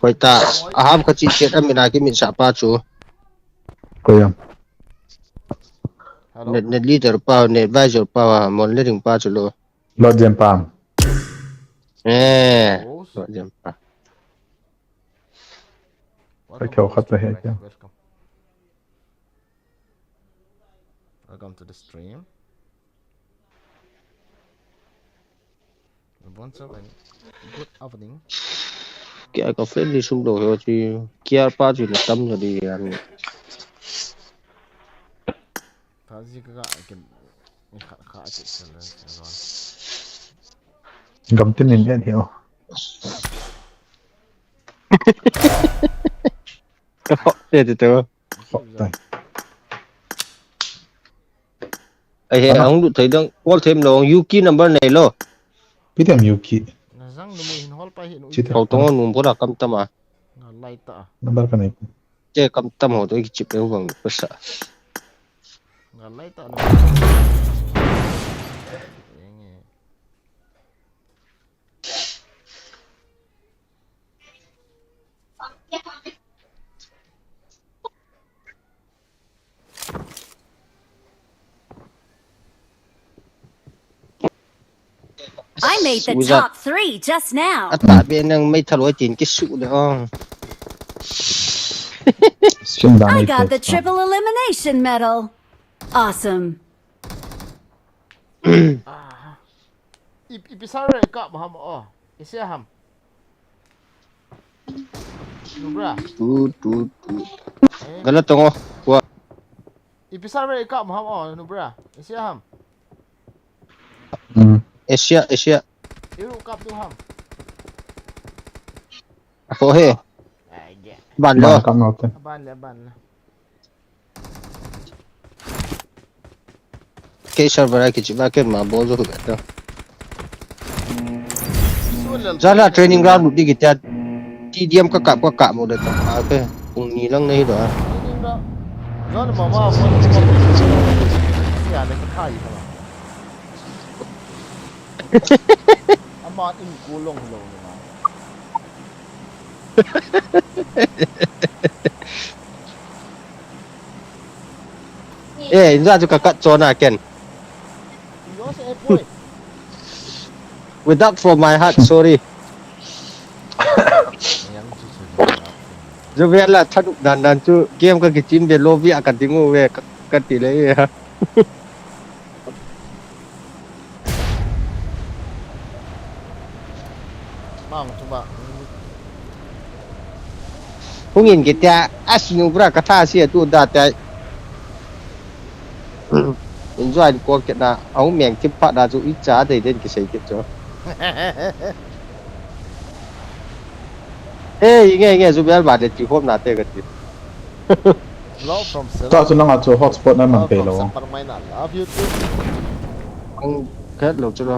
Quay ta aham ka chi chet amina ki min sa pa chu Koyam. net leader pa net advisor pa monitoring pa chu lo Lord Jempam. lo jam pa Welcome to the stream. Good evening. kya ka friendly sum do ho chi kya pa chu le tam cho di an Tazi ka ka chit chalan. Gamtin in yan hiyo. ka ho te to ai he ang du thai dang call thêm long yuki number này lo Pitam Yuki. Nazang numu hin hol pa hin Chita. khẩu tông num bola kam tama Ngalai ta. Number ka na ito. che kam tam ho to ki chip eu bang pasa Ngalai ta. I made the top 3 just now. ata be nang mai thaloi tin ki su de ong I got the triple elimination medal. Awesome. Ipisare ka maham oh. Isya ham. Nubra. tu galat ngo wa Ipisare ka maham oh nubra. Isya ham. Asia Iru kap tu ham. ho he ban lo Kam na ito. Ban la. ke server ki chi ba ke ma bo zo ba to zala training ground di kita TDM ka mo de ta ke ung ni lang nei do Zon mama phone ya le ka khai ba. Ama in kulong lo ni ma. inza ju ka chona ken Yo se poi. without from my heart sorry jo ve la thadu dan chu game ka ki chim de lobby akan tingu ve ka ti le ya Mam coba. hungin kita asnu bra ka tha sia tu da ta enjoy ko ke na au meng tip pa da chu i cha de den ki sei ke cho nge zu bel ba de ti hom na te ka ti Low from Ta su nga cho hotspot na man pe lo. Love you too. ang ket lo chu lo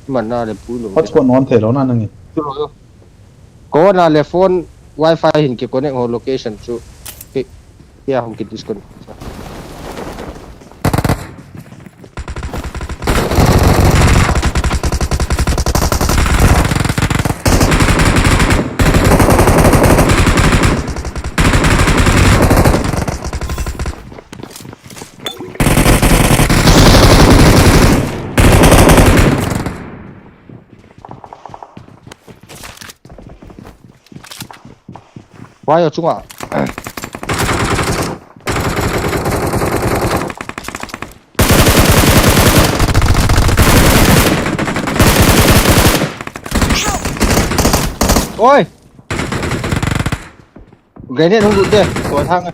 man na le pu lo Hotspot non the lo na nang. ko na le phone wifi hin ki connect ho location chu ki ya hom ki disconnect 와요 중아 ôi ghế điện không đủ tiền của thang này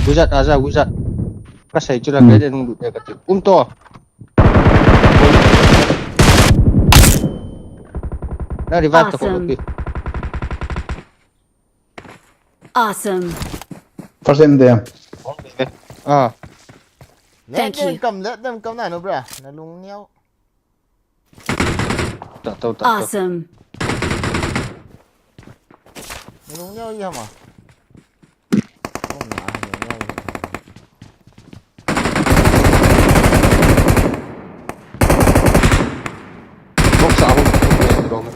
wizard à ra wizard các sấy chưa là ghế điện không đủ tiền cả to nó revive to Awesome. Awesome. First in there. à Thank you. Cầm lết đem cầm này nó bra. Nó lung nheo. tao Awesome. Nó lung nheo gì hả mà? Không nhả nó nheo. bốc xạo lô mà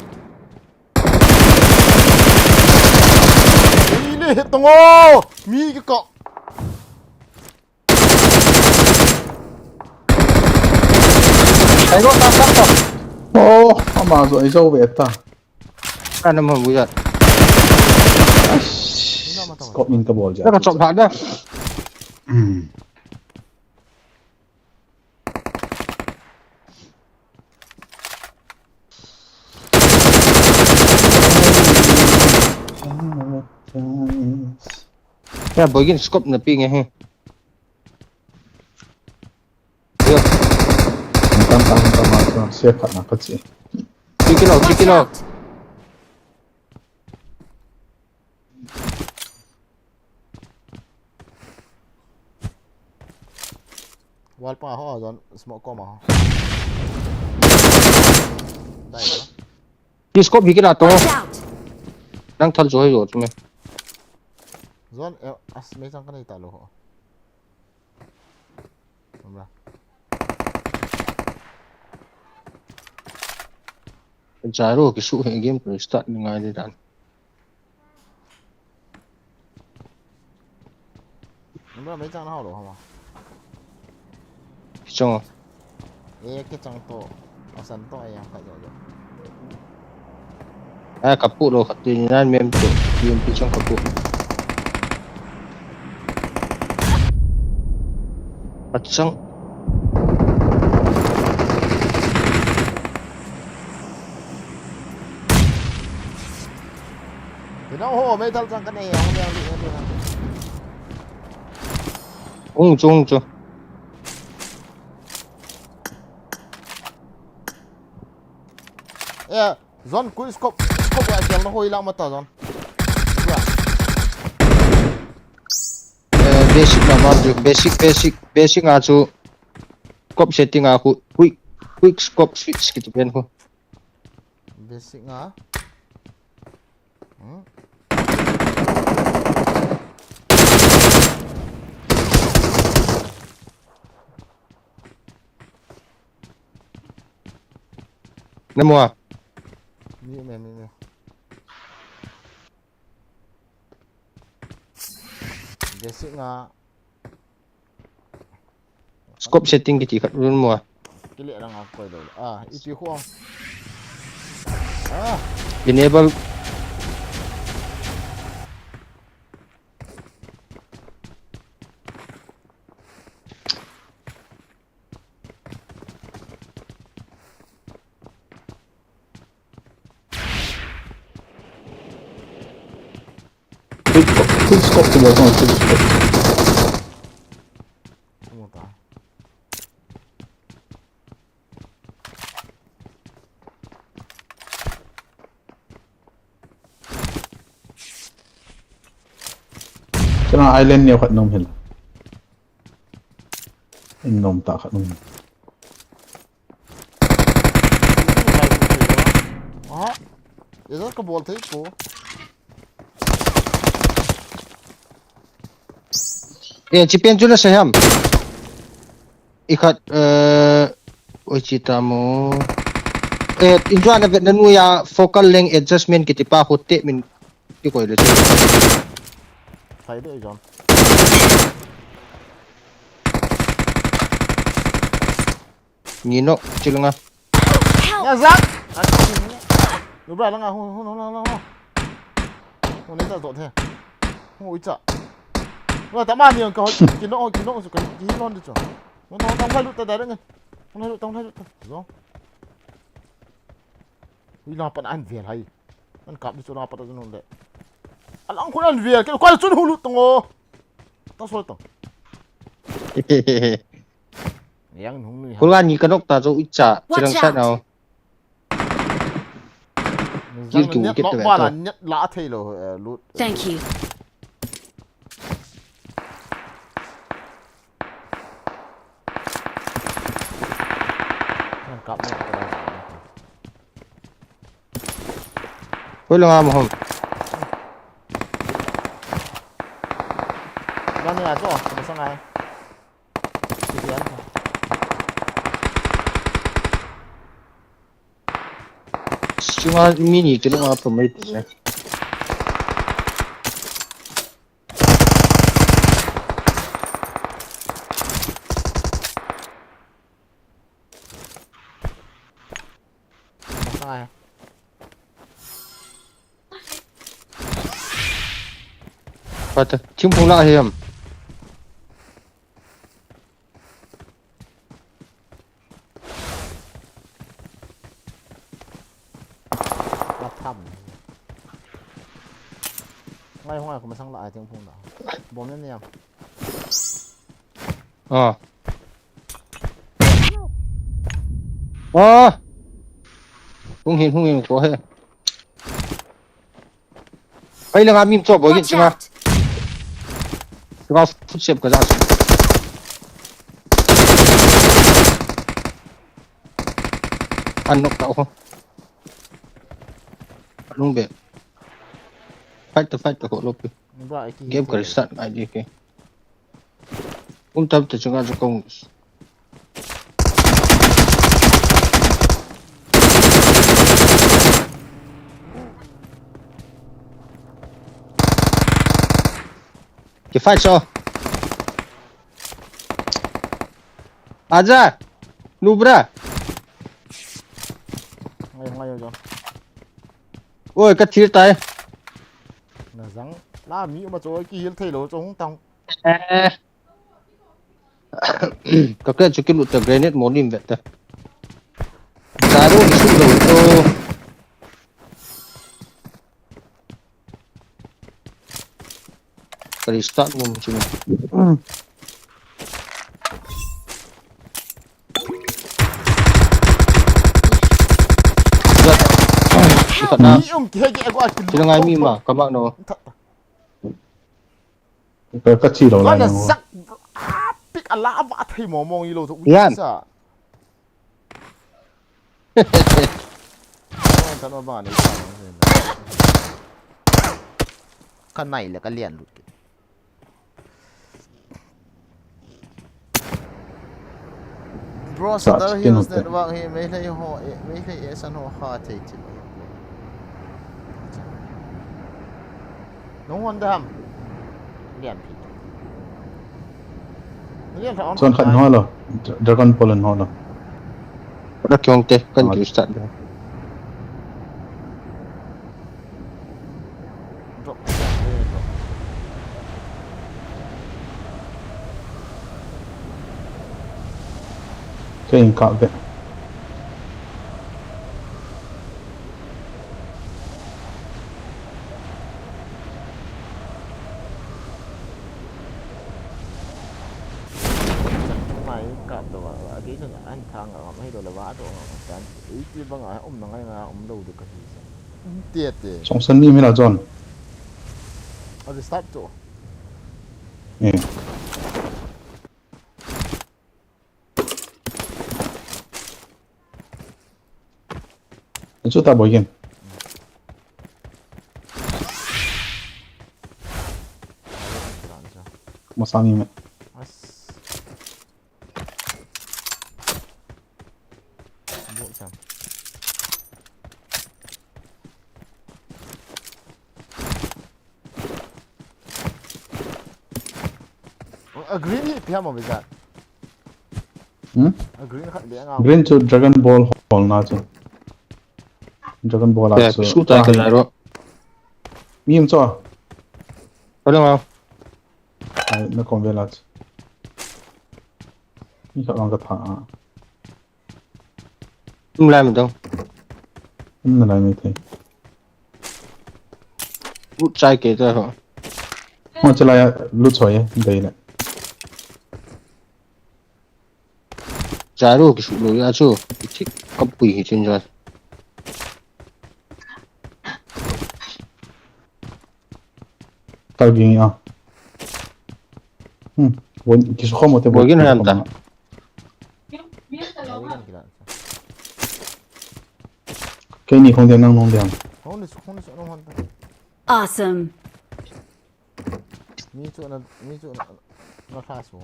đi hết tông ô mi cái cọ thấy nó tam cắt rồi 오, 아마 저 이거 왜 했다. anh em không bây giờ 아씨. 스컵 인터 볼지. rất là trọng thẳng đó ya begin scope na ping he được 땀 맞아. 쇠파 나갔지. chicken out Watch chicken out out! wall pa ho John smoke ko mà đây đó đi scope begin out to Watch out! đang thân rồi rồi chúng mày John as mấy thằng cái này talo ho đúng rồi trái rồi cái số hệ game rồi start ngay đây đàn đúng rồi mấy thằng nó ho rồi không trong cái thằng to asan to yang phải rồi à kapu lo khát tin nan mem to UMP trong kapu bắt sang thì nó ho mấy thằng cái này không đeo đi ung chung chung ê John cúi scope lại kiểu nó hôi lắm mà tao John basic là mà được basic à chú scope setting à khu quick scope switch cái bên khu basic ngã nè mua mi basic ngã scope setting cái gì khác luôn mua cái lệ đang ngọc quay đầu à ít tiêu không à enable 풀스컵도 뭐가 풀스컵. không một cái 저랑 아일랜드 역 놈 힐. 인놈 딱 놈. đó để rất có ball thấy cô chỉ bên chỗ nó sẽ ham ikat oi cita mo injuan na Vietnam mo ya focal length adjustment kiti pa hote min ki koi le thấy đấy John ni no chilunga nhà rác đúng rồi nó ngà hôn đấy tao tội thế ôi chợ rồi tao mang nhiều cái kín nó rồi cái gì luôn được chưa nó tao thay lụt đấy đấy nghe nó thay lụt rồi đi làm bạn ăn về hay ăn cặp đi cho nó bắt đầu nó đấy ăn ăn cũng ăn về cái quay xuống hụt tao ngô tao soi tao yang không nuôi kung ani kanok ta zo icha chilang Watch sa out. nào Giang kiểu nhất kết lọ được ba vậy là thôi. nhất lạ thế rồi lụt Thank you. ăn cặp này koi lunga mo hom John này chỗ mà sang này thì ăn thôi 지금 미니 그냥 앞에 뭐 있지? Sai. 맞다. 지금 보나 해요. Lắp thầm. Ngay hôm nay cũng sang lại tiếng phun đó. 4 anh em. 어. 어. 홍인 뭐 해? 빨리 가 밈 줘. 뭐긴 Watch 지마. out! 지마 푸시업 가자. 안 녹다고. 롱배. 파이트 hộ lốp. Vậy thì Game cờ sẵn ai đi kì. Cũng tâm từ chúng ta cho công. Cái fight cho. Aja. Nubra. ngay rồi. Ôi cái thiệt tay. Là rắn lá mỹ mà chỗ kia thấy lỗ chỗ không tông. Các cái chụp cái lụt grenade món im vậy ta. Giá đâu đi xuống đầu cho. Cái start mồm chứ. Thật nào. Mỹ kia kìa qua. Chỉ là ngay mi mà các bạn nó. Cái chi đầu Nó này là rắc. Pick a lá vạ thấy mò mong như lỗ chỗ. Yan. Thật là bạn ấy. Cái này là cái liền lụt. Bro, so there he was that about him. Mấy lấy sân họ hard take it. Đúng không đam? Liền thì. Liền phải on. Son khẩn hoa rồi. Dragon Poland hoa rồi. Nó kêu tê, cần cứu start. Cái hình cạo vậy. Mày cặp đồ à, cái thằng anh thang ở mấy đồ là vã đồ cái ý chí bằng ở nó ngay là đâu được cái gì tiệt tiệt Trong sân đi mới là John. ở start chỗ Ừ. Chúng ta bồi game. Một sao như vậy. bộ chẳng green thì theo mà bây giờ green khác để ngao Green to Dragon Ball Hall na chứ. Dragon Ball Dạ, à chứ. sút tay cái này rồi. Mìm cho. Có được không? Ai nó còn về là chứ. Mình chọn cái thả. Không làm được đâu. Nó lại như thế. Út trái kể ra hả? Mà chỉ là lút xoay ấy, đây này. Giá rồi cái sụt lối ra chứ. Thích có quỷ trên rồi. Tao ghi à. Vốn cái số không một Vốn cái này làm ta. Cái này không thể năng nông đèn. không được nó hoàn toàn Awesome. mi chỗ nó khai xuống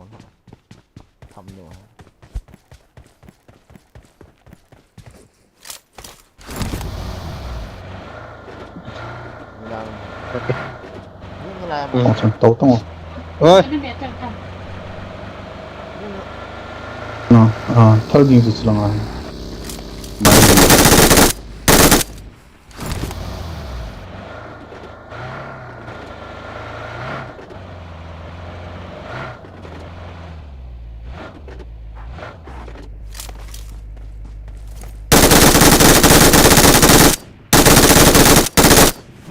thầm nhiều อะไร Ồ, chẳng tấu tông rồi. ơi Nó, 털 빙수 쓰렁아.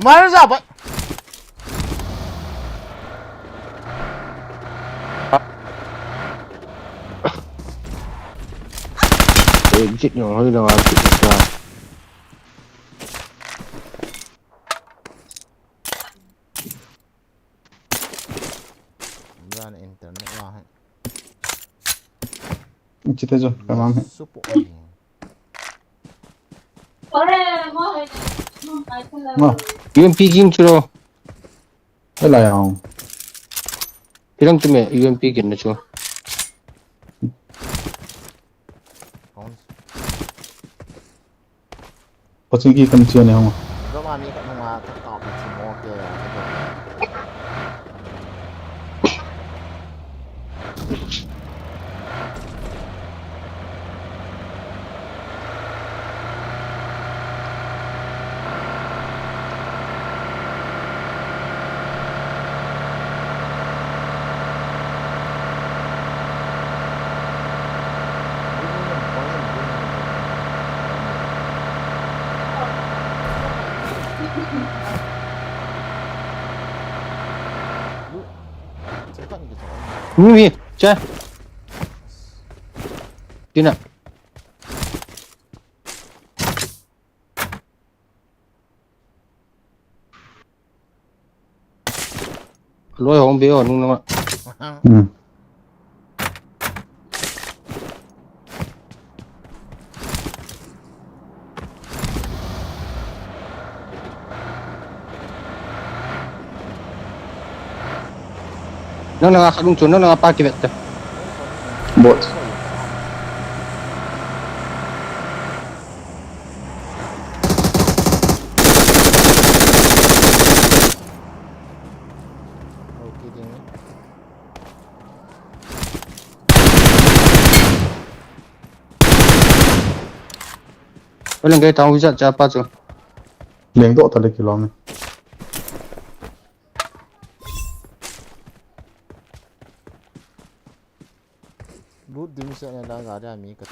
말자 봐. exit nhỏ hơi là exit ra ran internet là Chị thấy rồi, cảm ơn. super Mà, UMP kim chưa đây là không? 이런 쯤에 UMP 겠네 줘 còn Có chuyện gì cần chưa này không? rất là mi không mà tọt thì mua kìa 누이 자 đi nào lôi không biết rồi đúng không ạ Ừ. nó là không chuẩn nó là ba cái vẹt Bột. cái lần cái tao bây giờ cha ba rồi Liếng độ thật là kiểu này. bút dim sẽ là đang gà ra mi cái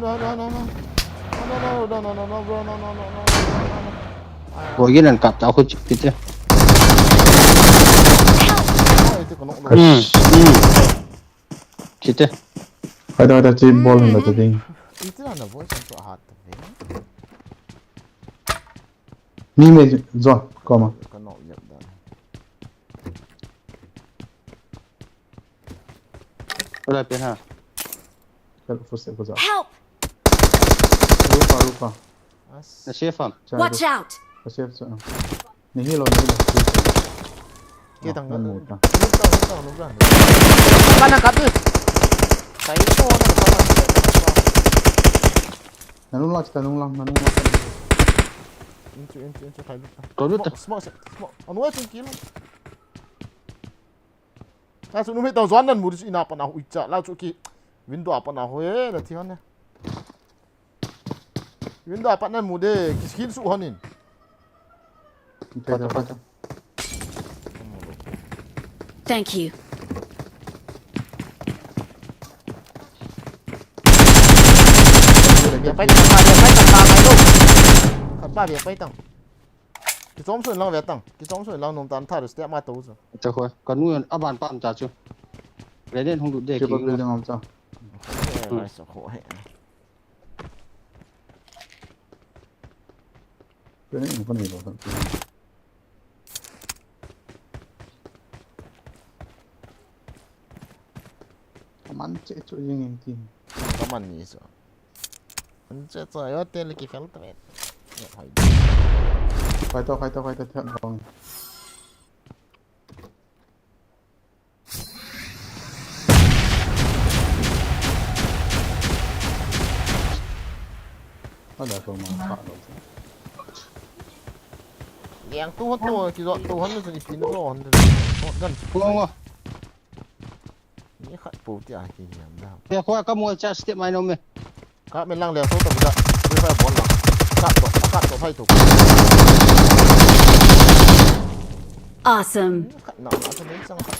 no, bro, no. rồi cái lần cặp tao không chịu thế chết Hadi chị bol là tự tin. 이들아나 뭐 진짜 hot vậy Mi mê rồi, có mà. cái nội nhập đó cái này bên ha Cái phút sẽ có rõ. Help! Rupa. là chef phẩm Watch out! Có xếp sợ. Nếu như là kia thằng nó một à. lúc đó bạn đang cắt đi cái cô nó có là Nung lang. 인주 잘 có đứt 스모크 어느 왜 좀 길어 자 놈이 더 좋아하는 무리 이나 아빠 나고 있자 나 저기 윈도 아빠 나고 해나 티하네 윈도 아빠 난 무대 기수 하닌 Patah. Thank you. việc bay tầng này luôn thật ba việc bay tầng cái giống xuân long việc tầng cái giống xuân long nông tàn thà được step ma tấu rồi cho thôi còn nuôi áp bàn pan trả chưa lấy lên không đủ để Chưa bao giờ không sao. lại sợ khổ hệ Cái này con này rồi. Kaman cek cuk yang ini. 가만히 있어 언제 저 여태 이렇게 별도 왜快到快到快到跳光。我来帮忙打了。Yang tu tu kita tu han tu ipin tu han kan. Kuha. Ni khat pu ti a ki yang dah. Ya kuha ka mo cha step mai no me. Ka men lang le so ta bisa. Bisa bol lang. Kat to phai tu. Awesome. Khat na na sen sang khat.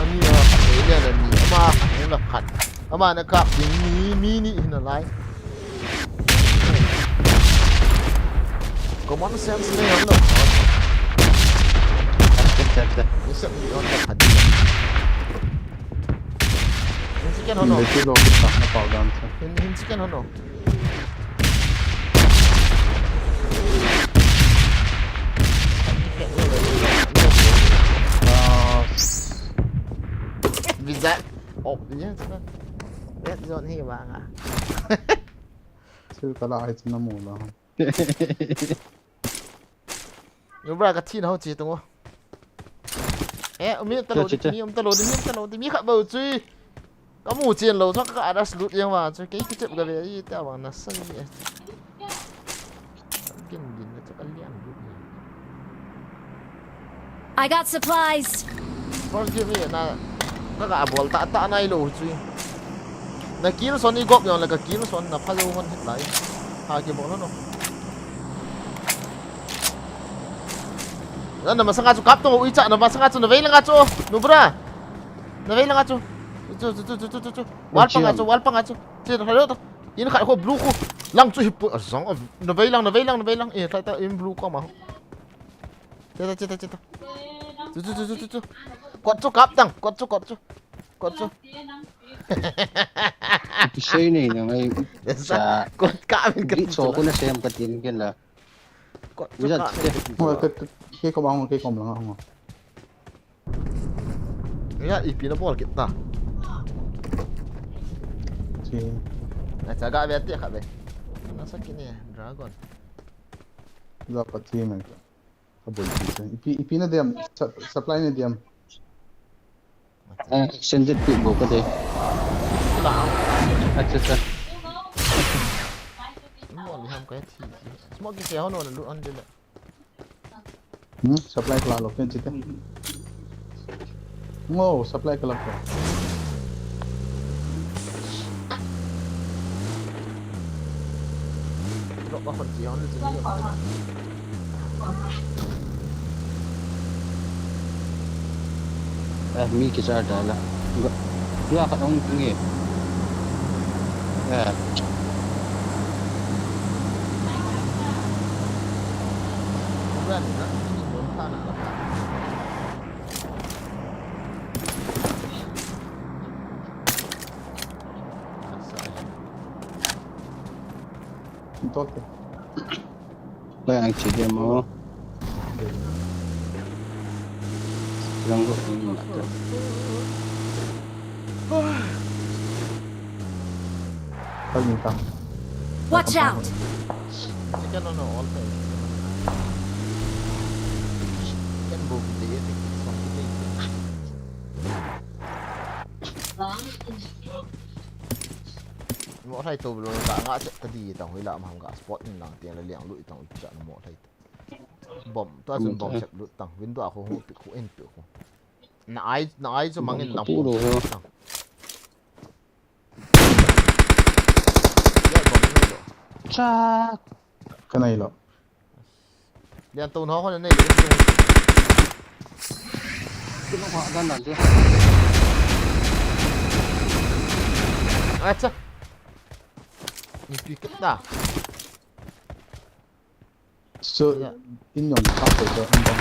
Ni a ni le ni ama ni la khat. Ama na kap ni ni in a line. Common sense ni ang lo. Ni sa ni on la khat. Ni chicken hono. Ni kilo kita na pau dan sa. Ni chicken hono. Visa. Oh, ya sudah. Red zone hi bang ah. Sir kala ai na mula. Nếu ra cái thiên hậu chỉ tung mi ta lột đi mi khát bầu truy có mù chiên lầu thoát các đã lụt nhưng mà cái chụp cái về ta bảo là sân vậy cái gì nó cho cái liang lụt I got supplies. còn kia vậy là các gã bol ta này lầu truy là kí nó son đi góp rồi là cái kí nó son là phá dâu hơn hết lại hai cái bộ nó Nah, nama sangat suka tu, uica nama sangat tu, naveil nga tu, nubra, naveil nga tu, tu, wal pang nga tu, cina kalau tu, ini kat aku blue ku, lang tu hip, song, naveil lang, tak ini blue ku mah, cita, tu, kuat tu kap tang, kuat tu, Pisau ni yang ai sa kuat kap, grit so ko na siya katin ken la. kuat tu Bisa kap, Cái có bóng cái cổng là không à? ya ipi na bol kita, Thì nah jaga berarti ya kak be, nasa kini dragon. dapat sih mereka. Kabul bisa. Ipi na diam, supply na diam. Extended pit bo ko de. Lah, Acha. mau lihat kayak ti, semua kita hono na lu ande la. Supply kelar lo kan cerita. Oh, supply kelar lo. Drop off on the on Mi kita ada lah. Dua kat orang tinggi. Ya. Bukan, ini belum tanah lah. Tốt. Ba ang sige mo. Lang ko ni mata. Tao minta. Watch out. Jika nono all time. Kan bom dia ni sampai ni. Một thay tù luôn cả ngã chạy ta đi tàu hơi lạ mà ngã spot nên là tiền là liang lụi tàu chạy nó một thay bom tôi dùng bom chạy lụi tàu window không hút bị khổ em bị khổ nãy cho mang in lòng Cha. Cái này lo. liang tàu nó con này cái nó họ ra làm gì? acha ini kita So, in yung kapit ko ang bang.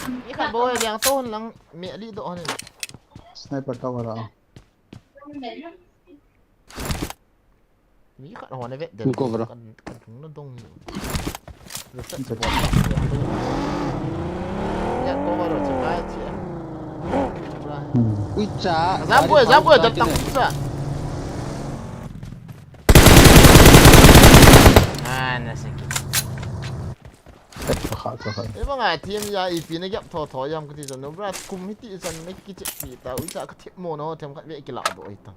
ini kan bawa liang tahun lang mẹ đi độ này Sniper tower ah. ini kan orang này vẹt Không có vào đâu. kan nó đông rồi Inte sẽ ya có vào rồi chụp ai chị Uica. Zabui datang pizza. Mana sikit. Sakhat. Emang team ya IP na gap tho yam kati jan no bra kum hiti jan me ki chip pi ta uica ka thip mo no tem ka ve ki la do ita.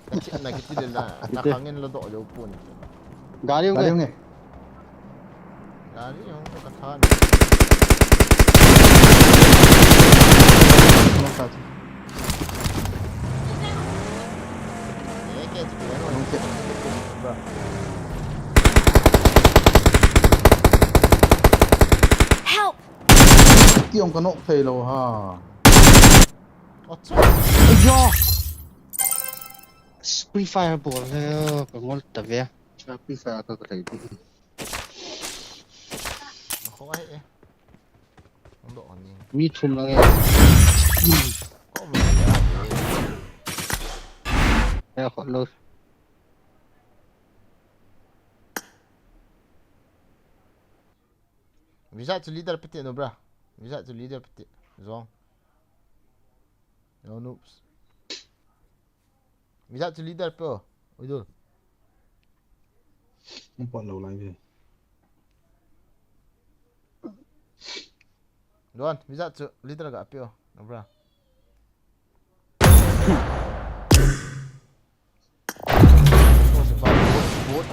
Ka thip na kiti la na kangin lo do jo pun. Gari Gari yung nge. Dari yang ka tha ni. Ano sa atin? Ke chip ya no. Bra. Help! Tiong kanok thay lo ha. Ocho. Ayo! Free fireball na pangol tabi. Free fire ka katay. Ako ay eh. Ang do ani. Rithum lang eh. Ko mo ya. Ay ako low. Bisa tu leader peti no bra. Bisa tu leader peti. Zong. No noobs. Bisa tu leader pe. Udul. Nampak lâu lại về. Doan, bisa tu leader agak pe. No bra. Oh sebab bot.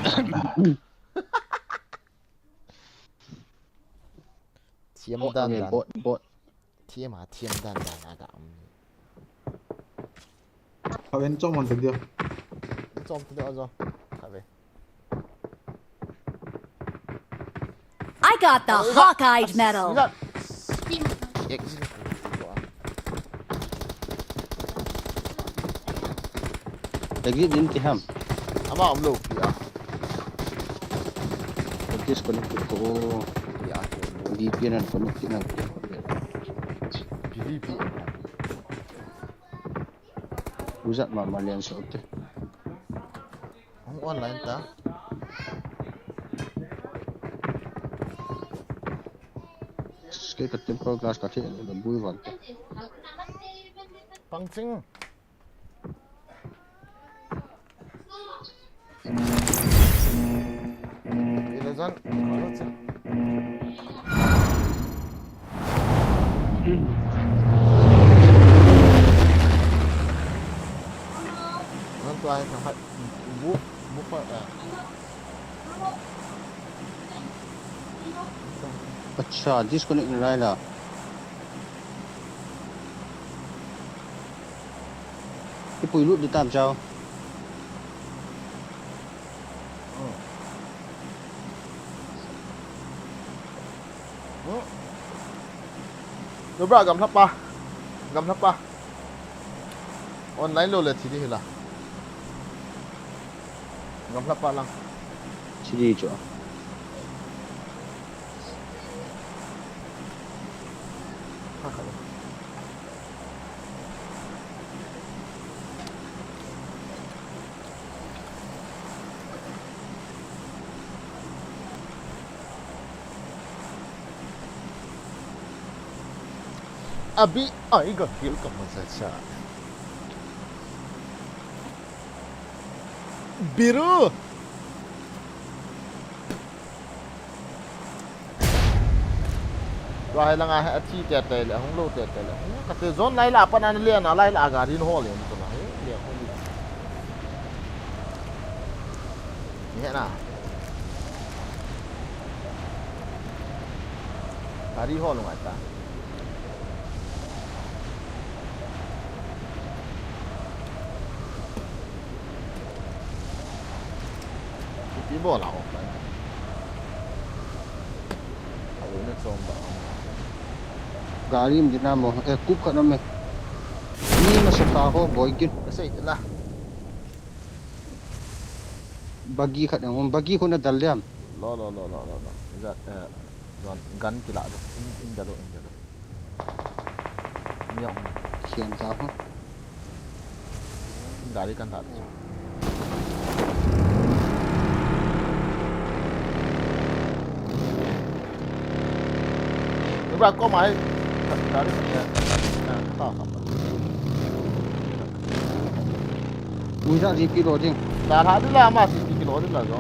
Tiêm đan đan. Bot. Tiêm đan đan agak. Ở bên trong mình được chưa? Trong tu dah Zong. Tak be. I got the Hawkeye medal. Bisa. Ya ke sini. Lagi din tiham. Ama om lu. Ya. Disconnect ko. Ya. VPN ang connect na. PVP. Uzat mamalian sa hotel. Ang online ta. Kaya katempro glass kasi nagbuiwag. Pangsing. Ilazan. Ano sa? Nanti ay sampai bu pa. अच्छा disconnect नहीं राहिला cái bùi lút đi tạm sao Đồ bra gam thap pa. Online lo le thi di la. Gam thap pa lang. chỉ đi chỗ Abi ay gahil ka masasya. Biru. Rồi là ngày chi tẹt tẹt là không lô tẹt tẹt là cái từ zone này là pan anh liền là lại là gà đi hồ liền tụi nó liền không đi. Nhẹ nào. Gà đi hồ luôn ta. Tí bỏ lão. Nó trông bảo gari mo din mo kup ka naman ni masata ko boy kin kasi lah bagi ka naman bagi ko na dalyam lo zat gan kila do in jalo nyong kian ta ko dari kan tak Bra có máy dari tao không Ui ra gì kilo chứ? là thà đi làm mà thì cái lỗi đi là rõ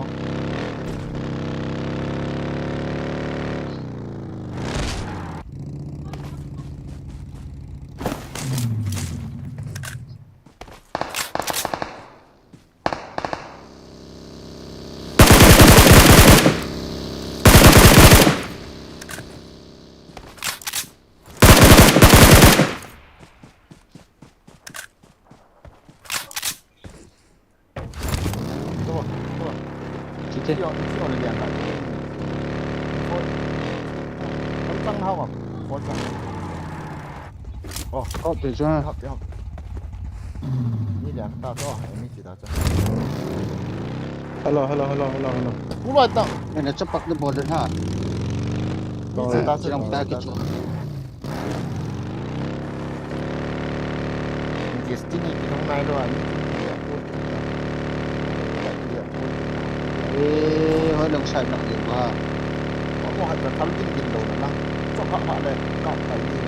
Chị chứ? Chị ổn là điện thoại thôi vẫn tăng không à có chẳng Có thể cho. học như điện tao cho em mới chỉ tao cho hello cú loại tao Này là chấp bắt được bộ đơn ha. như chỉ tao Chỉ cho làm ta cái chỗ. chỉ tin cái trong này rồi Ê, hơi đồng xài nặng được mà. có một hạt thắm tin đầu nó cho các bạn này cọc phải đi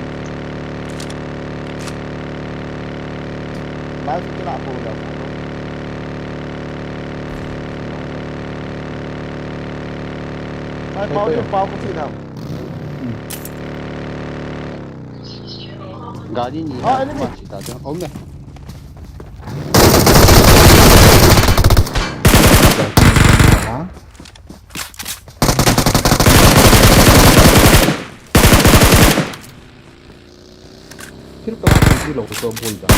lái cái lạ hồ đầu bao có gì đâu Gaji ni. Enemy. Chị ta cho. Ốm này. hả cái lúc đó thì lẩu tôi bùi cả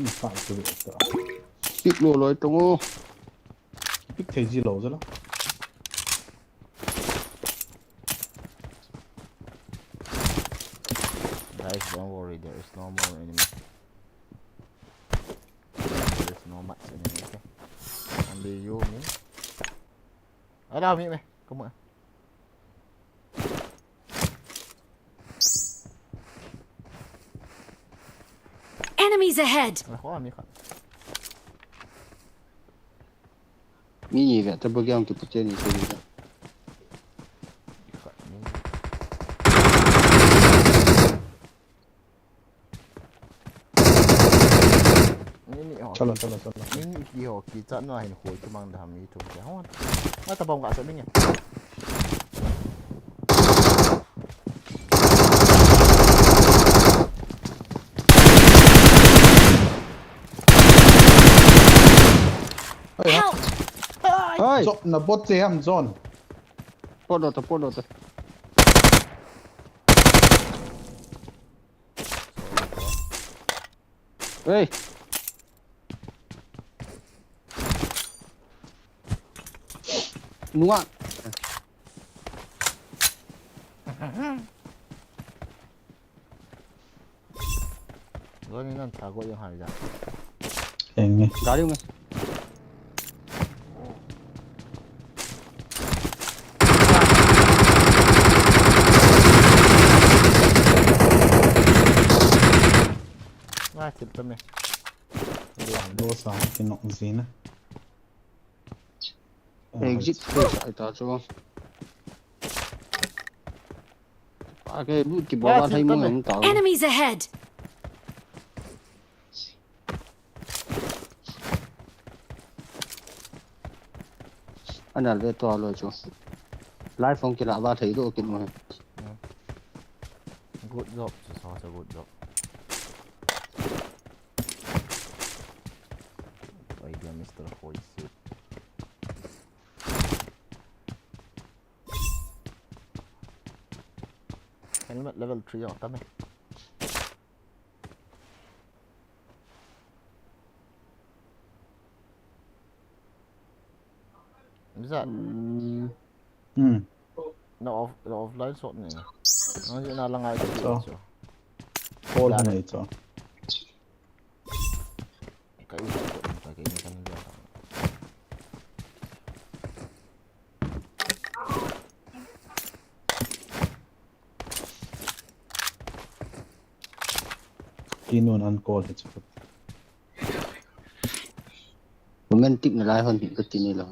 phải tôi bị sợ Tiếp lùa lối trong ô. biết thấy gì lẩu rồi đó guys don't worry there is no more enemy there is no much enemy okay only you me ở đâu mi mày công ạ Enemies ahead! khó mi khó Mi gì vậy? Tôi bơm cái bút trên này thôi. chalo ini kio kita no hin khoi tu mang dham mi tu ke hon ma ta bong ga sa minge Help! Ơi, zone là bot jam zone podo to. Ê. Đúng ạ. rồi nên là thả gọi điện hỏi ra anh nghe Gaji không? ngay chụp tâm này đô sao cái nọng gì nữa Exit thôi sai ta cho. À cái bút chỉ bỏ vào thấy muốn không tạo. Enemies ahead! Anh là lên to rồi chú. Lái phong chỉ là vào thấy đồ kịp mà. good job so good job idea Mr. Hoysu helmet level 3 ở tâm này bisa nó offline shot này nó sẽ là ngay cái Sao? chỗ hold này cho cái này kan dia kinuan uncall hết chứ Romantic na lái hơn thì cái tin này là.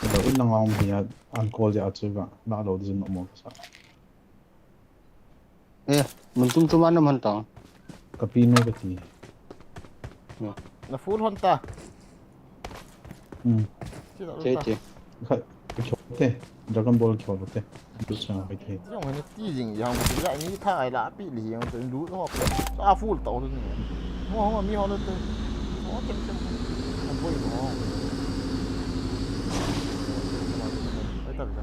Rồi ít năng thì ăn call giờ chơi vào đã đầu tiên nó một sao ê mình tum ăn nó mình tao cái pin nó cái gì là full hôn ta chứ đâu chết ta chết cái kiểu thế Dragon Ball kiểu thế biết sao cái thế chứ không phải tí gì gì không có dạy như thay là bị lì không tới đủ nó à full tàu thôi không mà mi họ lên tới nó chém chém không vui nó ấy thật ra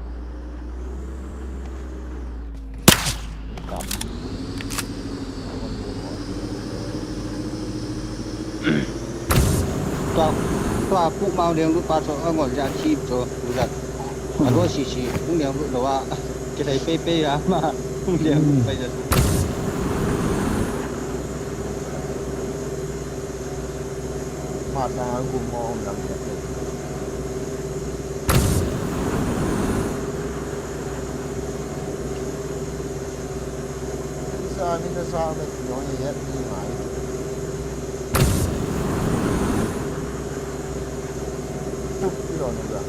cặp toa toa phụ màu đen lúc qua chỗ ngồi ra chim chỗ đúng rồi mà đôi xì cũng đen lúc đầu à cái này pe à mà cũng đen bây giờ mà sang cùng ngon lắm sa mình sa mình nói như vậy đi mà chút đi rồi nữa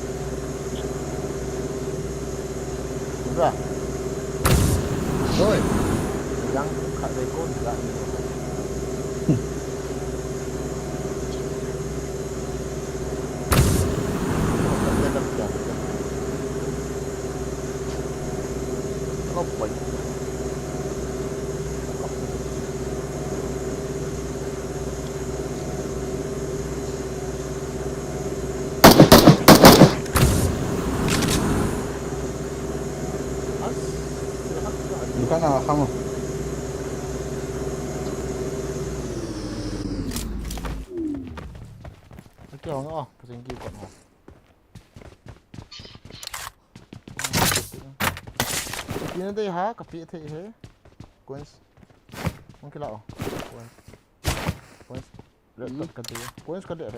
rồi rồi yang khát đây con lại nó bệnh cái nào không kiểu nữa phải sinh kêu còn hả cái này hả cà phê thế thế quên không cái nào quên cái gì quên cái đấy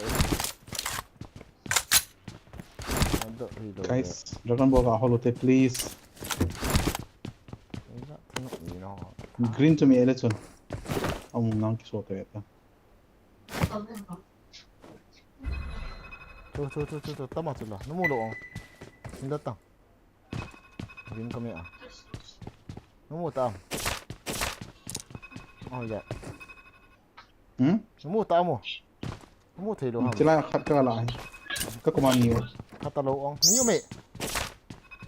guys Dragon Ball vào holote please green to me election ông nang cái số thế 저 따마질라 너무 어려워 힘들다 민감이야 너무 땀 이제 너무 땀어 너무 대로 하고 chỉ là khát cái lại các công an nhiều 갖다 놓어 nhiều mẹ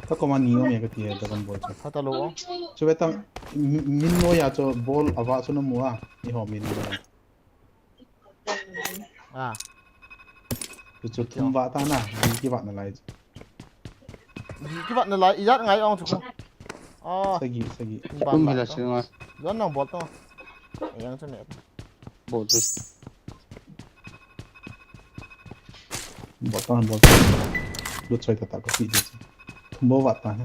các công an nhiều mẹ cái gì Dragon Ball 갖다 놓어 cho biết tăng min nói à cho ball ava cho nó mua đi họ min nói à cho thum vạ ta na đi cái bạn này cái bạn này lại ý giác ngay ông chụp sagi cũng là sự mà dẫn nào bọt to em cho mẹ bộ tôi botang lu chơi tata có gì thum bố vạ ta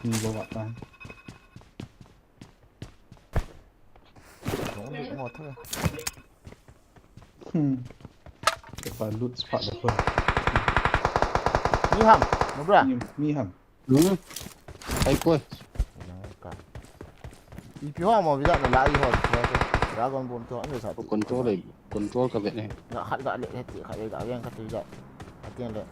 thum bố vạ ta ngọt thôi cái phải lút spot được thôi mi hầm đúng rồi mi hầm đúng ai quên 이 비화만 비자는 라이 호 드라곤 본 또 안에서 control cái việc này 나 하리가 알레 했지 하리가 그냥 같이 비자 어때래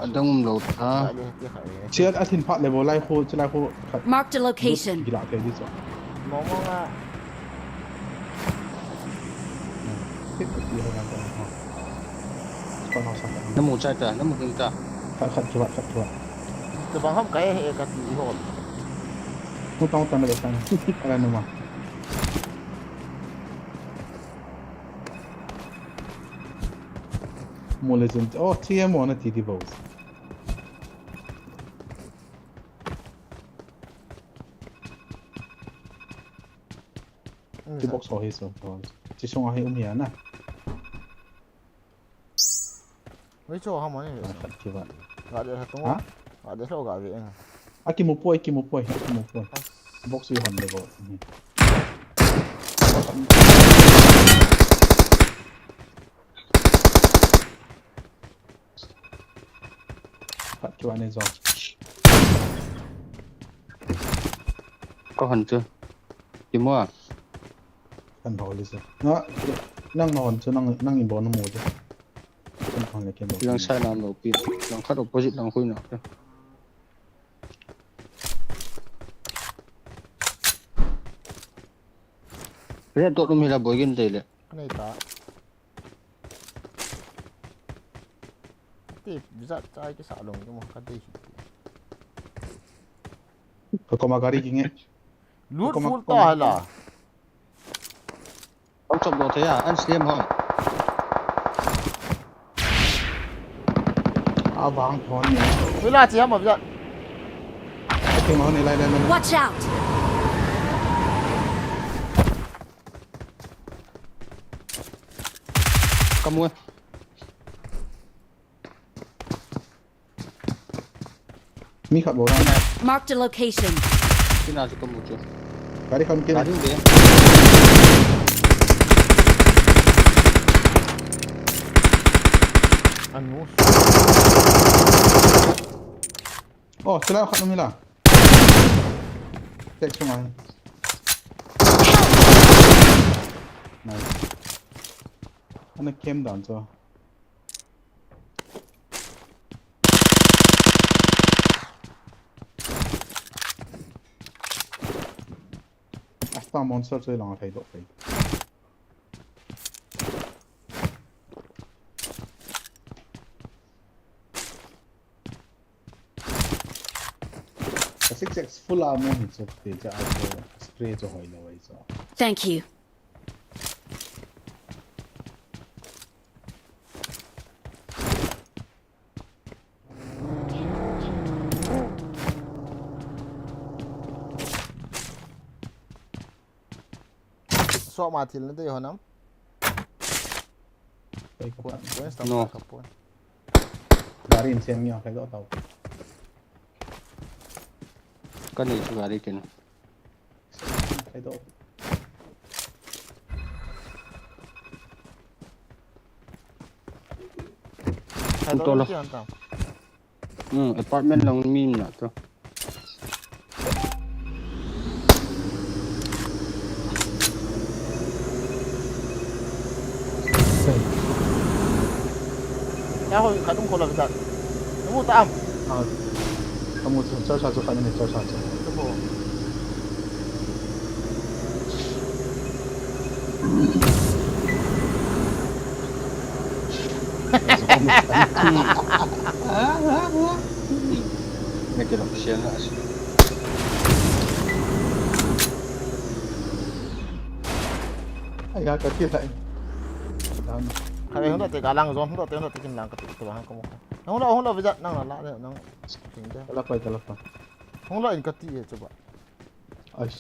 anh đông lột à 알레 했지 하리 chia đã thìn phát level lai khô cho lai khô Marked a location. gila cái đi rồi 뭐뭐가 tiếp tục đi hơn ha con học sang nó một trai trả nó một người trả khát chuột 그 방금 가야 해 같이 이거 không tao tao được sangอะไรnữa mà mua legend TM one TD box cái box họ hết rồi chỉ xong ai hiền nè 왜 저 한번 해 khát chuột 가게 했던 거 가게서 가게 Aki mo po box yung level phát cho anh ấy rồi có hình chưa tìm mua à cần hỏi đi rồi nó năng hòn cho năng in bón nó mù chứ ห้องเล็กเกมบอก ยังใช้น้ำเราปิดลองคัด opposite ลองคุยหน่อยเรียกตัวมีระเบิดกินได้เลย นี่ตาที่bisa cai ke salong tu mah kata itu. ก็มาการีกิงเงี้ย Loot full tah lah. ต้องจบโดดเทียอันเสียมห้อง วางพรเนี่ย Bila cia mah bisa. ไอ้เกมห้องในไรได้ไหม Watch out! ขโมย มีขับบอกได้ Marked a location. ที่น่าจะขโมยจ้ะ การีคำกิน การที่เดียว Anu. โอ้เสร็จแล้วขับน้ำมีล่ะเจ็คใช่ไหมนายอันนั้นเกมด่านจ้ะตามมอนสเตอร์จะลองใช้ดอกไปแต่ซิกเซ็กซ์ฟูลอาร์มมันจะเป็นจะเอาสเปรย์จะหอยเอาไว้จ้ะ Thank you. สอบมาทีละเดียวน้ำ ไปกับ ควรควรส No. กับควร ดารินเซียนมีอะไรก็เอา ก็นี่ชุการีกิน ใช้ดอก ใครต้องเกี่ยวกัน apartment ลองมีมนะตัว แล้วเขาขาดต้องคนละพิจารน้ำมูตาม kamu cocok kan ini cocok. ทุกคน ไม่เกี่ยวกับเสียงนะสิ Ay, kaki lah. Dan ใครเป็นคนตัดกาลังซ้อนคนตัดคนตัดกินลังกับตัวห้างก็มั้งห้องเราพิจารนั่งละเนี่ยนั่งถึงได้ kelapa kelapa. ห้องเราอินกัตตี้จุบะ Ash,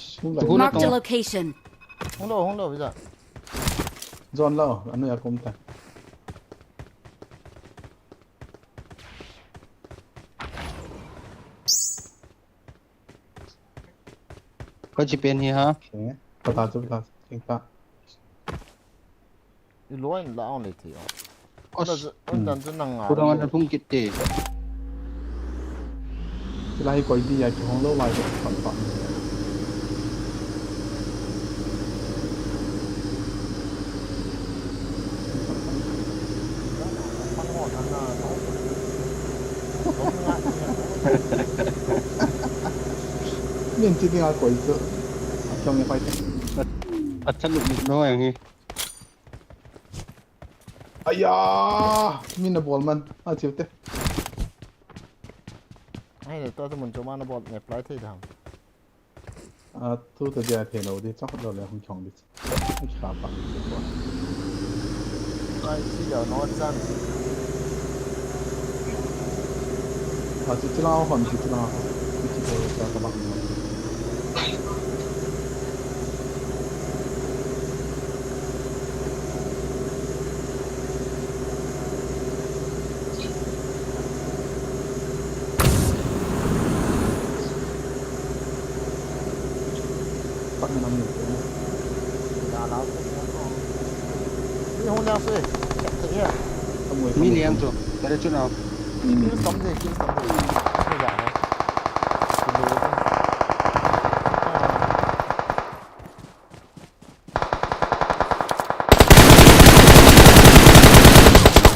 Marked a location. ห้องเราพิจาร John lah, anu ya kumta. ก็จะเป็นนี่ฮะ Okay. Pata tu pata. Kita. อีล้วนละอ่อนเลยทีอ๋อเราจะจะนั่งอ่ะ คุณเอาอันพุ่งกิตเต้ Sila hi koi dia ki hong lo lai ko pan pan. ฟังหมดทั้งนั้น Min chi dia koi tu. Chong ni pai. อัดสนุกนิดหน้อยอย่างนี้ Ayya! Min na ball man. Ah, chifte. ให้เดี๋ยวตัวสมุนโจมานะบอลเนี่ยปลายที่ท Ah, tu ta dia the lo di chok lo le hong chong di. Ai kha pa. ำปลายที่เดี๋ยวนอนสั้น Ah, chi chi lao hon chi chi lao. Chi chi ko ta ba. ปักน้ำอยู่ ดารานี่ห้องน้ำสิเฮีย ขโมย มีเลี้ยงตัวแต่ได้ชุดเอา มีมี กินสมเด็จกินสมเด็จไม่อยากนะคุณดู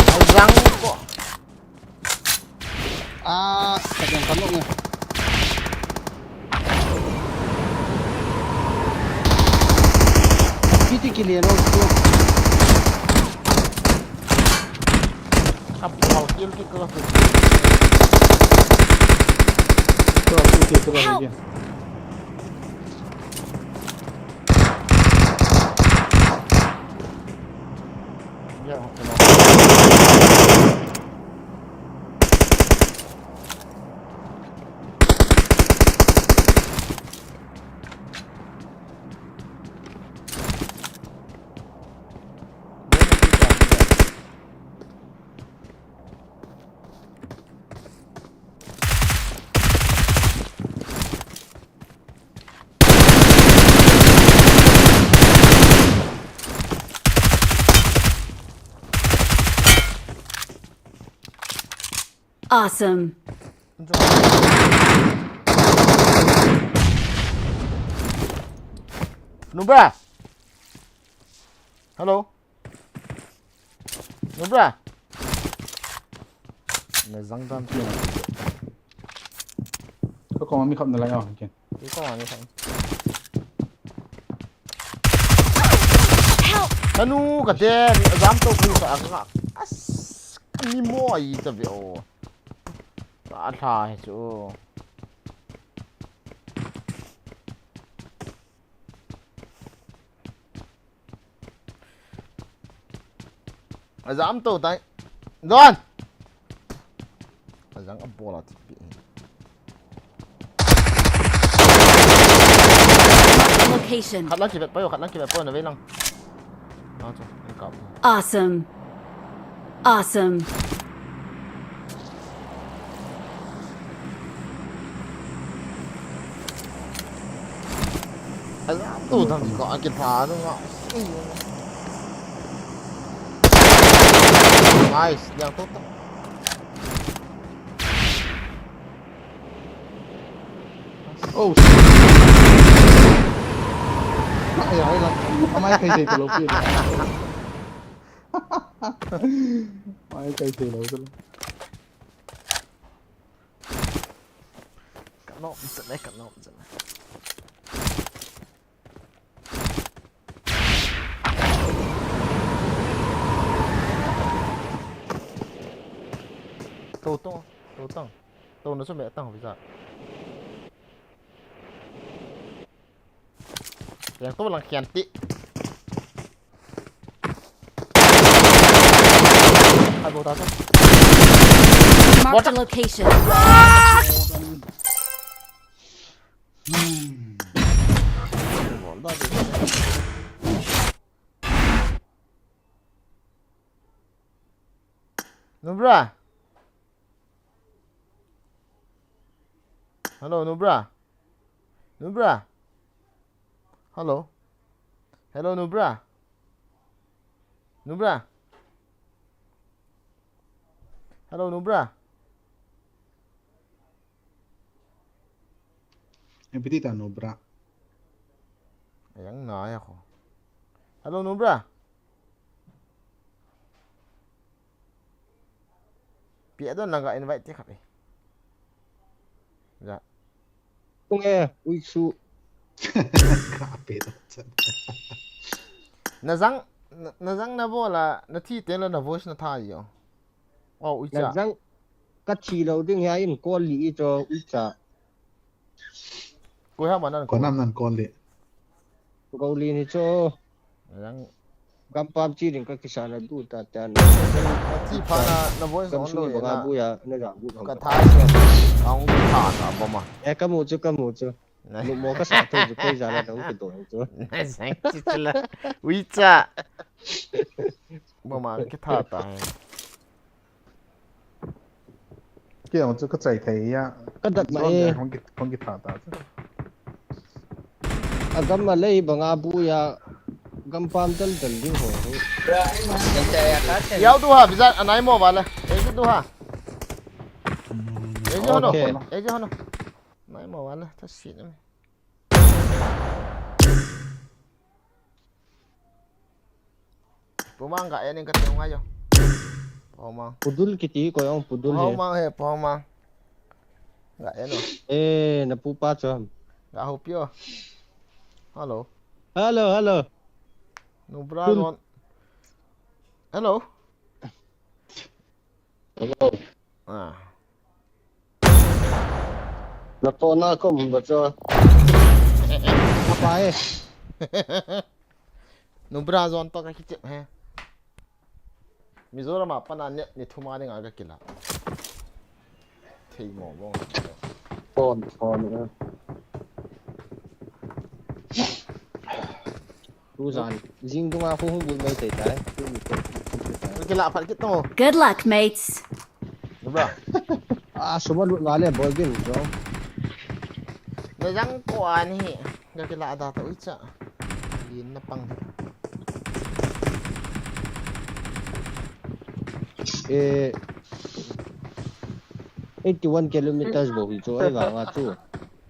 ไอ้รังก็ piti kilian oh kapal kill ke lah tu. Itu lagi. Ya, Awesome. Nubra. Hello. Nubra. Nezang dan tu. Có còn mi không được lại không kìa. Cái con này không. Anu cái thế, dám tôi không sợ cái mi mua gì vậy ô. Đã thay chú. Dám tôi tay. Rồi. Dám ấp bò là thịt bị. Location. Khát lắm chỉ phải bơi này với lăng. Đó chứ, anh cọp. Awesome. Awesome. Tụi thằng gọi kiệt phá đúng không? Nice, đang tốt đó. Oh. Mãi rồi là mãi cây gì từ lâu kia. Mãi cây gì lâu rồi. Cắt nó giận đấy, cắt nó giận đấy. Tô nó xuất mẹ tăng bây giờ. Yang tốt là khen tị. Hai bộ tao thôi. Marked a location. Nubra. Hello Nubra. Nubra. Hello. Hello Nubra. Nubra. Hello Nubra. Em petita Nubra. Yang nói ako. Hello Nubra. Pia doon lang invite ka kami. Dạ. Không nghe ui su Kapit. Nazang na bola na thi tên là na voice na thay yo. Oh ui là cha. răng cắt chỉ đầu tiếng hay in con lý cho ui chả Cô ha mà nó Có năm lần con lệ. câu lý này cho Nazang gam pam chỉ đến các cái sản là đủ ta tan na thi pa na voice cầm on suy lo bằng na. abu ya nó giảm bút Ka không thay ông thả cả bom mà. cái một chứ lúc mua cái sản thôi rồi quay ra là đóng cái đồ chứ Nazang chỉ là ui cha. Bom mà cái thả ta. Kiểu chứ có chạy thấy cái đặt mày không kịp thả ta. à gam mà lấy bằng abu ya gam pam chân chân đi hồ Yaw tu ha bisa anai mo wala. Ejo tu ha. Ejo hono. Ejo hono. Nai mo wala ta shit me. Pumang ka yan ka tong ayo. Pumang. pudul kiti ko yung pudul he Pumang he pumang. Ga yan o. napupa cho Ga hopyo. Hello. hello no bra zon hello Hello. Na po na ako mo cho. Apa eh? no bra zon to ka kichep he Mizoram apa na net ni thuma ni nga kila thei mo bong Phone. Tu zan jing dung a khu hu bu mai tai tai. kila apa kit to Good luck, mates. no bra Ah suma lu la le ball bin jo. na jang ko ani ga kila ada ta ucha yin na pang Eh 81 kilometers bo hi cho ai wa nga chu.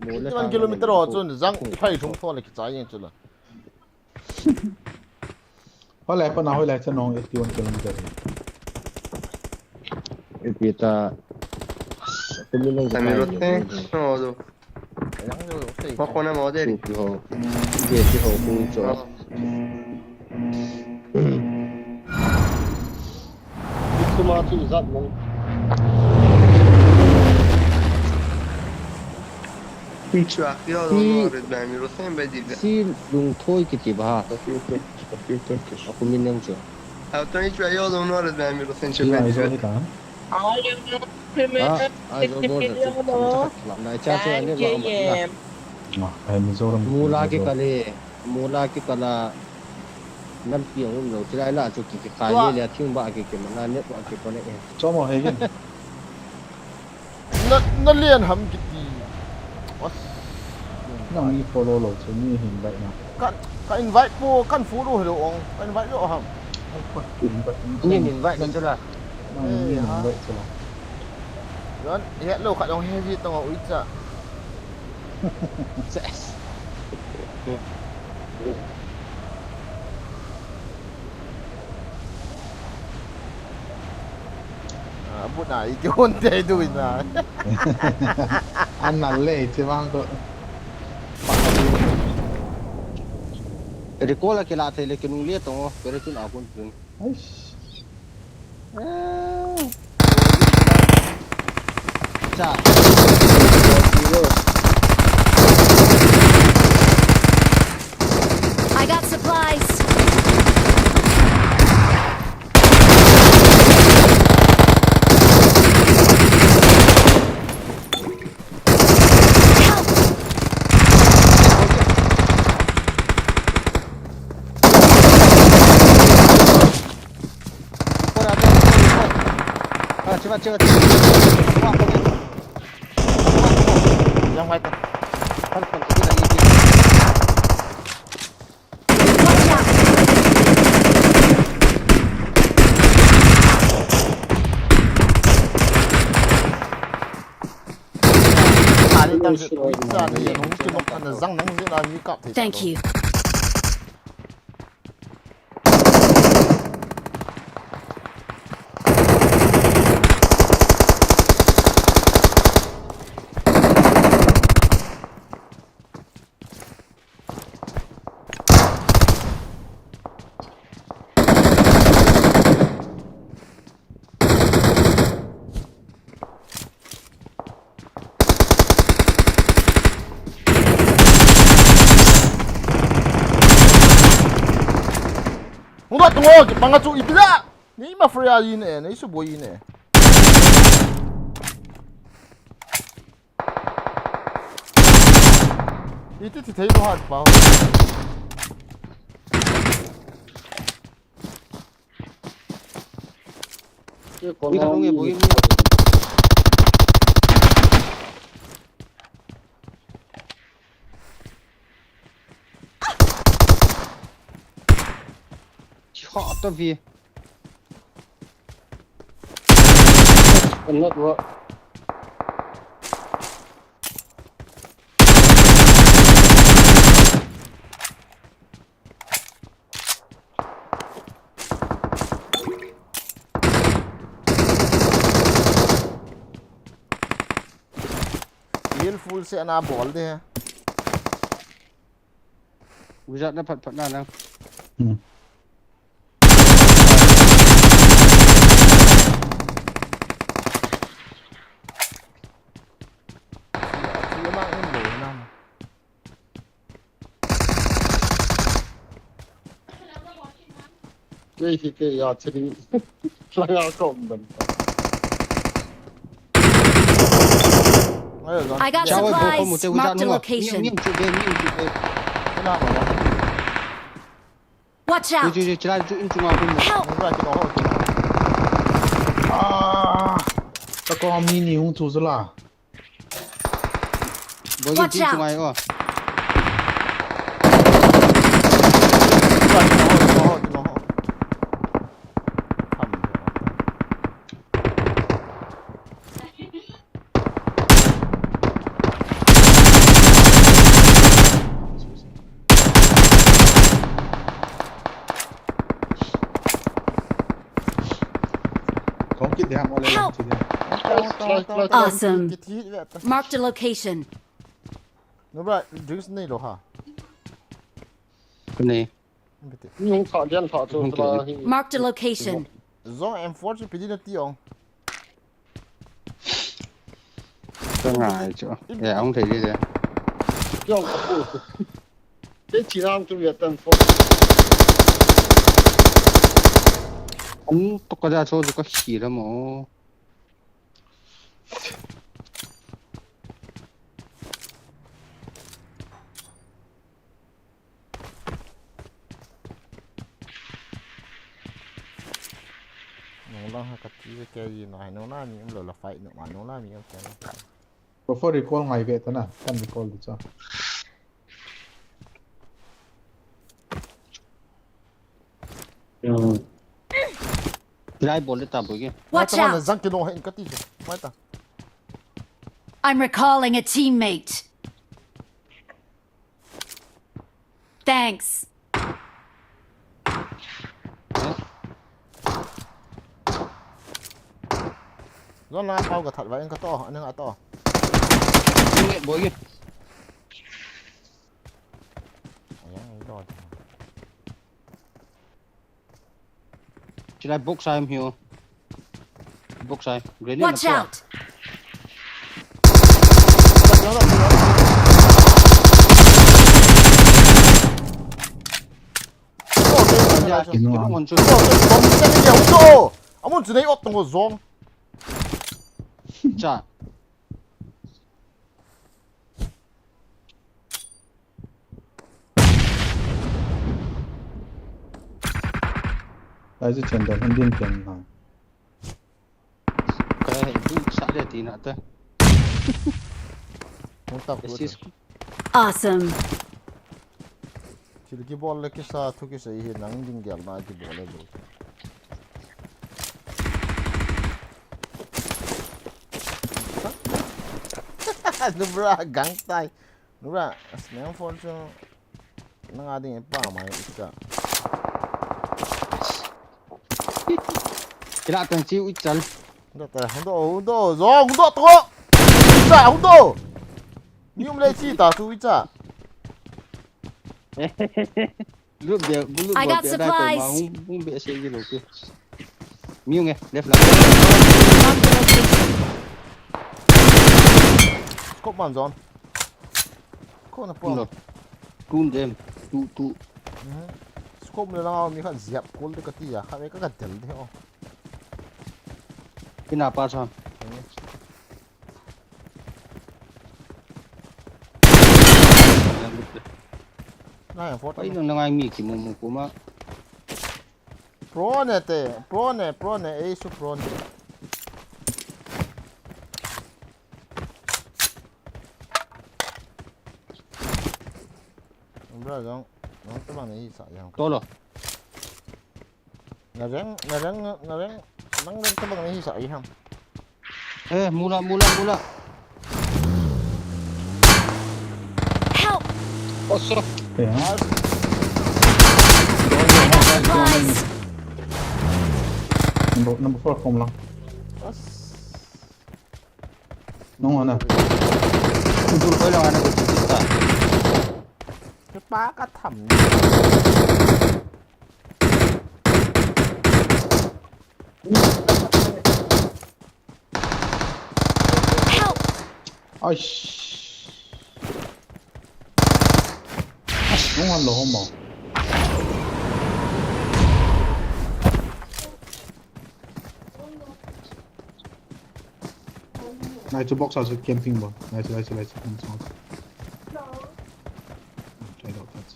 Mo le 1 kilometer o chun jang phai thung tho le ki cha yin chu la เพราะอะไรปะนาห้อยแหลกจะน้อง81 kilometer Epita Samirotte nodo. jang yo sei Ma con moderi. Ti ho ku cho. Kuma chu zat mong Hiç vakti adamlar Samirotte bedildi. si lung thoi ki ti ba. Aku minang cho. Hatta hiç vakti adamlar Samirotte ที่ไหนโซ bedildi. นิตา Ah, ai zo do da. Na cha cho ane ba ma. อ๋อไอ้มิโซรัม Mula ki kala nan piang um lo trai la chu ki ka ye le thing ba ki ma na ne ba ki ko ne. จอมอเฮกิน na lian ham ki ti นั่งมีโฟโลโลจะมีหินใบนะ ka invite po kan fu do he ong ka invite do ham หินใบ Ni nin vai dan cho la. นั่งมีหินใบใช่ไหม yon he lo ka dong he ji tong ui cha bút này cái hôn tê đuôi nè อันนั้นเลยใช่ไหมก็ Recall ki la thai lekin ung le to pero chun a kun pun. ไอ้ Cha. I got supplies. Help! Por ada. Ah, cepat. yang mai ta Kan kita lagi. Watch out! ali tao sẽ ui cha này nó cái nó ăn là răng nắng dễ là như cọp thì Thank you. Udah tunggu, bangga cu ibida. Ni ma free ayi ne, ni su boyi ne. Itu ti thấy nó hạt bao. Đi không nghe bối. Họ to vì. Not what. Real full sẽ na ball đi ha. Wizard na pat na. que ya tiene la comben. I got Chào ơi, bố có một supplies. tiêu Marked a ra location. Nghiêm chụp về. cái nào mà Watch out! Chỉ là chụp in chung vào cùng. Help! nó ra cái đó rồi 아, 아까 미니 훔쳐서라. Với Watch cái chung out. ngoài rồi. nó ra cái đó thầm 거기 대한 원래 Help. Awesome. Marked a location. nó ra đứng này rồi hả Cái này. Yung thọ điện thọ cho là Marked a location. do em phốt chứ bị nó tiêu Cho ngài chỗ. Để ông thấy đi rồi. yung phụ. Cái chỉ làm cho việc tân phổ. Ông có ra chỗ có khí lắm mà. nó đang cái gì này nó là những lời là phải nữa mà nó là những cái Before recall ngay vậy na, kan recall được sao? Lại bộ lên tạm bồi Watch là out! răng cái nó hiện cái gì vậy ta I'm recalling a teammate. Thanks. do là bao cái thật vậy anh cái to anh ăn to Bồi kia. rồi Chỉ là box sai em hiểu. Box sai. Watch out! 원줄. 아무 주네 어떤 거 좀. 자. Tại sao chân anh điên chân hả? Cái hình như sẵn để tí nữa thôi. Không tập Awesome. chỉ cái ball cái sa thu cái sấy hiện nắng dinh dẻo mà cái ball rồi. Nó ra gắng tay. Nó ra snap phone cho nó ngã đi ba mày cả. Cái là tầng chiêu ít chân. Đó ta không đâu rồi không đâu thôi. Dạ không đâu. Nhưng mà chỉ ta thu ít à. Lúc I got supplies. Không biết sẽ gì đâu kia. Miêu nghe, đẹp lắm. Marked a location. Scope man zone. Có nó Cung bỏ. rồi. Cung đêm. Tu. Scope này là mình phải dẹp cố được cái gì à? Hay cái tiền theo. Cái nào pa sao? Này em phốt. Ấy là anh mi chỉ một của mà. Pro này, ấy số pro này. Bro, nó các bạn ấy sợ rằng. To rồi. Là rắn nắng lên các bạn ấy sợ gì không? Ê, mula. Help! Osso. Thế hả? I got supplies. Number 4 không lắm. Đúng rồi nè. Cung tôi là anh được ta. Cái bá cá thầm. Help! 아이씨. đúng rồi lỗ mà. Nice to box also camping one. Nice. Try it out. That's.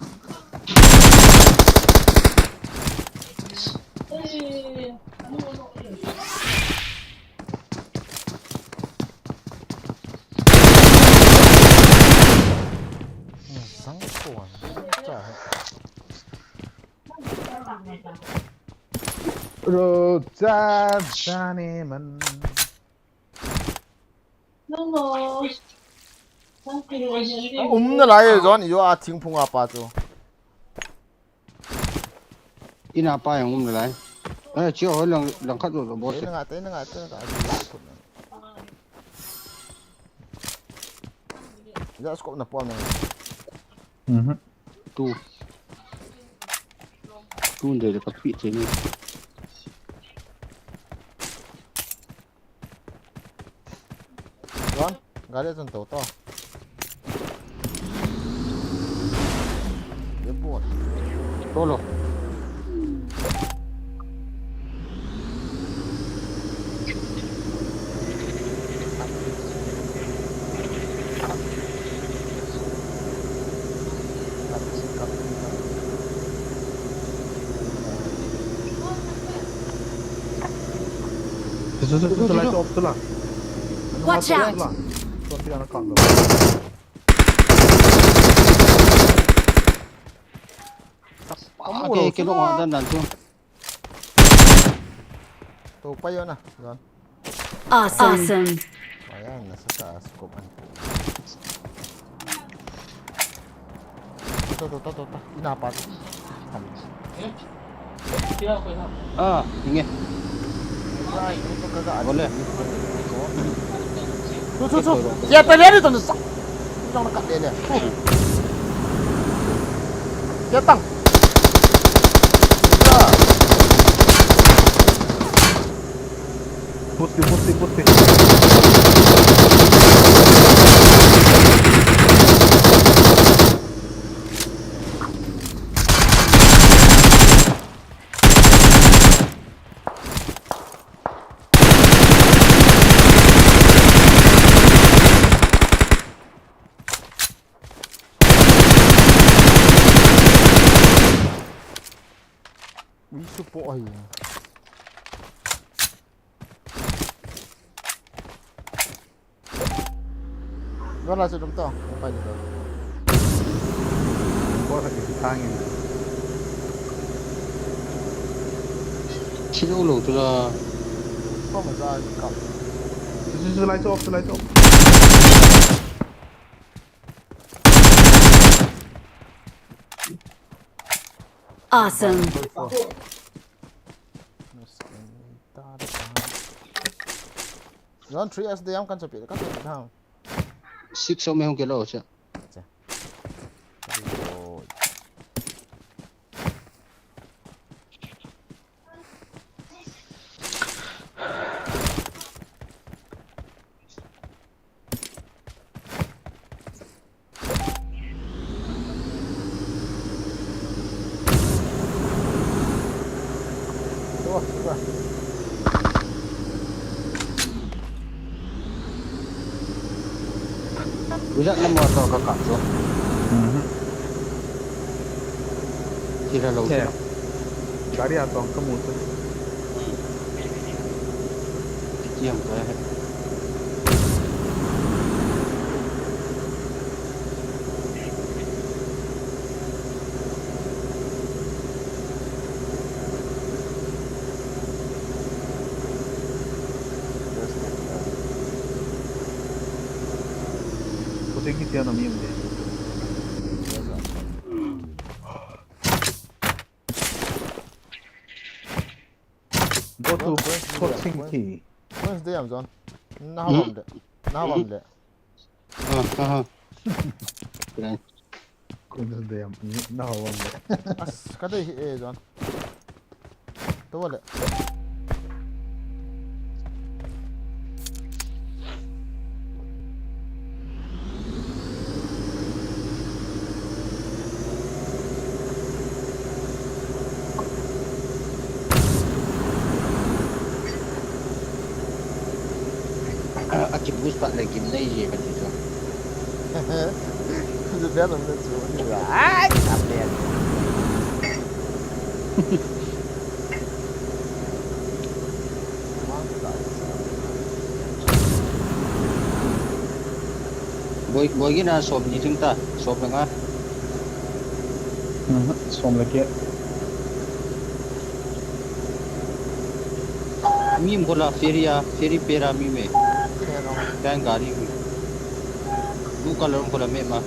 Sáng của chả Roja Janeman. nó lại rồi你就啊听碰啊巴住 ina pa yang lai chiếu hồi lần khát rồi bố tới nó ngại giờ scope nó bỏ này tu để được bị thế này rồi gái đây dần tổ to để buồn to rồi Itu light off tu lah. Watch out! Tuan anak kau. cái độ hóa đơn đàn chung tổ bay nè rồi Awesome. phải là sẽ cả scope anh to ina pa nghe boleh Tuh. Ya tadi itu tuh. Jangan dekat dia. Datang. Putih. Itu boy. Gua langsung dong toh, apa itu? Kau sakit di tangan. chỉ đâu lẩu là Kok mà ra cặp. Itu light off. Awesome. Rồi 3SD em kan sepi, kan sepi hang. 6 mấy không cái lẩu chứ Coba. bisa nomor atau kakak tuh kira lẩu Yeah. Gari atau kamu tu. diam cái Putih kita nak minum dia. Go to Helsinki. Where's the Amazon? Nahabam deh. Kira Kau dah diam. Nah, awam dia. As kata John. Tuh ada. akib bus pak lagi mana je kan itu. Itu biar orang tu juga. Ay, apa Boy gina sob ni cinta, sob nga. Som lagi. Mim bola feri pera mime. Kan gari. Du color bola me ma.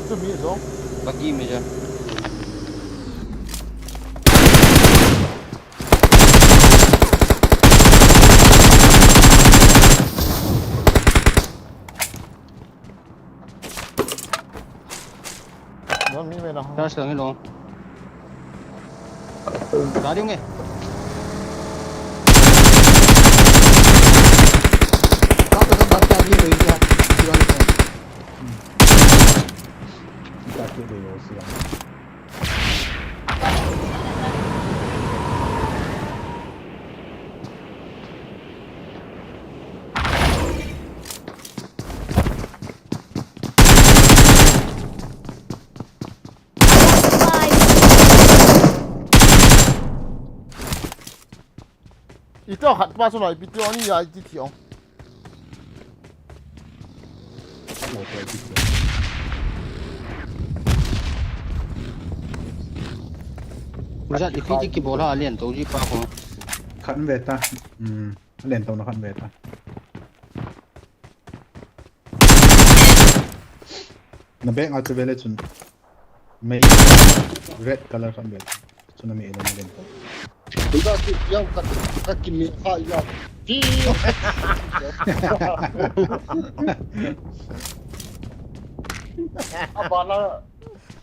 Itu mi dong. Bagi me je. Nó mi mày nào? Ta sang ni long. Gari nge. Kau tu kan baca dia tu dia. Kaki dia siang. Itu hat pas sulah, itu ni ya itu tiang. Pusat dikit ki bola alien tu je pak ko. Kan beta. Len tahu nak kan beta. Nabek out to village un. May red color kan beta. So na may ilan len tahu. Sudah yang kaki ni ya. Abala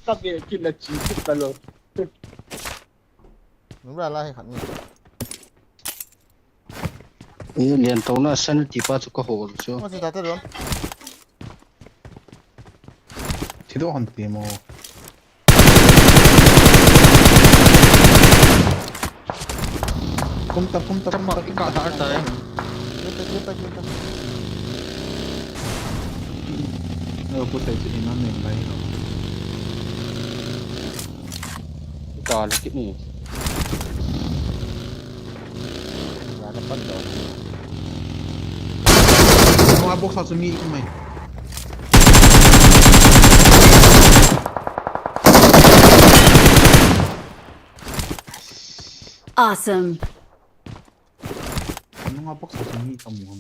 kami kena cicit kalau. Nubra lah hat ni. Alien tu na san ti pa chu ko hol so. Masih tak tahu. Tido hanti mo. Kumta. Ka har ta hai. Kita. Putih tu ina main lain. Ka la ki ni. Ada pandang. Mga box sa sumi ko may. Awesome. Mga box sa sumi ka mo.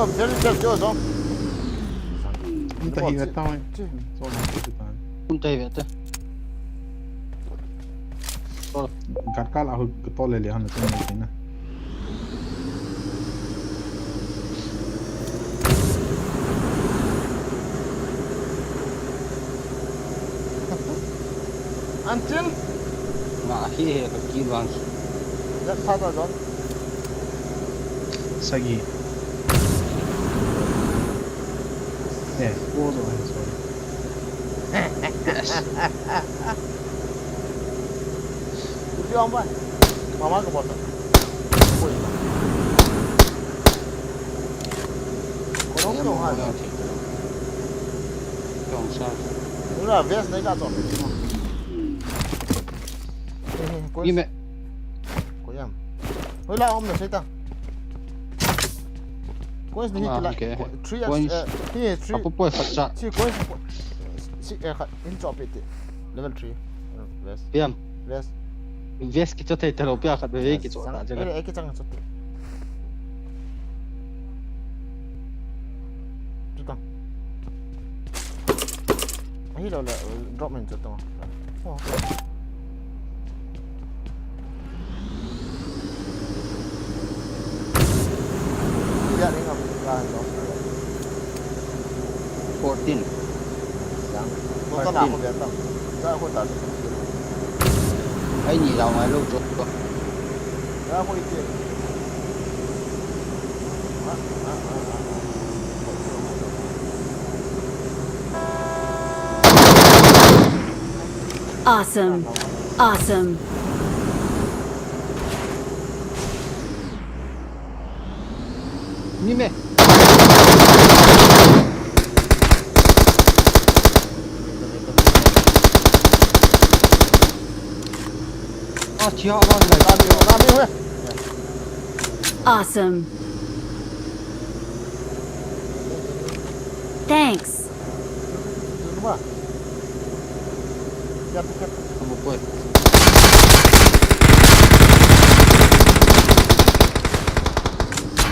Jom, jom dong. Entah hiat tahu. Soalnya itu kan. Puntai beta. Katkal aku ketol le han sa na. Until Ma hi ka ki bang. that part of dong. Sagi. Bodo ay sorry. Itu apa? Mama ke bawah. Korang tu ada. Dong sa. Nubra vest ni dah tu. Mime. Koyam. Hoi lah om dah cerita. Coins ni kita okay. 3 ni 3 Apa poi fat sa. si coins si in drop it level 3 west Piam. west Vest ki chotai tero pia khat be ki chot ta jaga. ek chang chot tu tang hi lo la drop men chot tang oh ya ni ngam kan lo 14. yang tu tak aku biar tang ra khôi tạt Ai nhỉ đâu ngoài lâu chụp ra khôi tiền Awesome. Awesome. Ni mẹ chia con này ra đi thôi Awesome. Thanks. đúng không kẹp một quên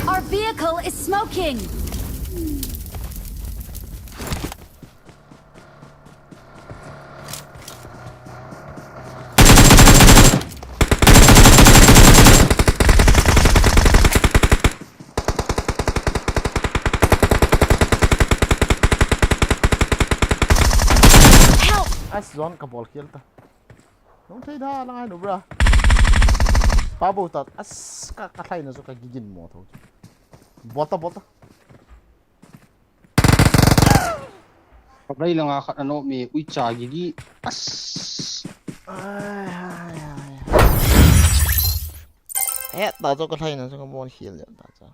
Our vehicle is smoking. zone ka ball kill ta nong thei da lang ai no bra pa bo ta ka thlai na zo ka gigin mo tho bota đây là ngã khát nó mì ui chả gì đi ta zo ka thlai na zo ka ball kill ya ta cha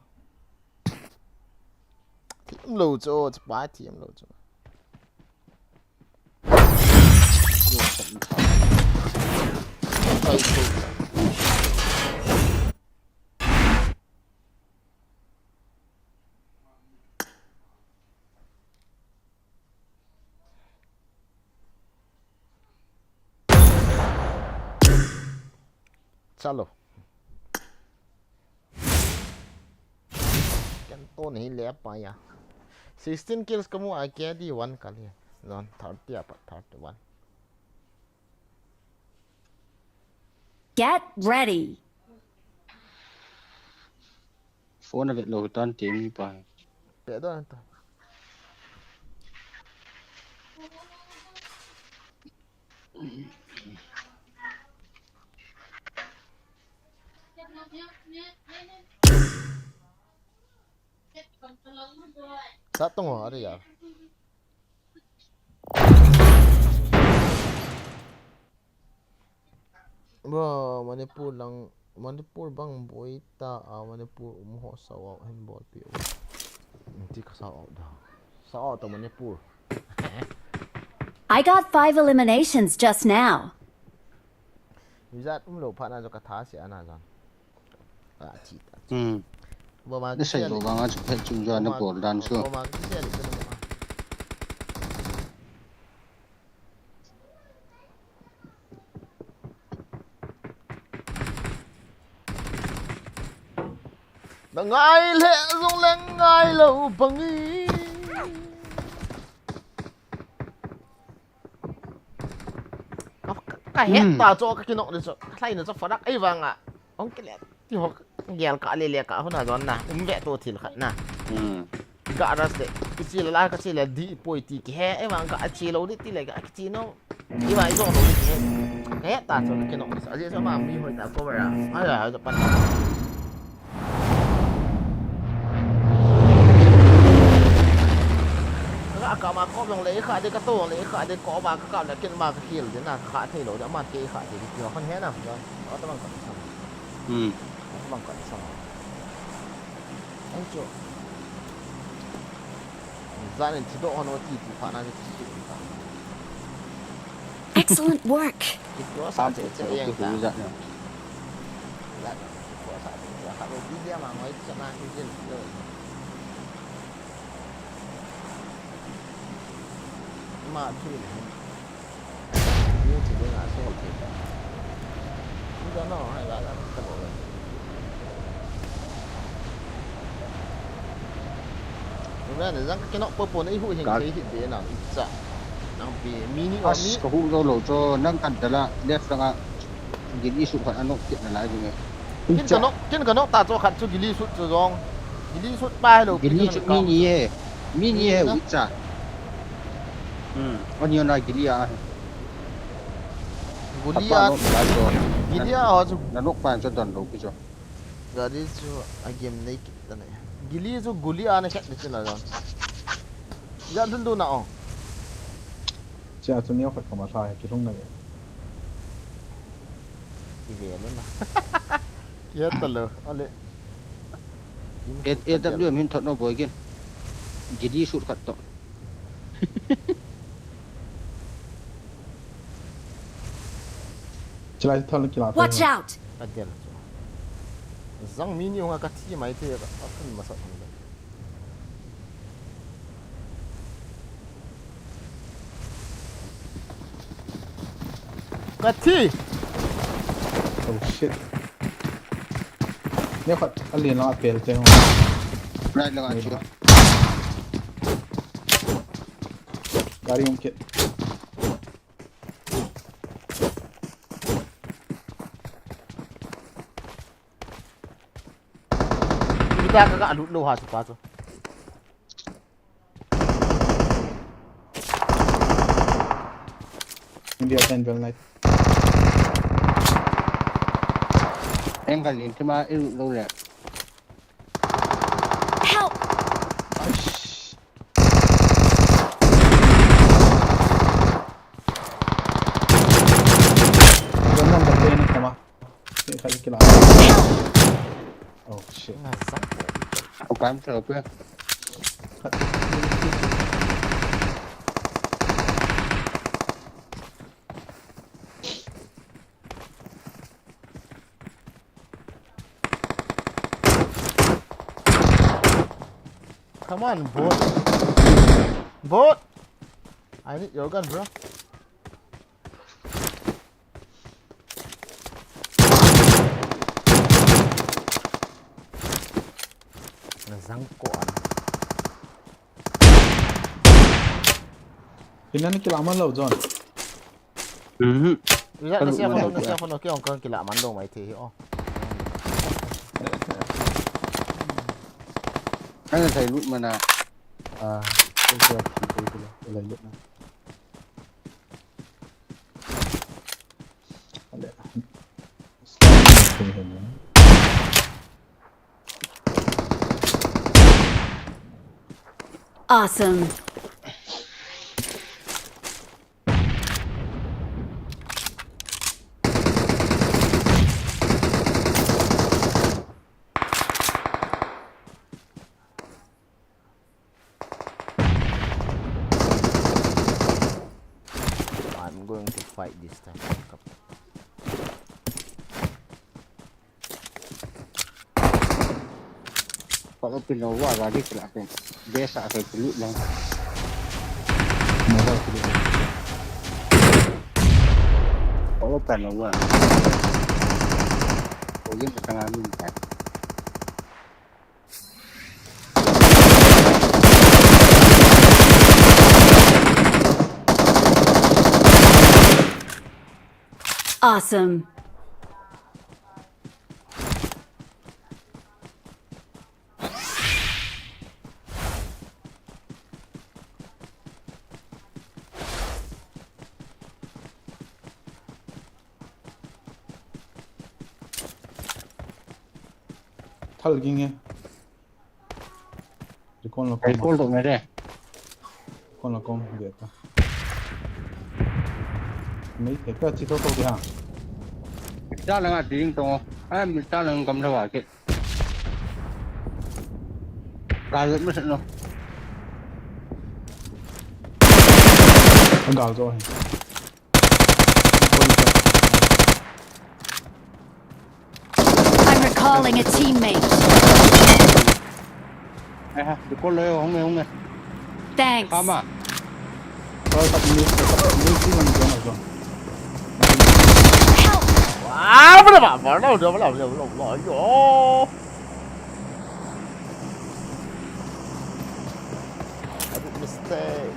team lo zo ba team lo zo चलो तो नहीं ले पाया 16 kills kamu आके दी 1 kali non 30 apa 31 Get ready. phone là việc lâu toàn tiếng như vậy pe do anta Satu ada ya. Bro, Manipur bang boita Manipur umuho sawa handball PO. Hindi ka sawa daw. Sawa to Manipur. I got 5 eliminations just now. Wizard umlo pa na ka tha si ana jan. Chita. Bo ma nó xảy đồ bằng á phải chung cho nó bổ đàn xuống Bo ma ki se ni ngai lệ dung lên ngai lâu bằng ý cái hết ta cho cái nọ này cho thay nó cho phát đắc ấy vàng à ông cái lẹ thì họ gel cả lẹ cả hôm nào rồi nè vẽ tôi thì khẩn nè gã ra sẽ cái chi là cái chi là đi bồi tí cái hết ấy vàng gã chi lâu đi tí lại gã cái chi nó đi vào rồi đi cái hết ta cho cái nọ sẽ dễ cho mà mi hồi ta cover à hay là cho bạn cả mà có dòng lấy khả đi cái tô lấy khả đi có bà cái cạo là kiện mà cái kia đến là khả thì lỗi đã mà kia khả thì nhiều hơn hết nào rồi đó tao bằng cẩn thận bằng cẩn thận anh chưa ra đến chế độ nó chỉ phản là chỉ Excellent work. cái đó sao sẽ yên ta là của sao sẽ khả đi đi mà nói cho nó cái gì rồi mà thôi nhưng chỉ có ngã số thì chúng ta nó hay là cái bộ này đúng ra là cái nó bơm bơm ấy hụi hình thế hiện thế nào dạ đang bị mini có hú đâu lộ cho nâng cẩn thận là đẹp rằng à cái đi sụp phải ăn nó chuyện là gì nghe cái nó ta cho khăn cho cái ly sút cho rong cái ly sút ba đâu cái ly chút mini ui chả bao nhiêu này cái ly à Gulia Gilia aja Nanok pan cho don lo piso. gari chu a game nei kita ne Gili chu Gulia ne khat ni na jon ya dun du na ong Cha tu niyo khat kama sa ki rung na be. ki ve na kia talo ale Edam Nah min thot no boy gen. Gidi shoot khat to. Chila thal ki la. Watch out! adel zang min yung ka ti mai te ka kan masa ong ka ti Oh shit. Niyo khat alien la pel te ho. Right lang acho. Gari yung kit. kita ka alut lo ha pa so India 10 bell night. Em galin tima ilu lo le. Help! Ganun ba tayo ni kama? Kaya kila. Oh shit. nga zang Ko kam thở pe. come on boat I need your gun bro zang ko an Kina ni kila man lo John. ya na siya ko no kaya ang kila man do mai the oh Anh thầy lụt mà nào. Cái kia lấy được nè. Awesome. I'm going to fight this time Kalau pinau wa lagi kelak kan. Biasa saya pelut lang. Kalau pinau wa. Mungkin setengah minta. Awesome. Thal ging है Recon lo Call tu mere. con là con Việt ta mấy cái cái chỉ có đi ha Ra là ngắt tiếng to. Mình ta là cầm đầu cái. Ra rất mất nó. anh đào rồi I'm recalling a teammate. Được con leo không nghe. Thanks. Không à. thôi tập như chỉ mình cho nó rồi Help! ah berapa đâu yo I did mistake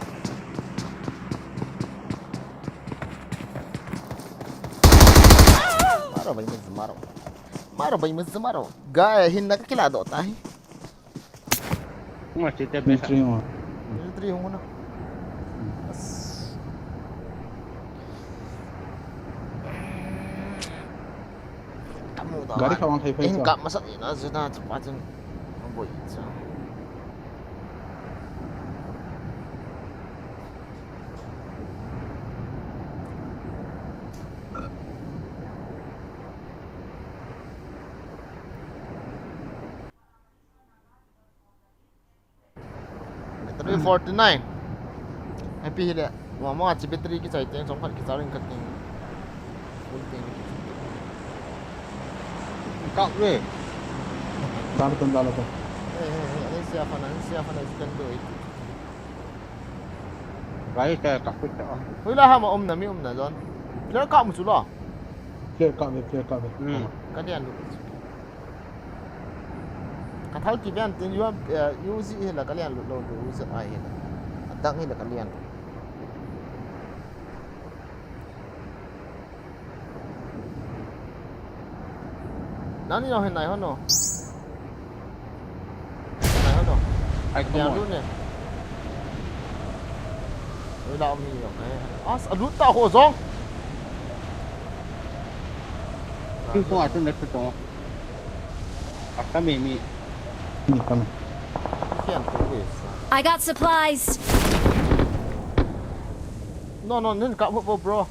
Maro bay maro gaya hinna ka kila do tahi Không mà chỉ tên military mà military yung muna Gari kawang kay face. Kap masak ina zina cepat jen. Boy. Tapi 49. Happy hile. Mama aci battery ki चाहिए sompat ki saring करते हैं. Full thing. Kau ni. Dalo to. Ini siapa nak ikan tu itu. Baik saya kapit dah. Hui lah hama na mi na John. Dia kau musuh lah. Clear ka. Kalian lu. Katal ki bian tin you zi lah kalian lu lu zi ai lah. Datang ni lah kalian. Nani nào hiện này hơn rồi. Này hơn rồi. Ai Đèn luôn nè. Ôi đạo mì rồi. À, rút tao hồ rong. Cứ qua tu nak tu. Apa mi. Ni kami. Kian tu wes. I got supplies. No, nên cạo bộ bro.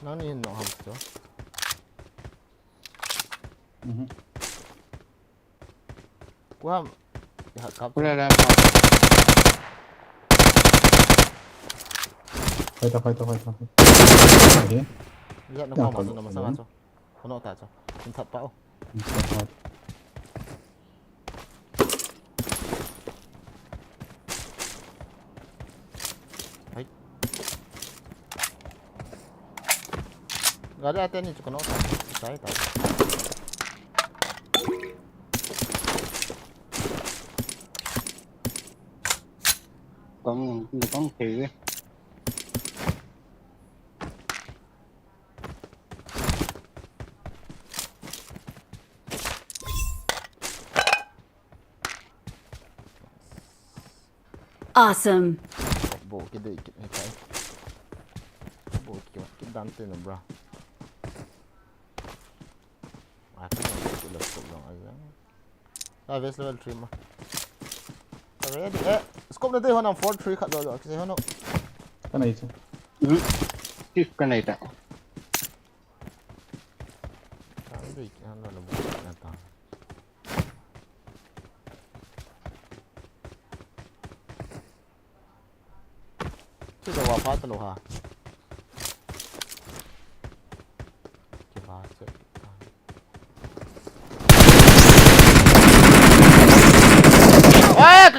Nani no hamster. Gua ya kap. Boleh lah. Fight. Okay. Lihat nak kau masuk nama sangat tu. Kono tak tu. Minta pau. Baik. Gak ada hati ni cukup nota. Saya tahu. Con thì Awesome. Bộ cái đây cái này. Bộ cái đan tên là bro. À cái này cái lực cũng rồi. Rồi vest level 3 mà. Ready. Scope na tayo ng 4-3 ka doon. Kasi ano? Kana ito. tiếp cái này đã. Hindi ano na mo na ta. Sino wa pa talo ha? Kibasa.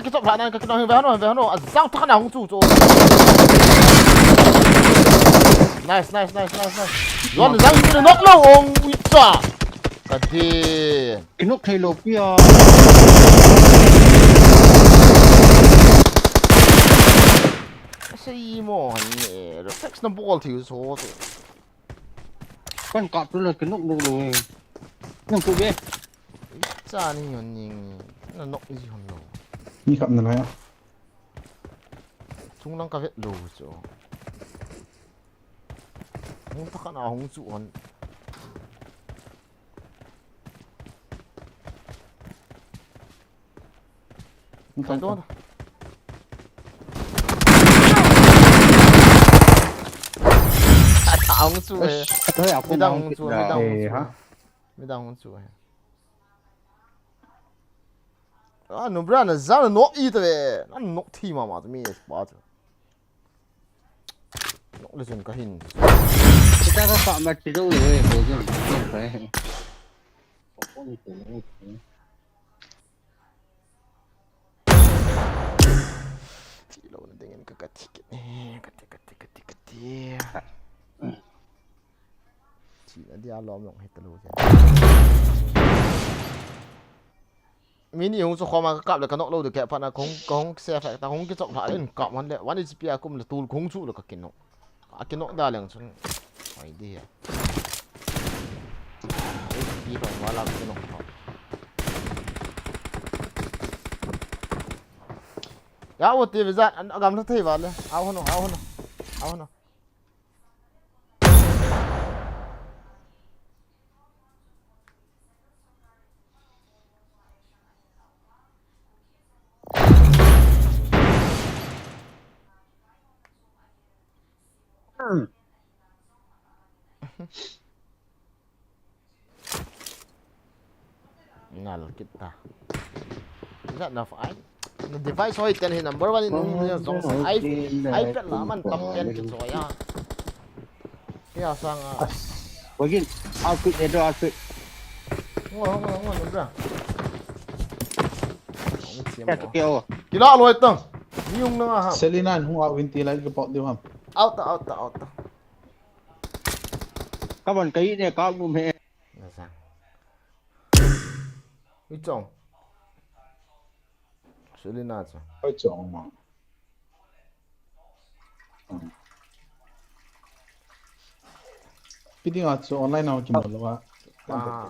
Kita peranan ke kita hino. Azang tu kana hung tu. Nice. Yon zang ni knock lo ong witsa. Kadin. Kinok thay lô kia. Kasi mo ni reflex na ball thiu so. Con cọp tôi là kinok luôn rồi. Nhưng cô biết. Witsa ni yon ning. Na knock is yon lo. Ni kap na lang ya. Chung lang ka vet lo so. Hung ta kana hung su on. Cái đó. Hung su. Tôi học Mới đang hung su. Ha? hung su. Ah, nu bra na zan no eat ve. Na no thi ma mi spot. No le ka hin. Kita có phạm mà chỉ đâu rồi bố rồi không phải. Tilo na dengan kakatik. Kati. Cina dia lom long hit lu. Mini hung so khoma ka kap le kanok lo de ka pa na kong se fa ta hung ki chok tha len kap man le wan is pia kum le tul khung chu le ka kinok. A kinok da leng chung. Mày đi à? Đi vào quá làm cái nòng thọ. Áo một tí với giặt, ăn gắm nó thấy vào đây. Áo hơn nó. Ngal kita. Enggak nafai. Nó device hoy ten hin number 1 in zong sang ai pet la man tam pen ki zoya. Ya sang a. Begin outfit itu outfit. Ngo bra. Ya tu kêu. Kila loi tang. Yung na ha. Selina hung out winti lại cái bọt điều hầm. Out. Các bạn cái này có bùm hệ. Na sang. Ui chong. Selina chứ. Hơi chọn mà. Pidi ngặt cho online nào chỉ một lúc á.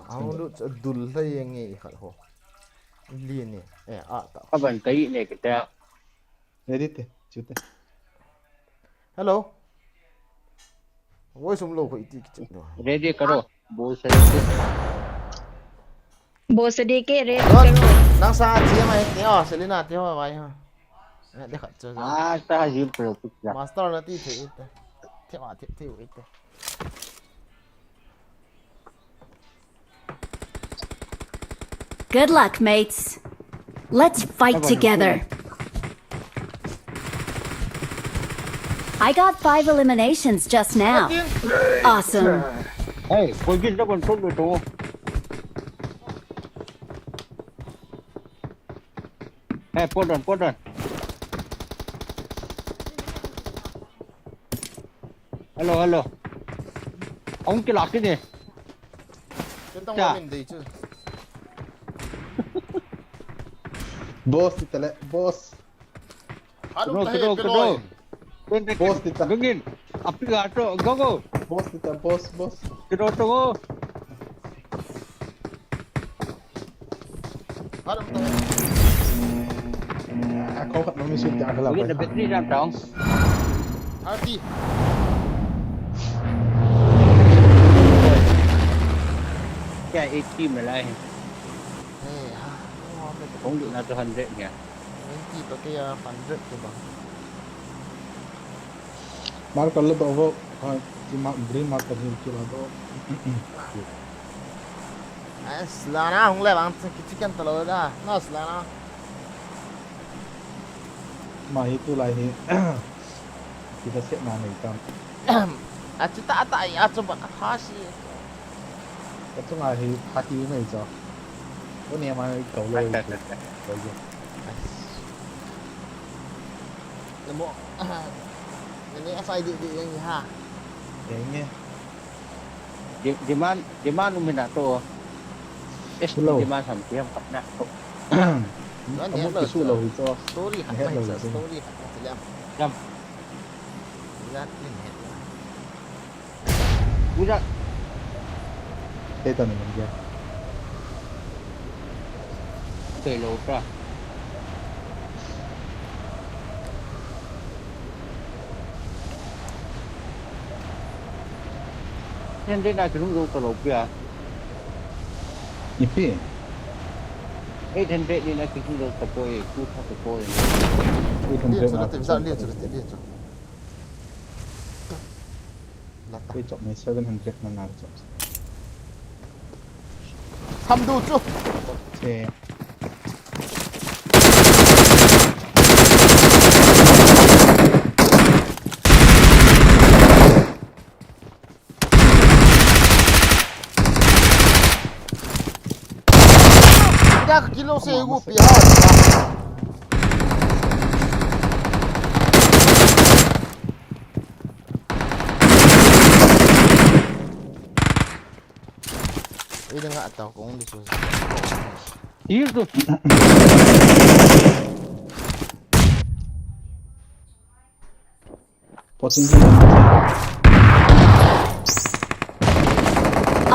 Ông lu dul lai yang ngi khat ho. Lien ni. Ta. Các bạn cái này kita. Edit thế, chút thế. Hello. Voi sum lo ko iti ki chlo. Ready karo. Bố sedikit. Bố sedikit red Don, karo. nang sa chia mai tio Selina tio mai ha. Để khat cho. Ta him pro. Master na ti thi ite. Thiệu ite. Good luck, mates. Let's fight together. I got 5 eliminations just now. Awesome. Hey, begin các bạn không được đâu. Hey, put on. Hello. Ông cái lọc cái gì? Chúng ta mình đi chứ. Boss itu le, boss. Aduh, Kedua. Boss kita. Begin. Api gato, go. Boss itu boss. Kedua tu. Aduh, Aku kat mami sudah kalau. Begin ada bateri dalam tong. hati. Cái ấy kim này lại. Không được là tôi hành rệ nhỉ. Nanti pakai pandret tu bang. Mar kalau bawa, cuma beri mar kerja kira tu. Selana hong le bang, kecikan telur dah. Nah selana. Mah itu lah ini. Kita siap mana ikan. Cita tak ya coba kasih. Itu ngahi hati ini je. Kau ni mana kau loi. Lembu. Ini FID yang ni ha. Yang Di mana minato? Slow. Di mana sampai yang pernah. kamu kisu loh itu. Story hat mai story hat macam. Jam. Lihat ini. Budak. Itu memang dia. Telo pra. Nhân đây là cái đúng rồi telo kìa. Ipi. Ấy thân đệ đi là cái đúng rồi tập tôi cứ thắt tập tôi. Itu Lihat memang. sudah lihat. Latah. Tôi chọn mấy 700 mana chọn. Tham đu chú. Thế. Dah kilo sewu pihak. Dia enggak tahu kong di susah. Itu. Posisi.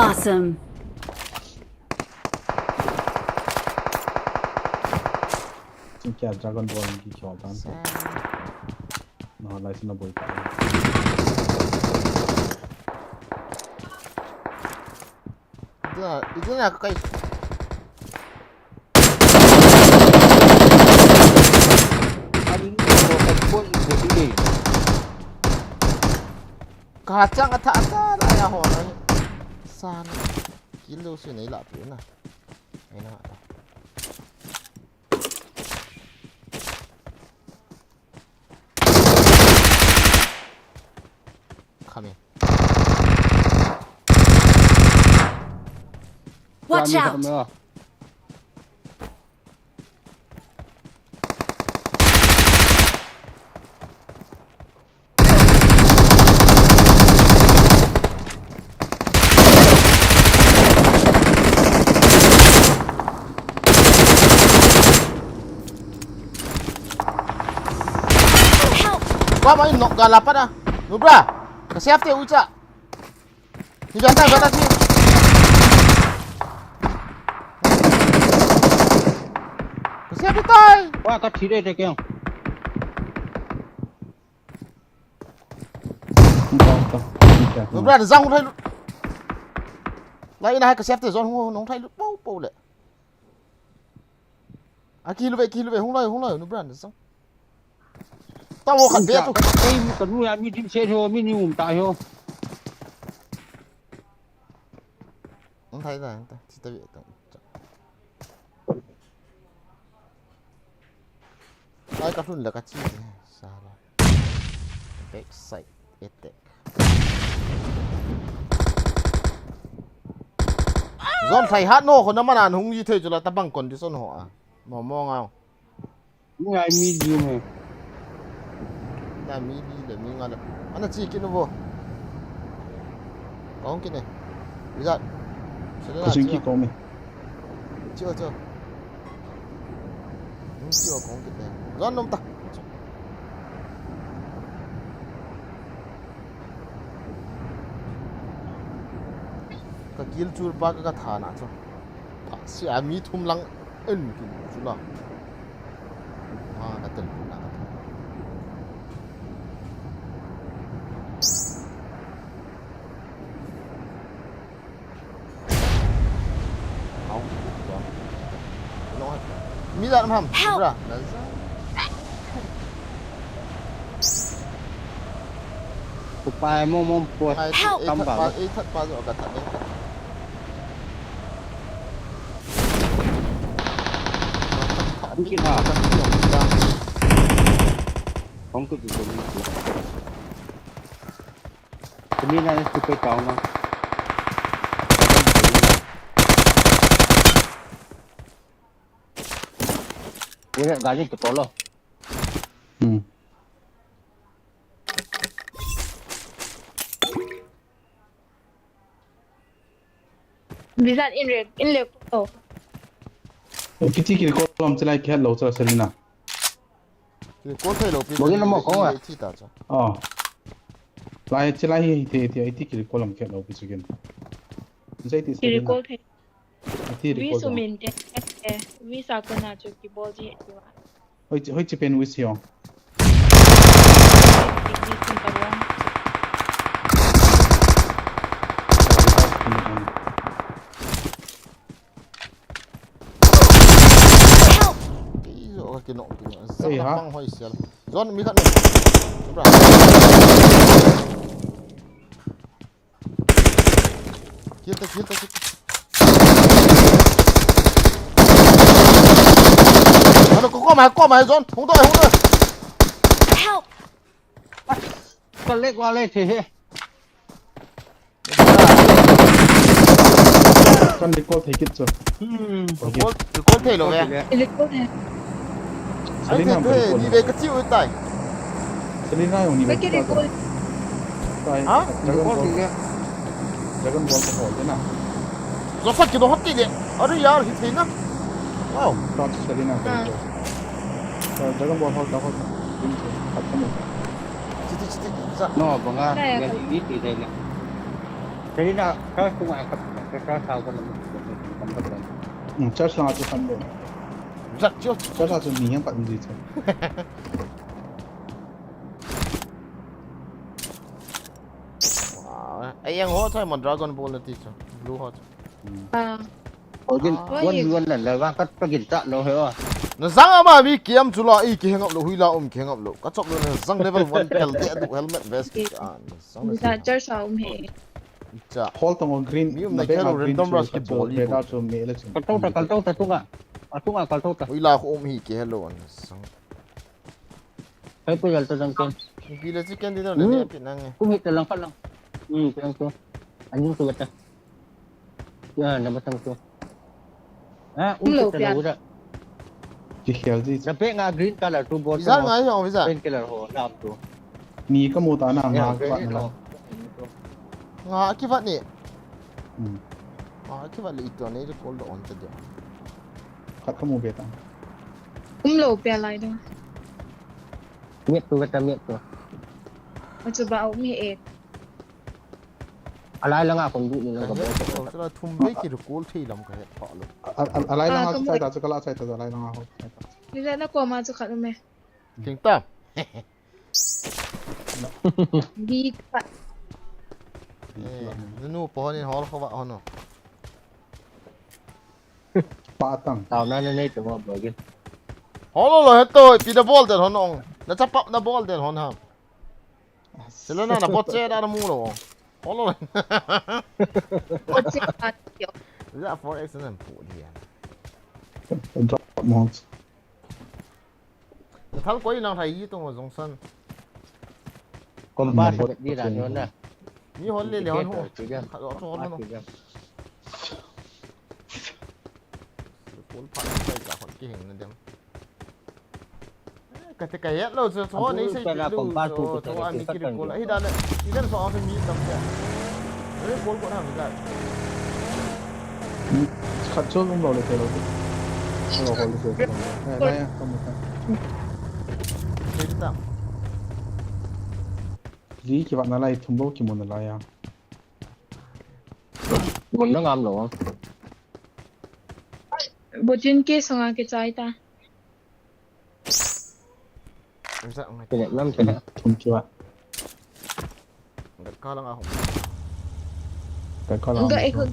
Awesome. 진짜 드래곤볼 기 겨단. 나 라이스나 보이다. 이제는 가까이. 아니 뭐 되게 가짱 같아 나야 호나. 산 길로 수네 라피나. 에나. Coming. Watch out! Wah, main nok galapan ah. Nubra, ke safety uca. Di atas sini. Ke safety tay. 와 다 딜해 그냥 Nubra ada zang thay. Lại này ke safety zone không thay bau bau lệ. À kia về không lời Nubra ada zang. Tao vô khẩn biết. cái cần mua mi đi xe thôi mi nhung tại thôi Không thấy rồi, chỉ tới việc ai cắt luôn là cắt chi salah backside attack zom thầy hát nô còn nó mà làm hung như thế cho là ta bằng còn đi son họ mà mong nào mua ai mi đi mà ta mi đi để mi ngon được anh là chi kia nó vô có không kia này bây giờ 그 중기 꼬미. chưa chưa có cái này rất nông ta cái kia chua ba cái thà nè cho si ami thum lang ân cái chú nào cái tên là mi ra hầm ra cục bài mông bùa tâm bảo ý thật bao giờ cả thật đấy không biết nào không có gì cái miếng này tôi còn mà cái này gái cái to lo Bisa in le ko. Kiti kiri kolam chelai khe lo cha selina. cái cốt thay đầu Mỗi cái nó một con à? chi ta cho Lai chelai the iti kiri kolam khe lo bisigin. Jai ti Kiri selina. ko the. Iti ri Vi ko. su min te. Vi sa ko na chu ki bo ji. Hoi chi pen wis yo. Ki sin ta bo. cái nọ rất là băng hoài xìa John mi khát này kia ta nó có mày John không đợi Help! con lết qua lên thì Kan di ko take it so. cái cốt thể rồi về Le ko the. anh thì thuê đi về cái chiêu tay Selina yung ni Ba kiri ko. Tai. Hả? Dragon ball ko ho na. rồi phát cái đồ hot đi đi ở đây giờ thì thế nào wow Touch Selina ko. Dragon ball ho da ho. At mo. chỉ ra nó bằng nghe ít thì đây nè Jadi na ka kumain ka sao ko naman tempat lain. Church lang ato sambo. Giặc chưa. Church ato niyan pat hindi sa. Wow. Ai yang hot thôi mà Dragon Ball là tí chứ. Blue hot. À, Ojin Wah, wan iya. luan nan la wa kat pagin ta lo heo. Nó răng mà bị kiếm chú lo ý kia ngọc lộ huy la kia ngọc lộ. Các chọc luôn là răng level 1 helmet vest. À, răng là bisa chơi sao không hệ. Chà. Hall tong green. Mium Na na be kero green random to rush ki ball red ibo. out to me election. Kaltong ta tunga. Atunga kaltong ta. Huy la ôm hi kia hello anh. Răng. Hai pu yal ta dang ken. Vì là chicken đi đâu này đi biết năng nghe. Ku hit lang lang. Kang tu. Anjing tu bata. Ya, na batang tu. Ah, Lo ta pian. lo da. Ki healthy. Na pe nga green color tu ball. Visa ngay không visa. Pen color ho lap tu. Ni ka mo ta na Ya, nga ka green na. lo. Ngã cái vật này. Ừ. Ngã cái vật này ít này nó cold on tới được. Kat ka mo beta. Lo pian lại đâu. Miet tu bata miet tu. Mà chú bảo ông hệ. Alai lang akong di ni lang ka ball. Cho là thùng bấy kia được cold thì làm cái họ luôn. Alay lang ako sa ta kala sa ta alay lang ako. Bisa na ko mà chú khát mẹ. Kinh tâm. Đi khát. Nó nu bỏ lên họ không vào nó. Patang. Tao na na tu mo bagin. Họ lo hết tôi, bị the ball đến họ nong. Nó chấp bắp the ball đến họ ham. Thế là nó bớt chết ra nó mua rồi. Họ lo. Có chết khát kiểu. Ra for excellent phụ đi. Drop mounts. Thằng quay năng thấy tôi mà giống sân. Kompas di ra yon na. Như họ lên họ hô. Tidak. Họ cho nó. Tidak. Cuốn phải tay cả phần cái hình này đem. Cái hết rồi cho này xây đủ cho anh cái được cuốn ấy đàn này. Chỉ cần so thì mi tầm thế. Đấy cuốn hàng cái. Kat chol mo lo le te lo. Lo hol se. Ay ay ka mo ta. Thế tạm. Li ki ba na lai thumbo ki mo na la ya. Mun nó ngam lo. Bộ chuyên kia sang cái trái ta. Bisa ngay. Kene nam kene. Thum ki ba. Enggak kalah aku. Ka kala. Enggak ikut.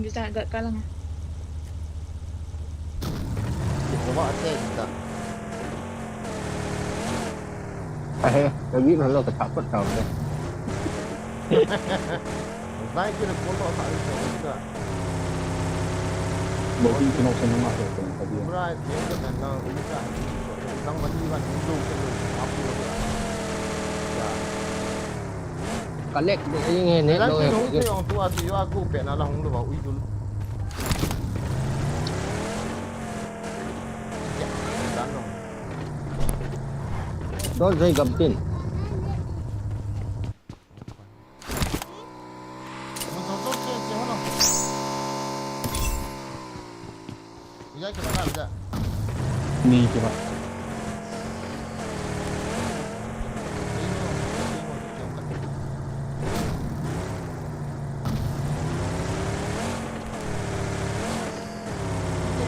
Bisa agak kalah. Coba aja kita. Lagi lo ka takut tau ni. Baik kita foto tak itu juga. Bo tin ki no sa na ma ko ta dia. Berat dia kan nang bisa. Nang mandi kan dulu kan apa itu. Ya. Kalek ni ni Dan lo. itu yang tua tu aku pernah lah hong lu bau itu. Ya, dan dong. Đó dây gầm tin. Betul-betul cek mana? Bisa ke mana bisa? Ni ki ba.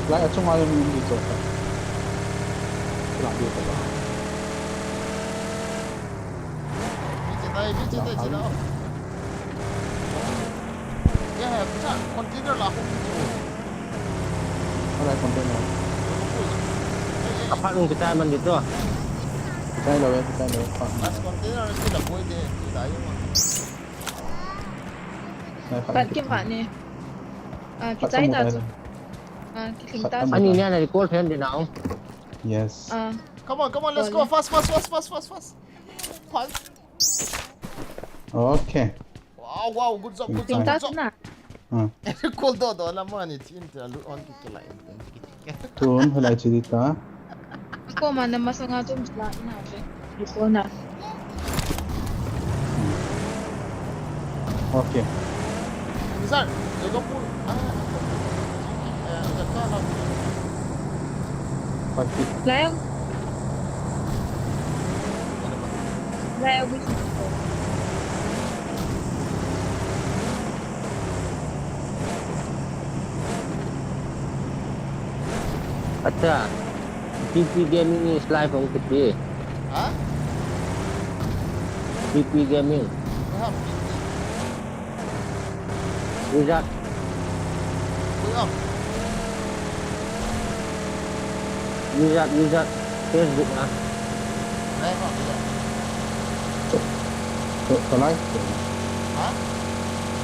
Lai ở trong ai mình đi chỗ ta. Làm đi ta. Bisa tay sila. Ya, bisa container lah aku. Alay container. Kapan nung kita man dito? Kita lo ya, kita lo. Mas container itu dah boleh deh, tidak ayo mah. Bạn cái bạn này. Cái trái ta. Cái hình ta. Ani ni ana di call hand di naong. Yes. Come on, let's go fast. Okay. Wow, good job. Hình ta thế nào? Cool do lama ni cinta lu on kita lain. Tuon halay cerita. Ako man na masanga tum sila ina be. Ito na. Okay. Misal, jaga pun. Jaga lah. Pati. Layang. Layang bisa. अच्छा PP gaming is live on kiti. ฮะ PP gaming. ไม่ทำ Wizard. คุยเอา Wizard. Facebook lah. แรงก่อนเลย ตัวไร ฮะ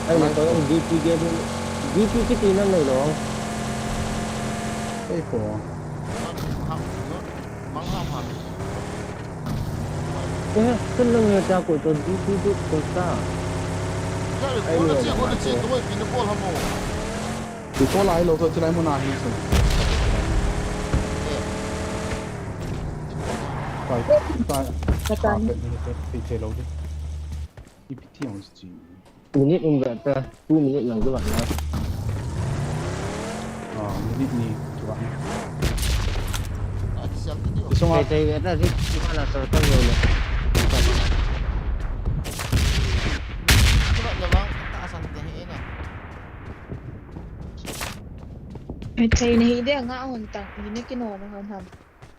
Ay, ito yung DP gaming. DP kiti na dong. ไอ้โผล่ ทำมั้งทำ Eh, seneng ya aku itu DP itu kosa. ใช่หรือคนละจีด้วยปีนโป้ทำโม่ คือตัวไรเราตัวจะไรมันนานที่สุดไปไปเทเราดิอีพีที่ของจี Minit umberta, 2 minit lang doon na. minit ni coba siap tadi so Kaya ito rin gimana sarkan yun. coba labang taasan tahiin na. Thầy này đi ngã hồn tặng ini kino mà hơn hầm.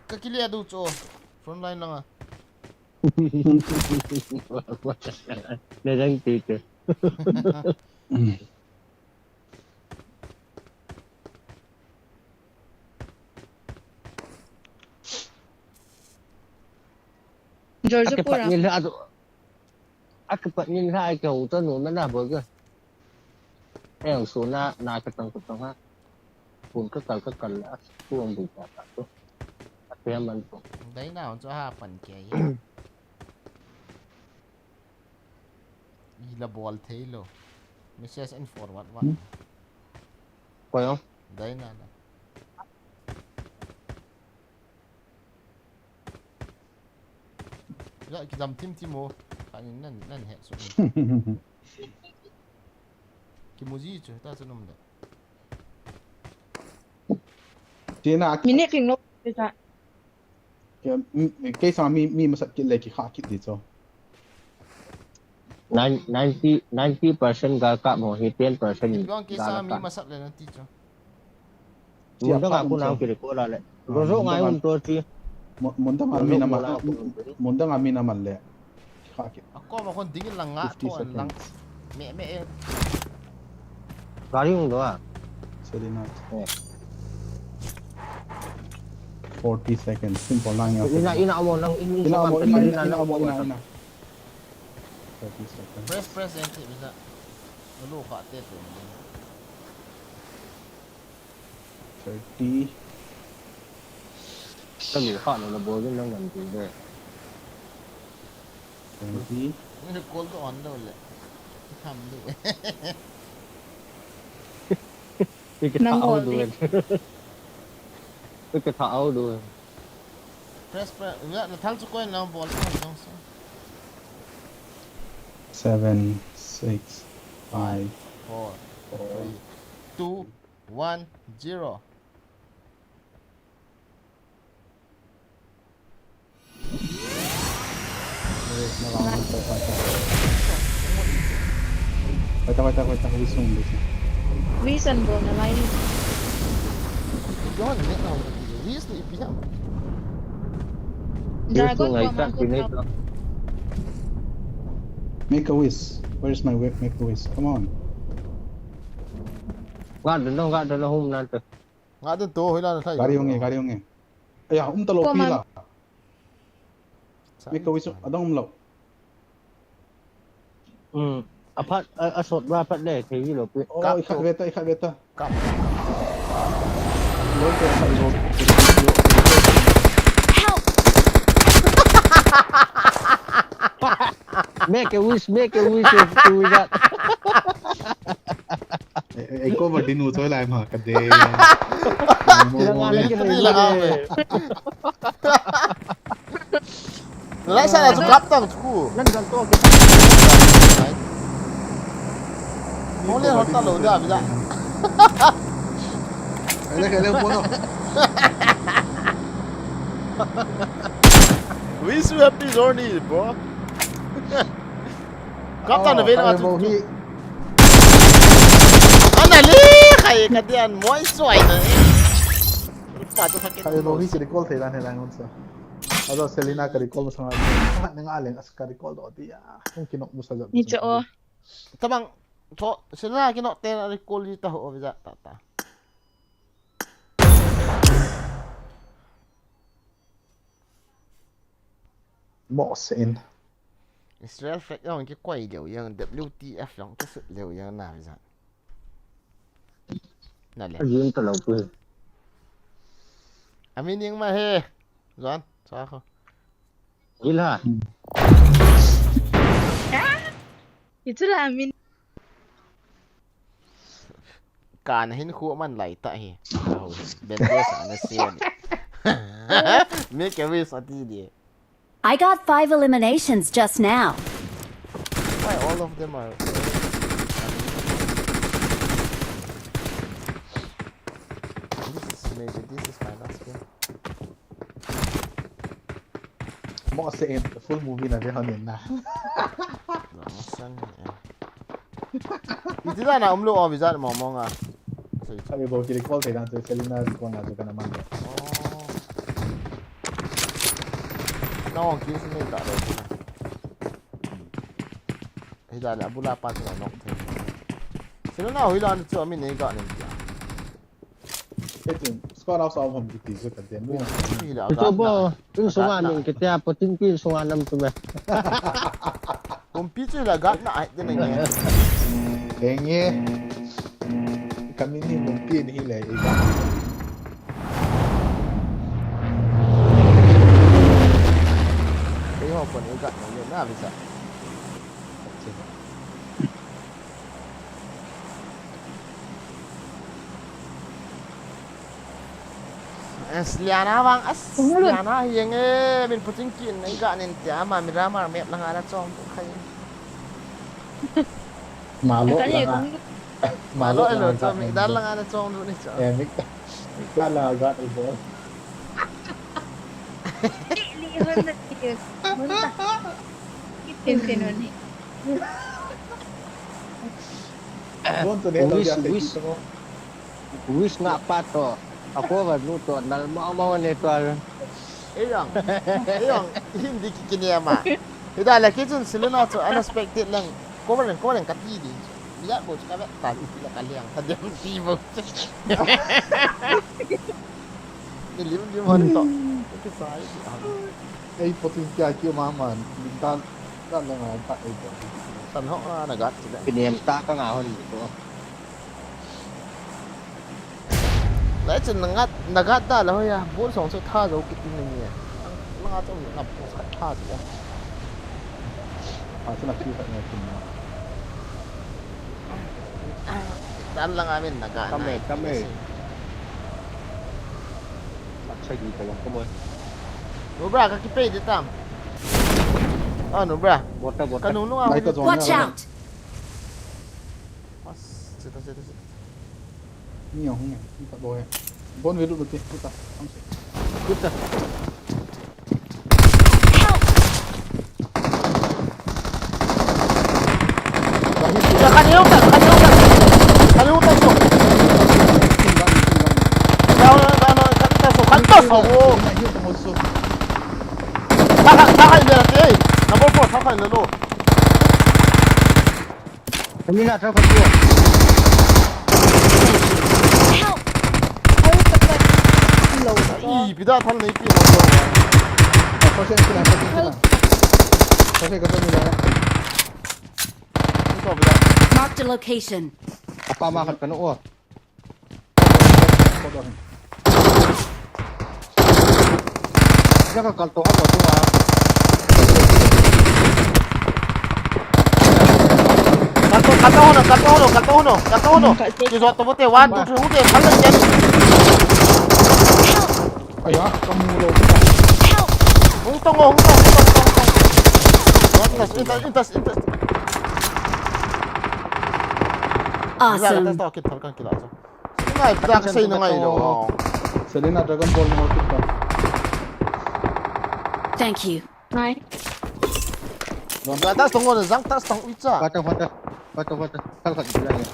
Kakili adu cho front line lang ah. Nadang tito. George Akipat Pura. nila ato. Akipat nila ay kahutan no na baga. Eh ang suna nakatang ha. Kung kakal la tuang buka to. At yaman po. Đấy nào cho happen kaya. Ila ball tailo. Message and forward what. Koyo. Đấy na. Ya kita tim mo. Kanin nan he so. Kimuji chu ta sunum da. Tina Mini king no bisa. cái sao mi mà sắp cái này cái khác cái gì cho 90% gaka mo, 10% Ibang kisa mi masak le nanti chu. Munda nga ako na kiri ko lale. Gozo ngayon to si munda nga mi naman le khác cái Ako makon dingin lang nga 50 ko lang. seconds Me gari yung doa. Selena 40 seconds simple lang yan Ina mo lang ini ina mo 30 seconds press ente bisa. Lalu ka tet. 30 Kami ka na bo din lang ganti de. 20 Ni call to on daw le. Tham du. Ikatao doon. Ikatao doon. Press. Ya, natal chu ko na ball ko dong. 7 6 5 4 3 2 1 0. Wait, wisong. Vision go na line. Yon ne na. Vis ni piham. Dragon Ngay ko sa man pinay ko. Make a wish. Where's my whip? Make a wish. Come on. Gada na home nato. Nga din to hila na tayo. Gari yung eh. Ay, talo Come on. pila. Make a wish. Adang umlaw. Apat asot ba pat de thì lo pi. Oh, ikat beta. Kam. Lord ko sa lord. Make a wish to that. Ay ko ba dinuto lai ma ka de. Lại sao lại chụp lắp tầng chú. Nan gan to ke. Không liên hợp tao lỗi ra bây giờ. Cái này buồn không? We so happy journey, bro. Cấp tao là về là chú. Anh này đi, khai cái điện mỗi xoay nữa. cả cho thằng Kaya Rohi ka recall tayo lang nila ngon sa. Ado Selena ka recall mo sa mga nangaling as ka recall do di kung kinok mo sa gabi. Ni chỗ. tamang cho sila kino tena recall dito ho bisa tata Mo sin. Israel flag yang cái quay liều yang WTF yang cái sự liều yang nào vậy nè lẹ Ayun talaw ko. amin yang mah he Doan sao không Ila. Itu lah Amin. cả này hin khu man lại tại he bên kia sana nó xiên mấy cái việc sao đi I got 5 eliminations just now. why all of them are this is my last game Mo sin full movie na di hanin na. Nonsen itu dah nak umlu oh bisa mau nga Sabi ko ki recall tayo lang sa Selena recall na ka naman. oh no kill sini tak ada dah lah bulan pas nak knock sila na hui lan chu amin nei ga nem dia Ito, score out sa home dito sa kadyan mo. Ito ba, yung sunganin kita putin pin sunganam to ba. Kung pichu la gat na ai din nge Lengi. Kami ni mungkin hilay iba. cái hộp còn gat na na bisa Asliana bang Asliana yang min puting kin ai ga nen tia ma mi ramar mep lang ala chong tu khai Malo Cái gì lang. cũng malo elo cho mi dal lang ala chong tu ni cho Mik kala got ibo. đi hơn là gì. Muốn ta. Cái tiền rồi này. Doon to dito Wish. Wish nga pa to. Ako ba luto dal mo nito. Eyang hindi kikiniama ida la kitchen silena to unexpected lang ko ren kati di biya bo ka ba ta ila kaliang tadem tibo ni lim hon to ke sai ay potin kya kyo maman. Dan lang ta ito. san ho na gat sila Piniyemta ka nga hon dito. la chen nagat da la ya bo song so tha zo kitin ni lang ato ngap ko sa tha zo Asa na kita na ito. dan lang amin naga Kami. Magsagi ka lang kumoy. no bra ka kipe di tam no bra Bota. kanunu nga Ay, ito, John. Watch out! sita Niyo, kita boy. Bon velu luti, puta. Puta. Ya kalimutan so. Kantos ako. Sakay na natin. Number 4, sakay na lo. Kami na sa katyo. 이 비다 타는 이 삐로. Pasensya lang. Kasi kasi nila. 이거 비다. Marked a location. Pamakat ka noo. Nakakaltuhan mo ito 갔다 오노. 이거 또 못해. 1, 2, 3, 후대 살려야 돼. Aya, kamulo. 웅덩어. 인tas. Awesome. Kita kita kan kila aja. Ngai bidak say na ngai lo. Selena Dragon Ball mo kita. Thank you. Này. Ga tas tong on zang tas tong ucha. Bata. Kalkat bilang ya.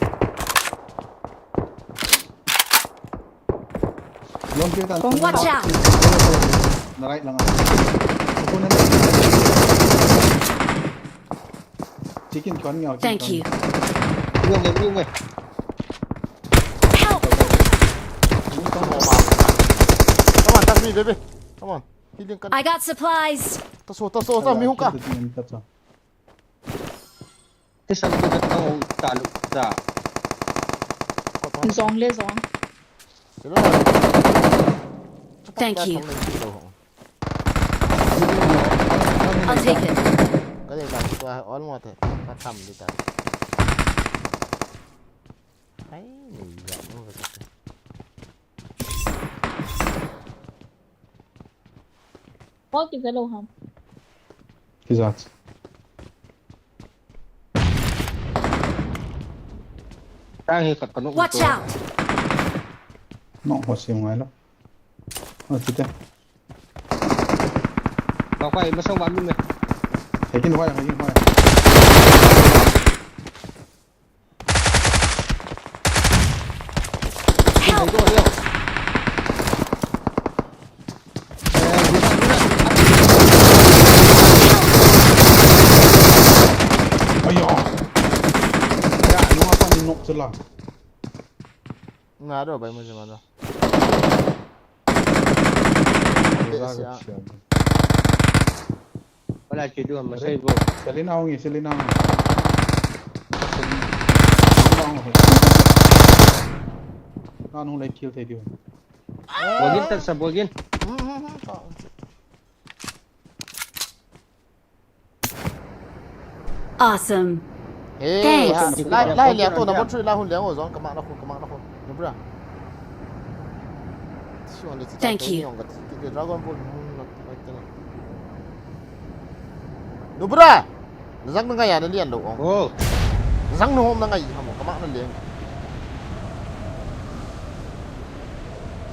Long kita. Watch out! Na right lang. Ako na. Chicken con nghèo. Thank you. Buông về, buông về. Help! Come on, touch me, baby. Come on. Healing kan. I got supplies. Taso, mi hung ka. Thế sao bây giờ tao trả lục trả. Zong le zong. Thank you. I'll take it. Cái này là tôi on một thế, ta thầm đi ta. Ấy, mình giận nó vậy. Có kịp cái lô không? Exato. Đang hi cật nó. Watch out! Nó họ xem ngoài lắm. Kita. Vào quay mà xong bắn mình. Hay cái hoa. Help! Ayo. Ya, lu apa ni nok celah. Nggak ada apa yang macam mana. Wala chuyện đua mà xây vô. Selina ongi. Nó lại kill thấy điều. Bogin thật sa bogin. Awesome. Thanks. Lai lihat tu, nak buat lah hun lihat orang kemak nak hun. Nampak? Thank you. Tiga dragon pun nak tengok. Nampak? Zang dengan ya ada lian tu. Oh. Zang nu hom dengan kamu kemak nak lian.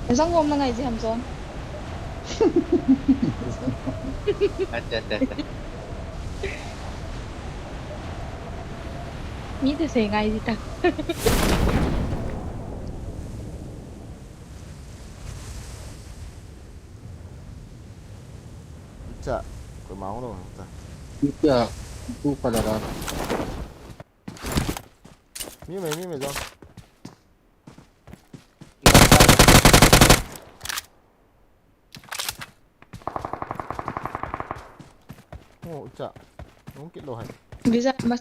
Zong hôm là ngày gì hàm Zong? Ada. Nghĩ thì sẽ ngày gì ta? Cak, kau mau tu. Ya, itu pada dah. Mi Zong. Oh, cak. Mungkin loh hai. Bisa mas.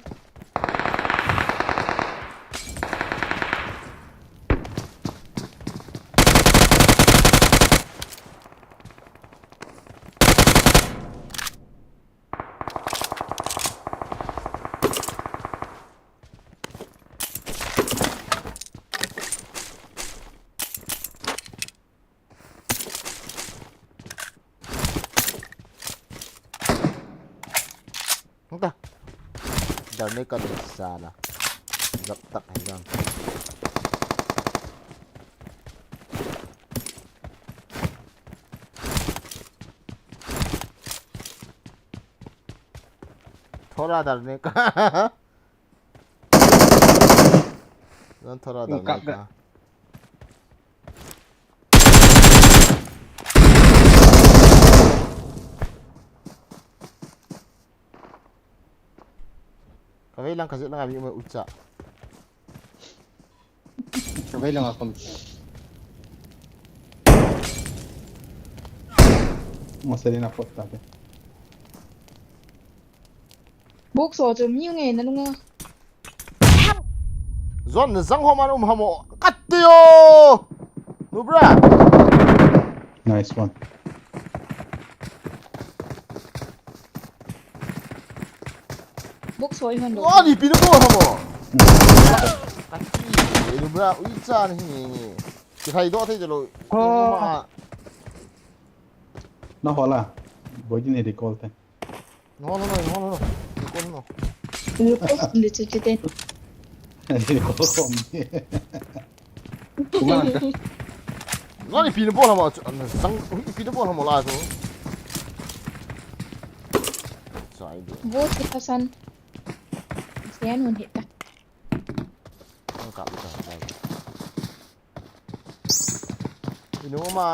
Entah. Dah ni kan salah. Zap tak hai Zong. थोड़ा डरने का थोड़ा डरने का kami lang kasi lang kami may utsa Sabay lang ako. Một Selina phốt tạp. Bốc sổ chùm như nghề nó đúng không? Zon zang ho man hamo katyo nubra Nice one. Bốc sổ hơn đủ. oh di pinu ko hamo kaki nubra utsa ni ki thai do thai jalo ma Nó họ là với cái này để call thế. no ko no Ủa, bốc để cho chị tên. Để call không. no di pinu bo hamo zang pinu bo hamo la so sai đi Vô thì ta săn. Sẽ luôn hiện ta. Ang kapit na. นูมา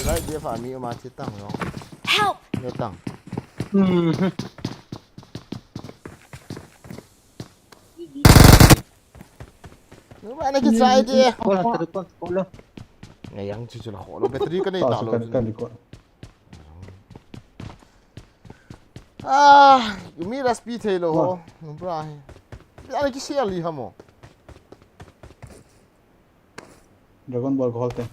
ไรเดียฝ่ามีมาที่ตั้งเนาะ Help! เนื้อตั้ง หนูมาในกิจใจดี Kola terikot kola. ไงยังจู่ๆละโหเราแบตเตอรี่ก็ได้ต่อ Taas เล kan ย kan ikut. อยู่มีรัสปีเทโลหนูปลาอะไรกิเชียลีฮะโม Dragon Ball ko halte.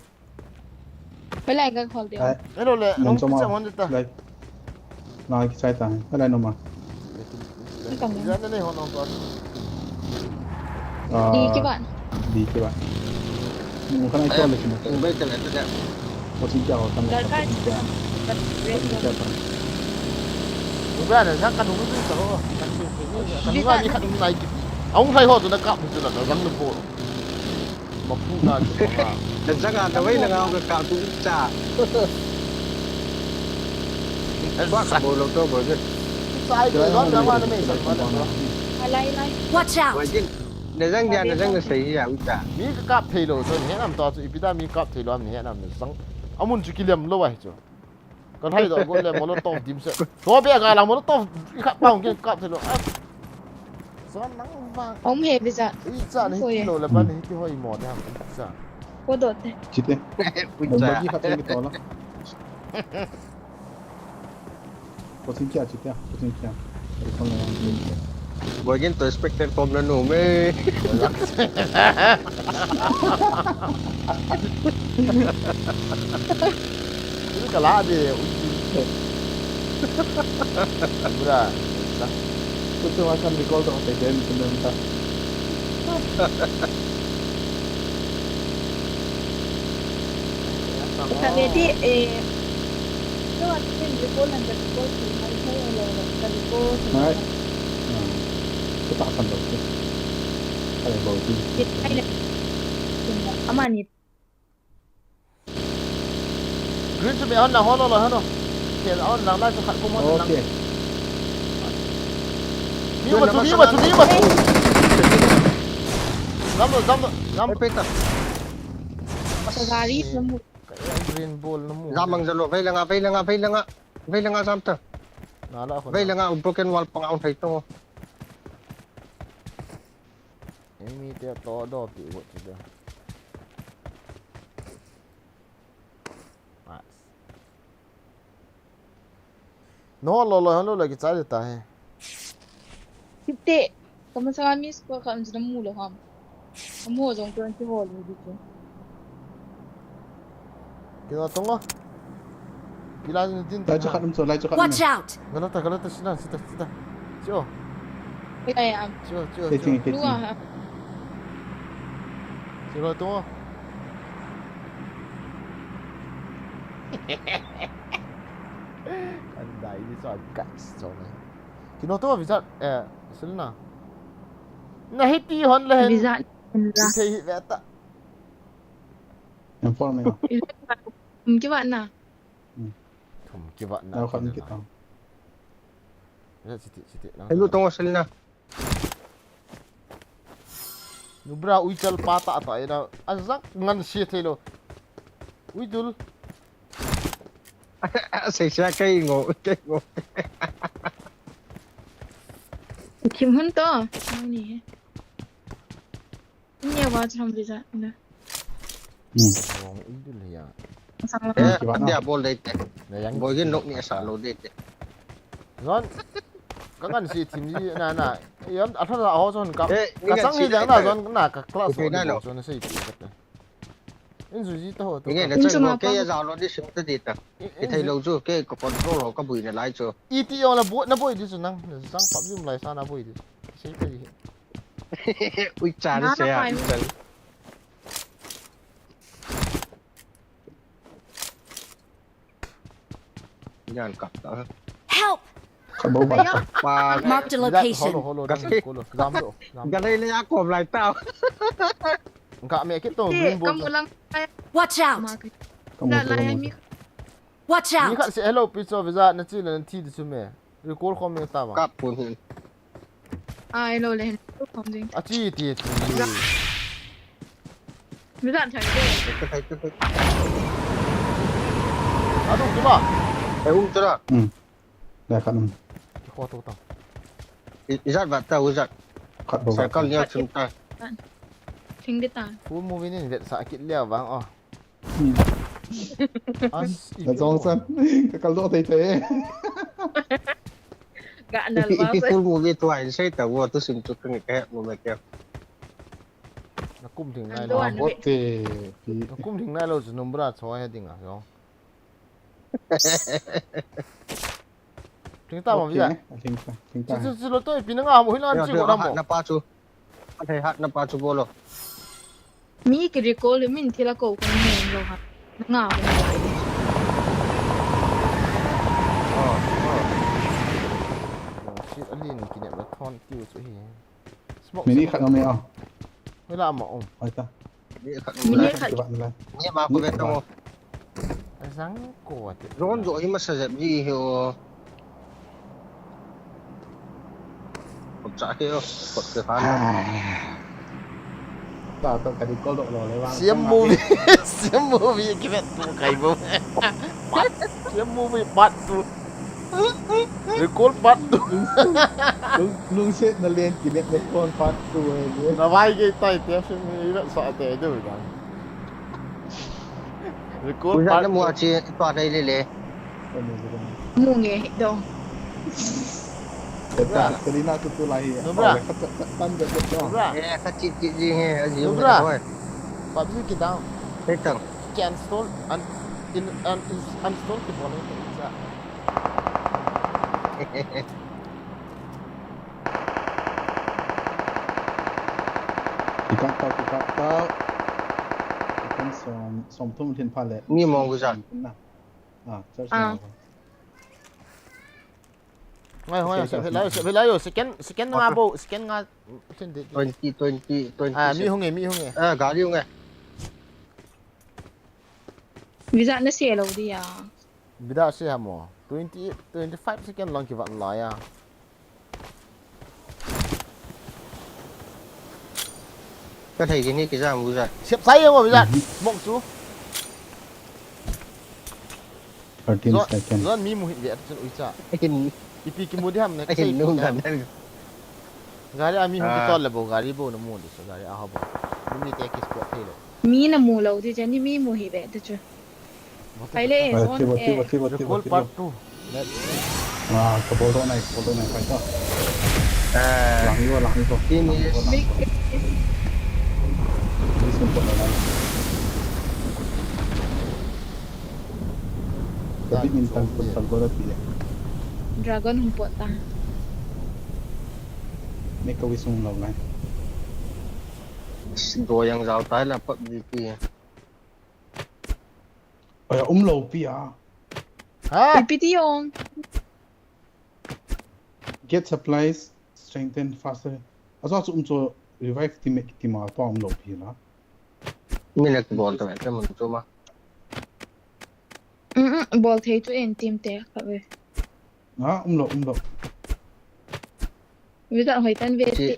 ไปแรงกันคนเดียว Ai. ไอ้เราเลยน้องกิจ Nung จะ sama. มันจะตา Like. Nak kita ta. Ala no ma. นี่กล่อง ยันนั่นเองของน้องก่อน ดีกี่บาท Di ke ba. Mo kana ikut lagi mo. Ang baik na ito na. O si Jao kan. การการเรียน Siapa? หนูปลาเนี่ยช่างกันหนูไม่รู้แต่ว่ากันเก่งๆเนี่ยกันหนูว่ามีขันในกิจเอาใครห่อตัวนักกลับจุดนั้นเรายังไม่พอมาพูดกันจุดว่า Nagsaka taway na nga ako kakatulog sa. Ba kabulog to burger. ใช่เลยร้อนแล้วว่าไม่สั่งมาแต่ว่า อะไรอะไร Watch out! Wajin. Nasang diyan nasang sa iya uta. มีกับเทโลส่วนนี้นำตัวอีพิดามีกับเทโลมีนำเนี่ยสังอามุนจุกิเลมโลไว้จ้ะก็ให้ตัวก็เลยมอลโต้ดิมเสตัวเบียกอะไรมอลโต้อีกป้องกินกับเทโลสอนนังฟัง ผมเห็นไปจ้ะ อีจ้านี่กิโลแล้วบ้านนี้ที่ห้อยหมอได้ครับจ้า โคตรโดดเลย Cite. Mo Uta. bagi hat lagi to la. O si Jao cite. O si Jao. Kon la. Wajin to expected from na no me. นี่ก็ลาดีบุระ Betul akan recall to TDM sebentar. แต่เวทีก็ว่าเป็นริโก้หลังจากริโก้ถึงไม่ใช่อะไรหรอกแต่ริโก้ถึง Right. Kita akan tahu. Ada bau tu. ติดให้เลยถึงอามานี่ กรีนจะไปเอาหนังหัวเราเหรอเขียนเอาหนังได้จะขัดกูมันหนัง Okey. มีวัตถุนี้วัตถุนี้วัตถุน้ำน้ำน้ำ Peta. สกาลีสมุด กรีนบอลน้ำมู Zamang zalo. Vai lang nga samta. น่าละคน Vai lang nga broken wall pang out ito. มีแต่ตัวดอกติวจุดเดียวโน้ตเราเลยกิจใจตาย ทิปเตะก็มันสกามีสก็คำจะน้ำมูเลยครับน้ำมูจงเกินที่หัวเลยดิจ้ะ กินเอาตรงอ่ะกินอะไรดิน Lai cakap nam so, lai cakap nam. Watch out! kalau tak sinar kita cio พยายาม cio รู้อ่ะฮะ cio tunggu อันใดที่สอนกัดสอนกินเอาตัววิจัดสิลนะน่าฮิตตี้ฮอนเลย วิจัด เที่ยวแบบตะ Inform ya. ผมคิดว่าน่ะ ผมคิดว่านะ Aku kan kita. แล้วสิ Ay lu tunggu sila na. นูบราอุยจัลปาตาตายนะอันซักงันเสียเทโลอุยดุล Say siya kay ngo. คิมหุ่นต่อนี่เนี่ยว่าจะทำวิจัดนะ วงอุยดุลyaสั่งมา Eh, dia boleh deh. นะยัง Boleh nok ni asal lo deh. งั้นก็งันเสียทีมนี้น่ะยังอัธราอ๋อจนกับ Eh, กระ ni สัง kan ที่ sila. ยังน่ะจนน่ะกับคลาส Okay na, no? จนใช่ปีกันอินสุจิโตโต Ini dah cakap okay ya zalo di sini deh. Kita lo tu ke control lo ka bui na lai tu. อีทีเอาละบุนะบุยดิสุนังสังปับยุ่มไรซานะบุยดิใช่ไปดิ Ui cari saya. Jangan kap. Help! Kau bau bata. Pa Marked a ฮอล location. โลฮอลโลฮอลโลดามโลดาม galay na ako lai tao. Enggak mek kita green ball. kamu lang Watch out! Kamu Dah tu. lah yang mi Watch Ni out! kat si hello pizza visa na chi na ti di sume. Recall ko me tama. Kap pun. ai lo lên không gì A chi ti ti. viết đoạn thầy đây Ito. Aduh, coba. Itu lah. Dah kat nam. Kau tahu tak? Izat batal Izat. Kat bawah. Saya kau lihat sebentar. Thing dia ta. Full movie ni dia sakit dia bang. Oh. Dah jongsan. Kalau tu tay. Gak nal ba. Full movie tu ai saya tahu tu sentuh kan kayak mau macam. Nakum ting nai Ando lo. an. Okey. Nakum ting nai lo senum berat soalnya ting ah. Yo. Ting tak mau bisa. Tinggal. Cucu lo tu pinang ah mau hilang cuci kau dah mau. Napa tu? Ada hat napa tu bolo. Mi ke recall min thila ko kan men lo ha. Nga ba na. Oh. Shit alin kini nak thon tiu tu hi. Smoke. Mini kat nam ni ah. Wala mo om. Ai ta. Mini kat Coba ni lah. Ni ma aku kata mo. Sang ko at. Ron jo i masa jat ji ho. Pecah ke yo. Pot ke sana. Tak kat di call dok lo lewat. Siam movie. Siam movie kita tu kai bo. Siam movie part tu. Recall part tu. Lung set na len kinet na phone part tu eh. Nawai ke tai tiap sini nak sa te tu kan. Recall Uzat part na mo achi itu ada ile. mu nge do. Betul. Kelina tu tu lahi. Dobra. Tan de tu. Bra. Eh kecil je he aji. Dobra. Pak tu kita Petang. cancel uninstall ke boleh tak bisa. Kita tahu. Kan som tu mungkin palet. Ni mau Uzat. Nah. Charge. Ngoi sebelai yo scan ngabo scan nga macam tu. 20. Ah mi hong. Ah gari hong. Visa na se lo dia. Bida se hamo. 25 second lang kivat la ya. Có thể cái này cái ra Uzat. Siap saya mo bisa. Mok tu. 13 second. Zon mi muhit dia tu uica. Akin Ipi kemudian nak akin nung kan. Gari ami hong kita lebo gari bo na mo so gari ah bo. Bumi te kis ko thelo. Mi na mu lo dia jani mi mu hi be de chu. Pai le on Recall part tu. Ah, kebodohan naik. Baik tak. Lang itu. Ini Ini sumpah lah. Tapi minta pun bola dia. Dragon humpot ta. Ni kau wisung lau nai. goyang rau tai là PUBG. Oh ya, lau pia. Ha? Ipiti yung. Get supplies, strengthen faster. Asa so revive teammate ma to lau pia lah. Mình là cái bọn tụi mày mình cho mà. Ball thay to in team te ka be. Ah, lau. Visa hoy tan ve. Chị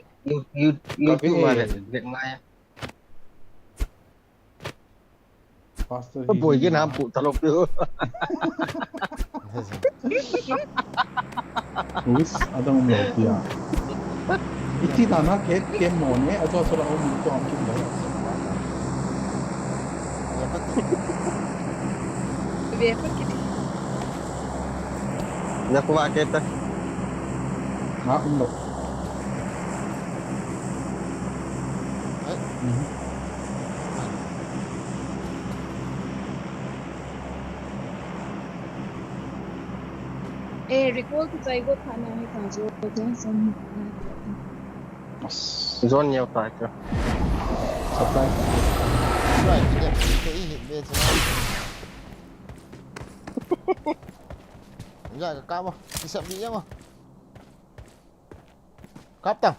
YouTube mà để ngay. Faster. Có buổi cái nào phụ tao lộc được. Wis ada lau pia. Iti tanah game mode ni asa so lau to am kin dah. Ve pa kiti. Nhà cô bạn kết ta. Ah, lau. Recall to try go thana hai ka jo jan sam. Zone nhiều tài chưa. Supply. Right, dia ini dia semua. Enggak ke kamu. Siap dia mah. Kapten.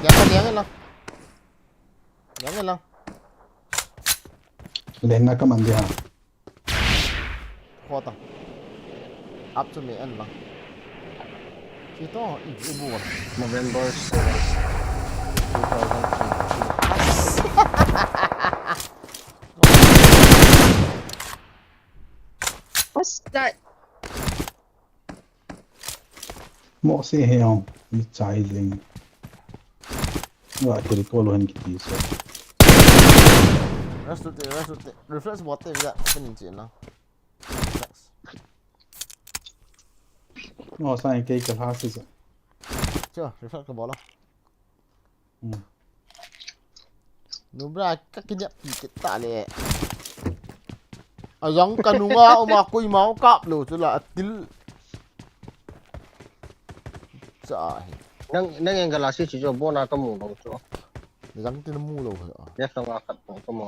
Jangan lah. Jangan lah. Lena ka man dia. Kota. Up to me and lah. Kita ibu buat. November 2023. That Mo se heo ni chai ling. Wa kiri polo han kiti so. Rest reflex bot thế bây giờ phân chuyện nào reflex Mo sai cái ha se so. chưa reflex cái bot đó Ừ. Nubra các cái nhận bị cái tạ lệ ở giống cần đúng không mà quỳ máu cọp lù cho làtil trời nang yang galasi chỉ cho bona kamu dong cho giống tin mu lù rồi ya sama kat kamu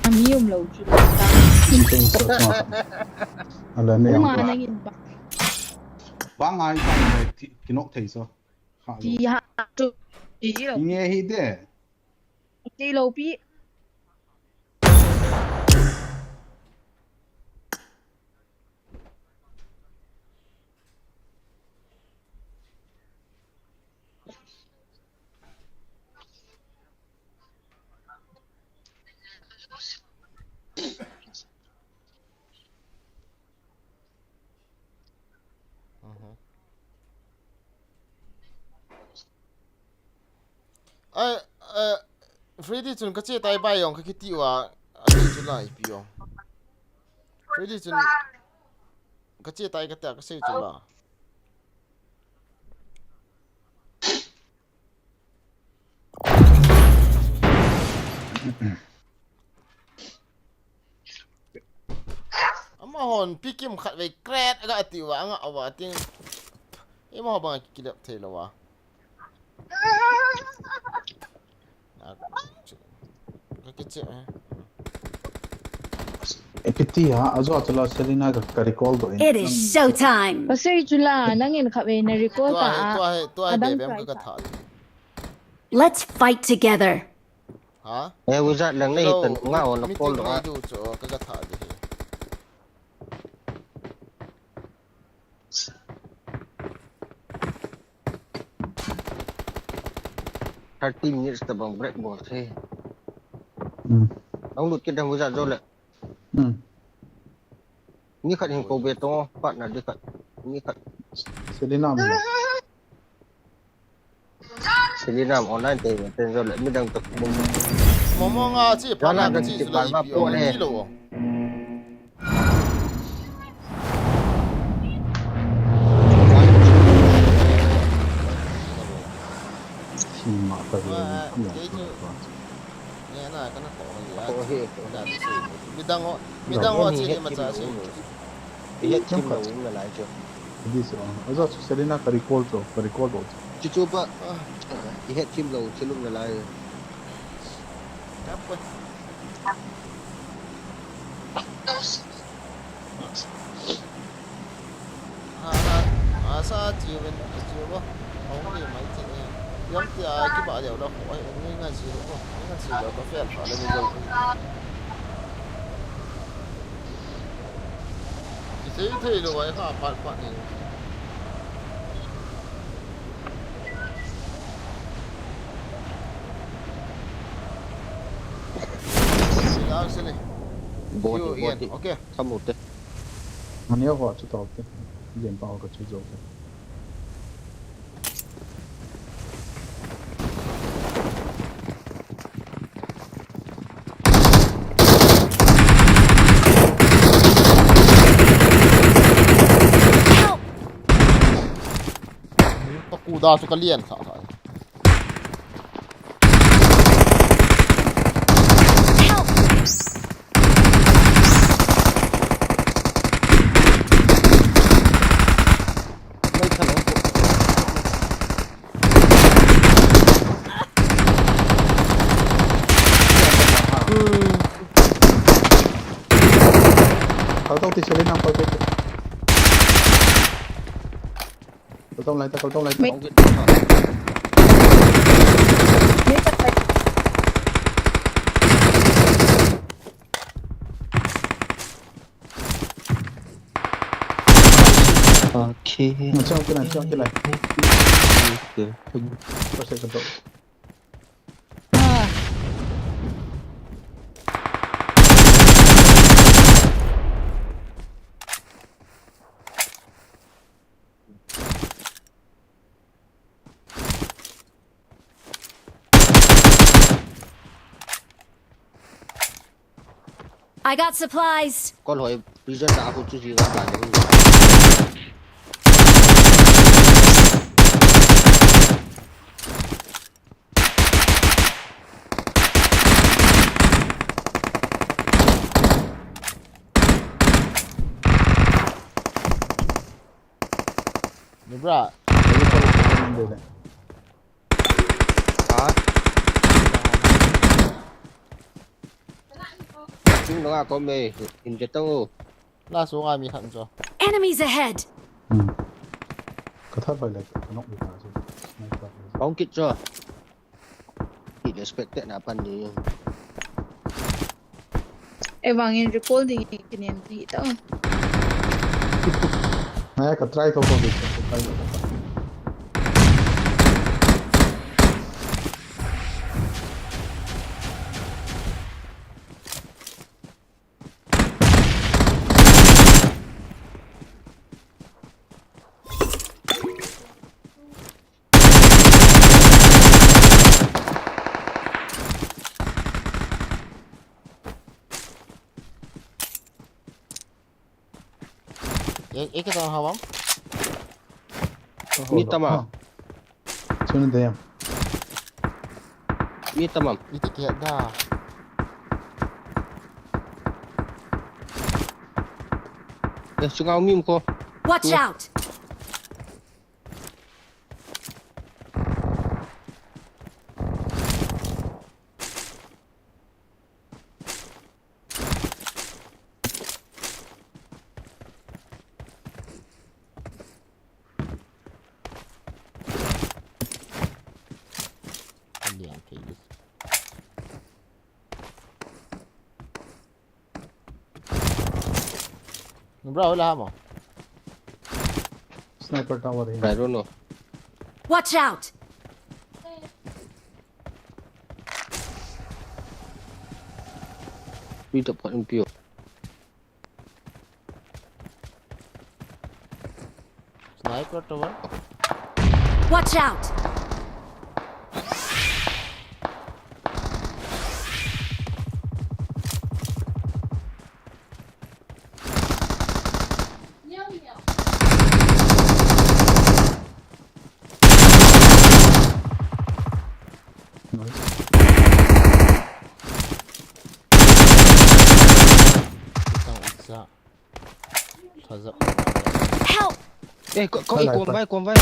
amium lâu chưa Mình tin so so. Ala ne cũng yang. mà nó nhìn bạc Bang ai bang ne kinok thei so. Ha. thì hạ trụ ý là Nghe hi de. đi lâu bị Freddy chun cái chế tay bay yong cái tiêu à cái chun lại bị yong Freddy chun cái chế tay cái chế chun là ama hon pikim khat ve kret aga tiêu à nga awa ting em ho bang kilap the lo wa cái chế Epiti ha azo atla Selena ka recall do. It is showtime. bác sĩ chú là nó nhìn khắp về này recall cả tôi đang để em try cái thằng Let's fight together. hả eh wizard lang na itan nga on na polo ha ha du cho cái thằng gì 30 minutes ta bang break ball se Ừ. ang lut kita wizard zo le Ừ. ni khat hin ko beto partner di khat ni khat Selena mo. Selena online te ten zo le midang tak bum mong chỉ Đó là phải được chỉ chụp là bản và bị bộ này. đi luôn Chi ma ta zo. nghe là cái nó khổ gì á ko he là cái gì midang họ chỉ để mà trả gì ye chim lo na lai cho Di so. Azo Selena ka recall do. chu chu pa ye chim lo chilum na lai cáp quên sa chiều bên chiều quá không thì mấy chị giống thì cái bà đều đâu khỏi những ngày gì đúng không những ngày gì đâu có phép phải lên dầu chỉ thấy thì rồi hả bạn bạn thì xin đi bo you bo again okay samut te Ani ho chu to te. Yen pa ko chu zo te. có cú đa số cái liền sao sao mai khan Tao ti Selena pa to. Cầu tông lại ta, cầu tông lại ta. Mấy- Không biết. Mấy chắc phải Okay. Macam cái này, cái này. Có sẽ cầu tông. I got supplies. Con hỏi prison đã có chút gì các bạn. Nubra. Đây này. Hả? Chúng nó có mê hình chết tông. La xuống ai mi khẩn cho. Enemies ahead. Có thất vậy là nó bị phá rồi. Không kịp cho. Thì respect tệ nào pan gì. Evangin recording kinian dito. Nãy cái try thôi không được. Try thôi. Cái tao hao bóng. Mít tâm à? Sunan đây em. Mít tâm à? Đi thực hiện ra. Để chúng áo mìm cô. Watch out. Again, please. Nubra wala mo. Sniper tower I here. don't know. Watch out. Đi tập huấn piêu. Sniper tower. Watch out. Tao isa. Taza. Help. Ê, có ý cuồng vai.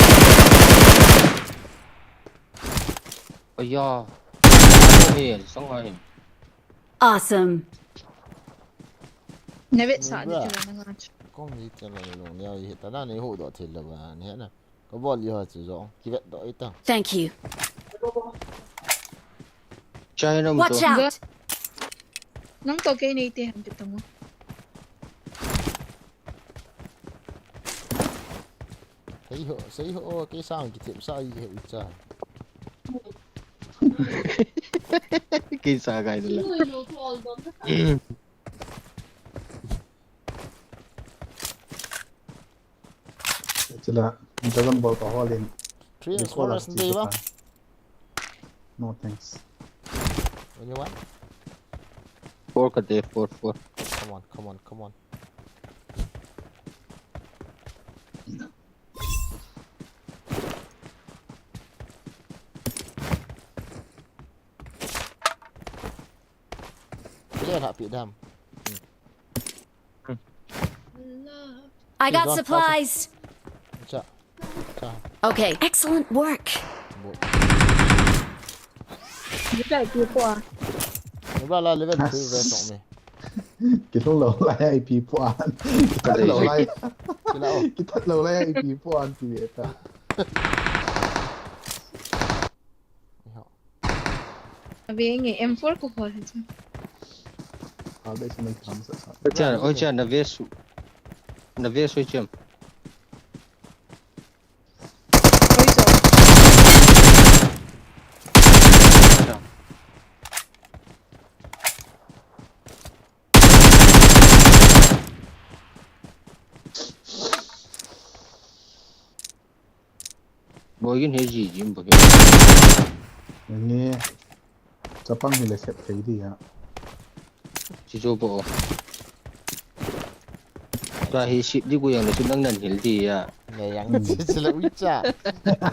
Ôi da. Không hề, xong rồi. Awesome. Navet sa dito lang nga. Con gì cho là luôn nhau hiện tại đang này hộ đỏ thịt là bà nhé nè. Có bọn gì họ sử dụng cái vẹn đỏ ít tao. Thank you. Chai nó một Watch out. Nang to kay naitihan dito mo. Thấy hộ cái sao cái tiệm sao hiệu trời. Cái xa gai rồi. Sila Dragon Ball ka Holland. Three scorers hindi ba? No thanks. When you want? 4 ka day, 4. Come on. Yeah, happy damn. I got He's on, supplies. Cha. Okay, excellent work. Dito ay tipo. Nó ra là level 2 về trọng này. Cái lúc lâu lại IP puan. Cái thắt lâu lại IP puan thì biết ta. Abi nge M4 ko ho chứ. Đây sẽ mình làm sợ sợ. ôi cha na ve soi chem Ôi trời. boy he ji jim bo Nghe Japang thì lại xếp thấy đi hả? chi jo bo ta hi ship di ku yang na chu nang nan hil di ya Ngày yang sila uicha.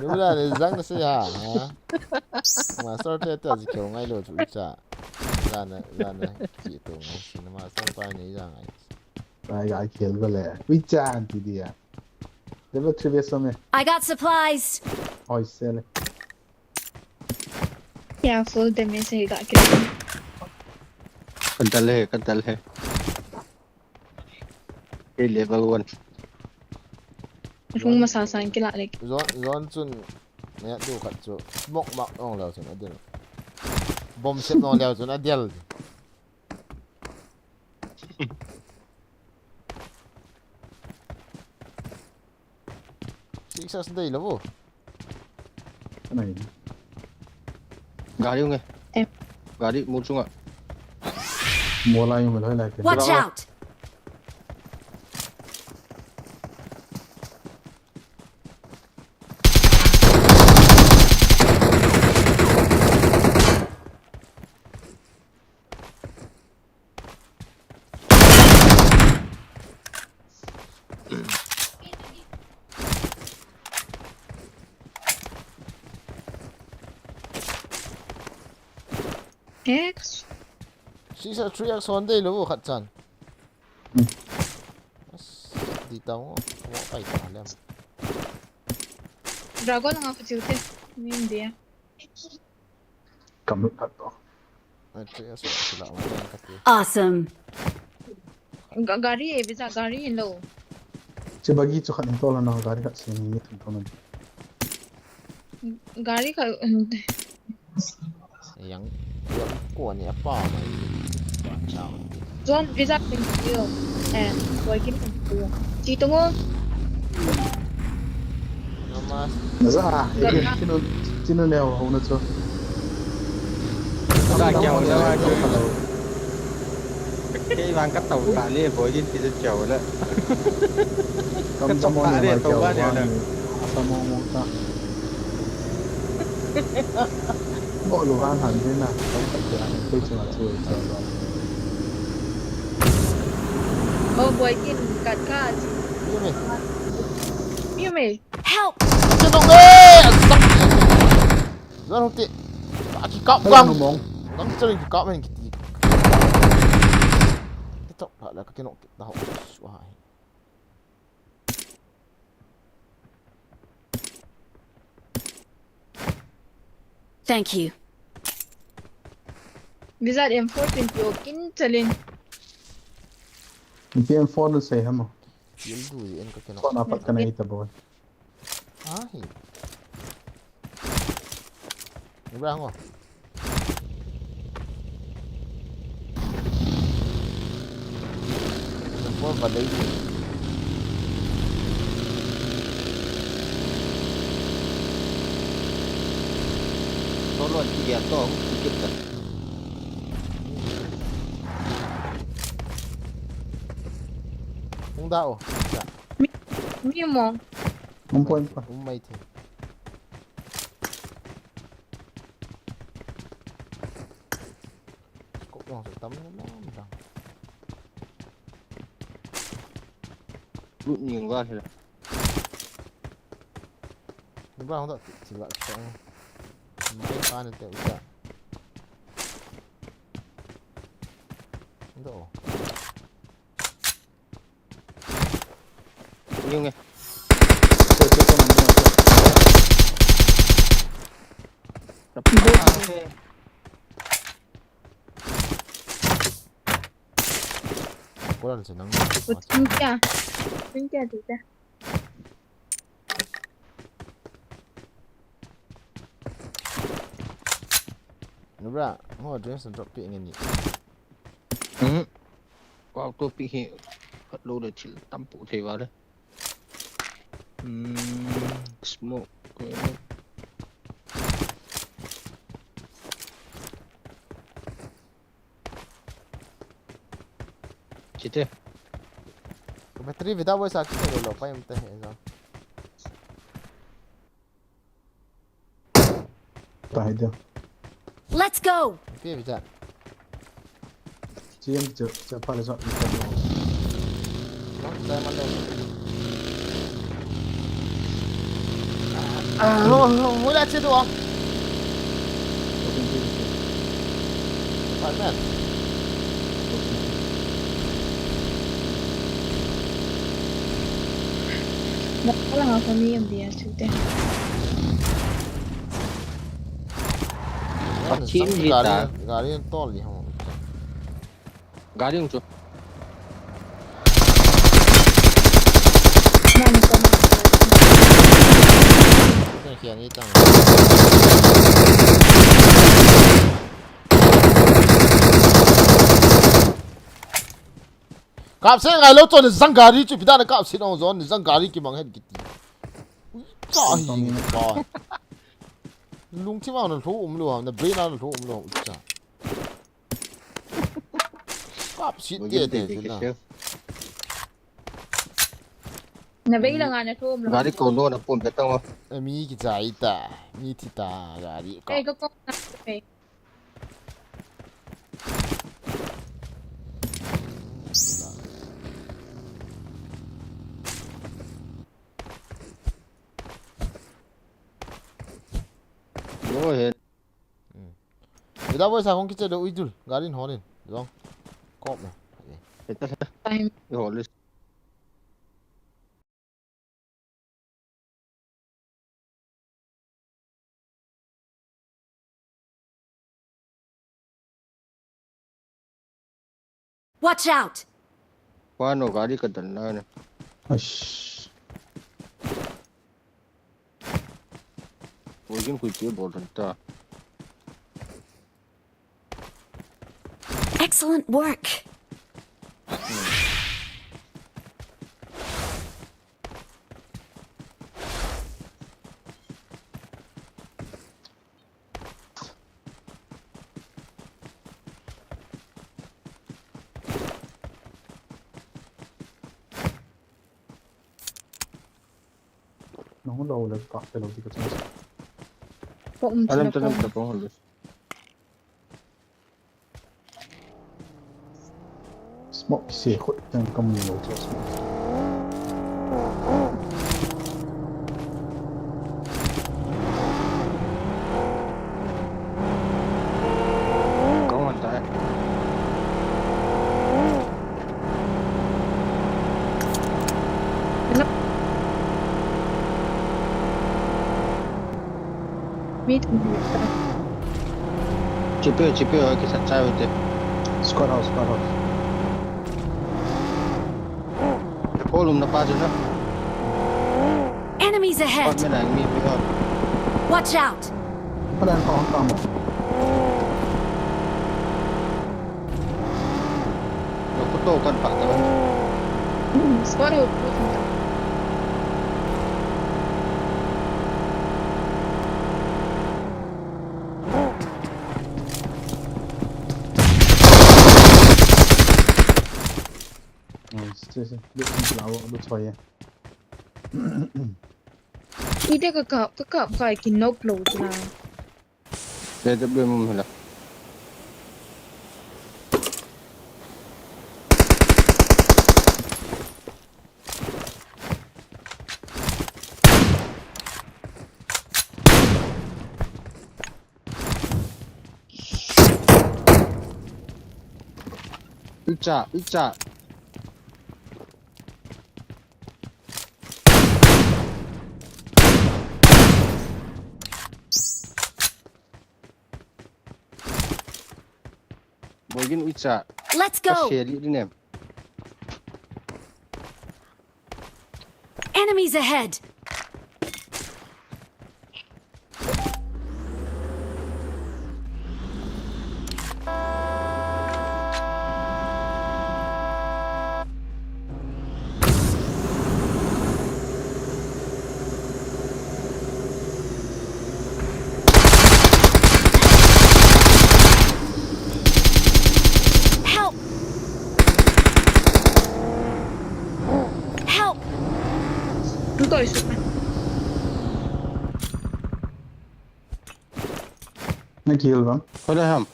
Nếu là để răng nó sẽ hả? Mà sao thế ta chỉ kiểu ngay rồi uicha. Ra này chỉ tổ ngay xin mà sao phải này ra ngay. Ai gái kiểu cái lẽ. Ui cha thì đi hả? Để bắt trivia xong rồi. I got supplies. Ôi xe này. Yeah, full damage he got killed. kan tal he hey level 1 Rung masasain kila like. Zon chun nè du khat chu mok mak ong leo chun adil. Bom set ong leo chun adil. Six day lo bo. Cái này. gari nge Em. gari mu chunga Mua lại mình hơi lại cái. Watch out. X. Six 3x on day lo bo khat chan. Di tao mo kai ta lem. Dragon ang ako chute. Min dia. Cầm được thật đó. 3x sila mo nang kati. Awesome. Gari eh, bisa gari in low. Chứ bagi cho khăn to là nó gari đặt xe mình thằng con này. Gari ka Yang ko ni apa mai. Zon bisa pintu. Boy kin pintu. Ci tungo. Namas Ra, chứ nó leo không nó cho. ra chèo ra cái vang cắt tàu cả lia boy din ti chèo đó Cầm cho món này tàu ba vào nè sao mong ta. Bộ đồ ăn hẳn thế nào? Không phải cửa hàng tôi chỉ là chơi chờ rồi. Oh boy kin kat ka. ni. Miu me. Help. Chedok eh. Zon hoti. Aki kap Không gang. mong. Nang cari kap men kiti. Kita tak lah kaki nak tahu. Wah. Thank you. Bisa M4 pintu kin chalin. Mình PM 4 nó xây hả mà? Yel du en kaki nak. Kok dapat kena kita boy? Ah. Ni berang ko. Nampak pada ini. tolong tiga to kita Không đau. Dạ. Miu mo. Không point pa. Không may thế. Cũng còn sự tắm nó đằng. lụn nhiều qua thì là Ni berang tak? Sila kita. Mai pan itu udah. Ndo. nhiều nghe Chơi chơi con này chơi. tập Cô là chỉ năng. Chính kia. Chính kia thì ra. Nubra, oh, dress and drop it in it. Có tôi bị hệ hất lô để chỉ tắm phụ thể vào đây. Smoke. Chị thế. Cái battery vì tao với sao cái này lột phải em tê hệ sao? Tai dia. Let's go! Cái vì sao? Chị em chờ phải là dọn đi. Nó ra mà lên. Mới đã chết được không? Phải mẹ. Nó là không đi em đi chú tên. Chín gì ta? Gari to lì không? Gari không chú? Mà nó còn Cái kia như tăng. Cặp xe ngày lâu cho nên răng gari chứ bị ta đã cặp xe đâu rồi, răng gari kia bằng hết cái gì? Trời ơi. Lung chỉ vào nó thú luôn, nó brain nó thú luôn, chả. Cặp xe tiền thế nào? Nó bây giờ ngài nó thôm rồi. Gari còn luôn là phun bê tông không? Mi cái trái ta, mi thì ta gari. Ê, có con nào vậy? Rồi hết. Người ta với sao không cái chế độ ít rồi, gari nó lên, được không? Cọp này. Hết tất hết. Time. Rồi lên. Watch out! Qua nó gari cái tận này nè. Aish. Ôi cái quỷ chế bộ thần ta. Excellent work! Nó không đâu là cọp cái đầu thì có chance. Bụng chỉ là Alam con. tanam tapong halos. Smoke xe khuất đang cầm nhiều cho smoke. Có hoàn tại. Mít. Chipeo ở cái sắt chai vậy. Squad house. Cái column nó pa na. Enemies Còn ahead! mấy này mi bị hot. Watch out! Nó đang có không? Nó có tô căn phạt thôi. Squad out. Biết không lão đốt xoay à. Ý đây cái cặp phải kinh nốc lột là. Để tập đuôi mồm là. Ít chả. Bồi gin ít chả. Let's Có go! share đi nè. Enemies ahead! Tôi sụp mà. ไม่คิวหรอ Có đây không?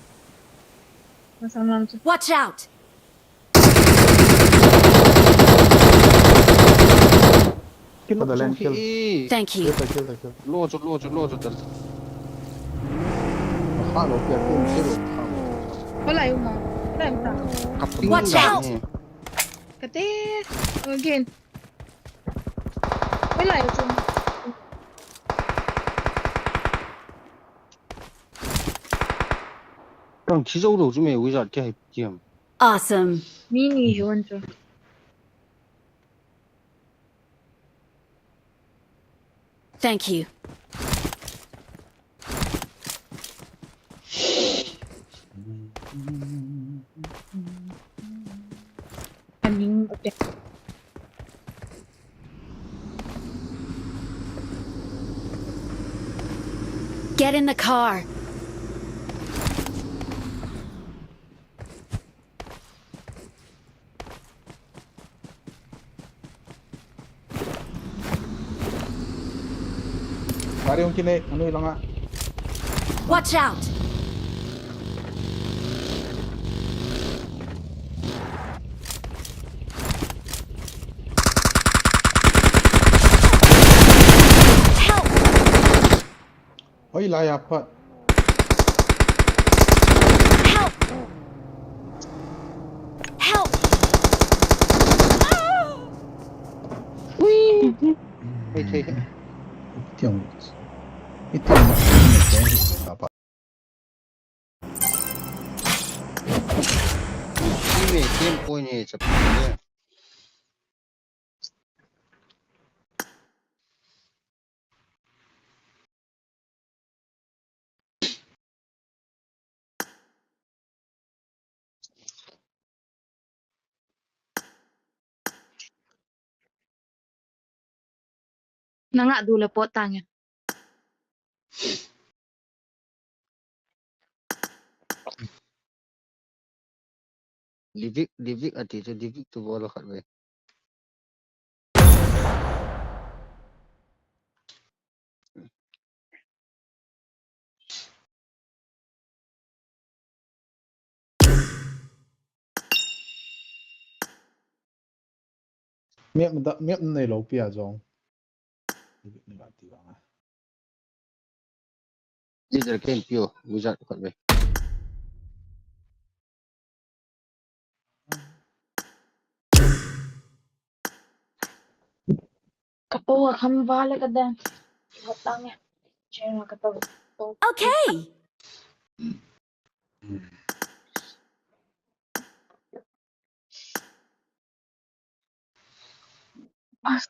Mà sao làm chứ? Watch out! คิดว่าจะเล่นคิว Thank คิว you. แต่คิวแต่คิว Lô cho. ข้าหลบเปียกขึ้นที่หลบข้าง Có lại không hả? Có lại không sao? Cặp Watch out. Cái té. Again. Có lại không chung? Còn chỉ dấu đồ chứ mày bây giờ chạy kiểm. Awesome. Mini hiểu anh chưa? Thank you. Anh nhìn ok. Get in the car. บาริองกินเองอันนี้ลองอ่ะ Watch out! Help! เฮ้ยไล่อัพพัด Help! Help! Mày thấy เที่ยวไม่เที่ยวมาไม่แจ้งอ่ะปะ đi về tiêm coi này chụp này. Nó ngạ dù là pot tanya. Divik ati tu divik tu bola kat we. เมียมันในโลกเปียจงนี่แบบตีบ้างอ่ะ Đi ra kem pio wizard kat we. Kapawa kami bahala ka dan. Pot tanya. Cuma katawa. Okay. Pas.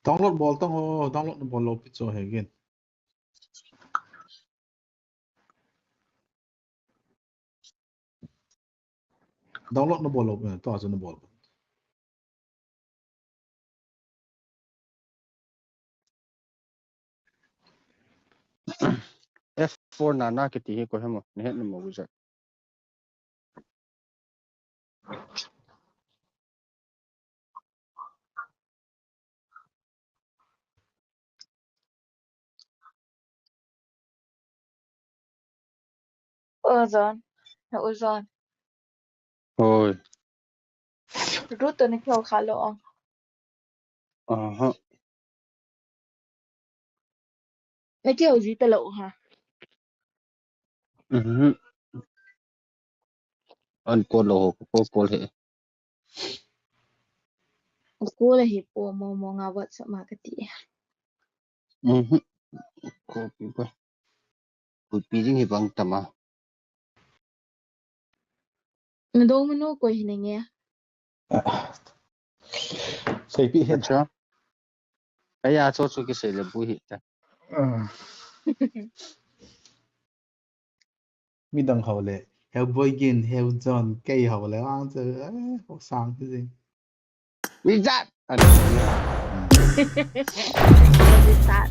ต้องลดบอลต้องลดบอลลบพิจโซเฮกินต้องลดบอลลบเนี่ยต่อจากบอล F4 nana ke ti ko hemo ne het mo wizard. Uzon. Na uzon. Thôi. Rút tôi nó kêu khá lộ. Aha. Nó kêu gì tao lộ hả? An ko lo ko he. Cô là hiệp bộ mò ngà vật sợ mà cái tỉ. Ko pi ko. Ku pi ding hi bang tama. Nó đâu mà nó quay hình này nghe. ใส่ปีเห็น Acha. Kaya so so ke se le bu hi ta. มีดังเขาเลยเฮลบอยกินเฮลจอนเกย์เขาแล้วอ้างเจอพวกสร้างจริง Wizard. An. What is that?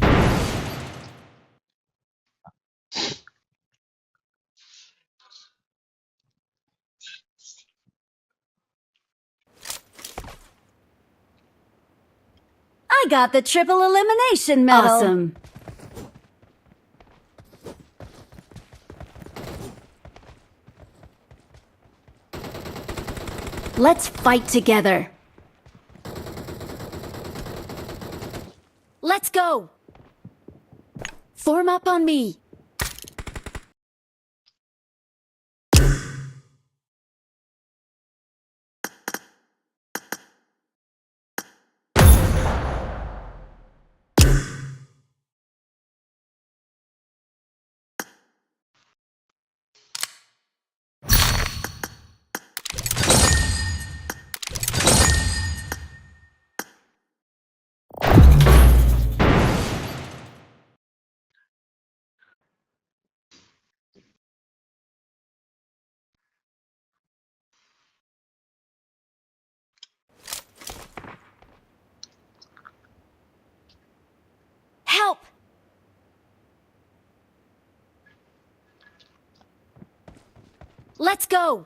got the triple elimination medal. Awesome. Let's fight together. Let's go. Form up on me. Help! Let's go.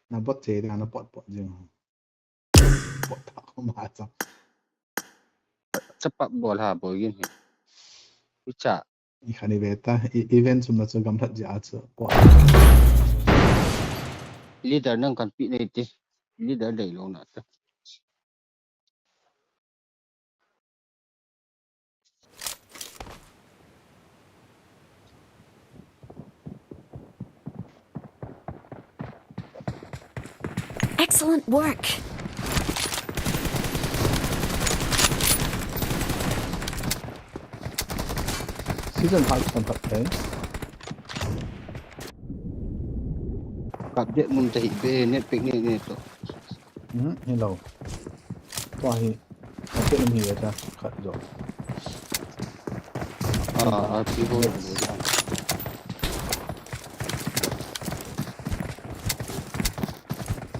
Nó bot chế ra nó bot gì mà bot thảo không mà sao Cepat bola ha begini. Ucap. ikan di beta event cuma tu gambar je aja bot Leader nang kan pi ni ti. Leader dai lo na tu. Excellent work. season 5 tempat eh Kap dia mun tahi be net picnic ni tu. hello tua hi tapi nem hi aja kat jo Api ho.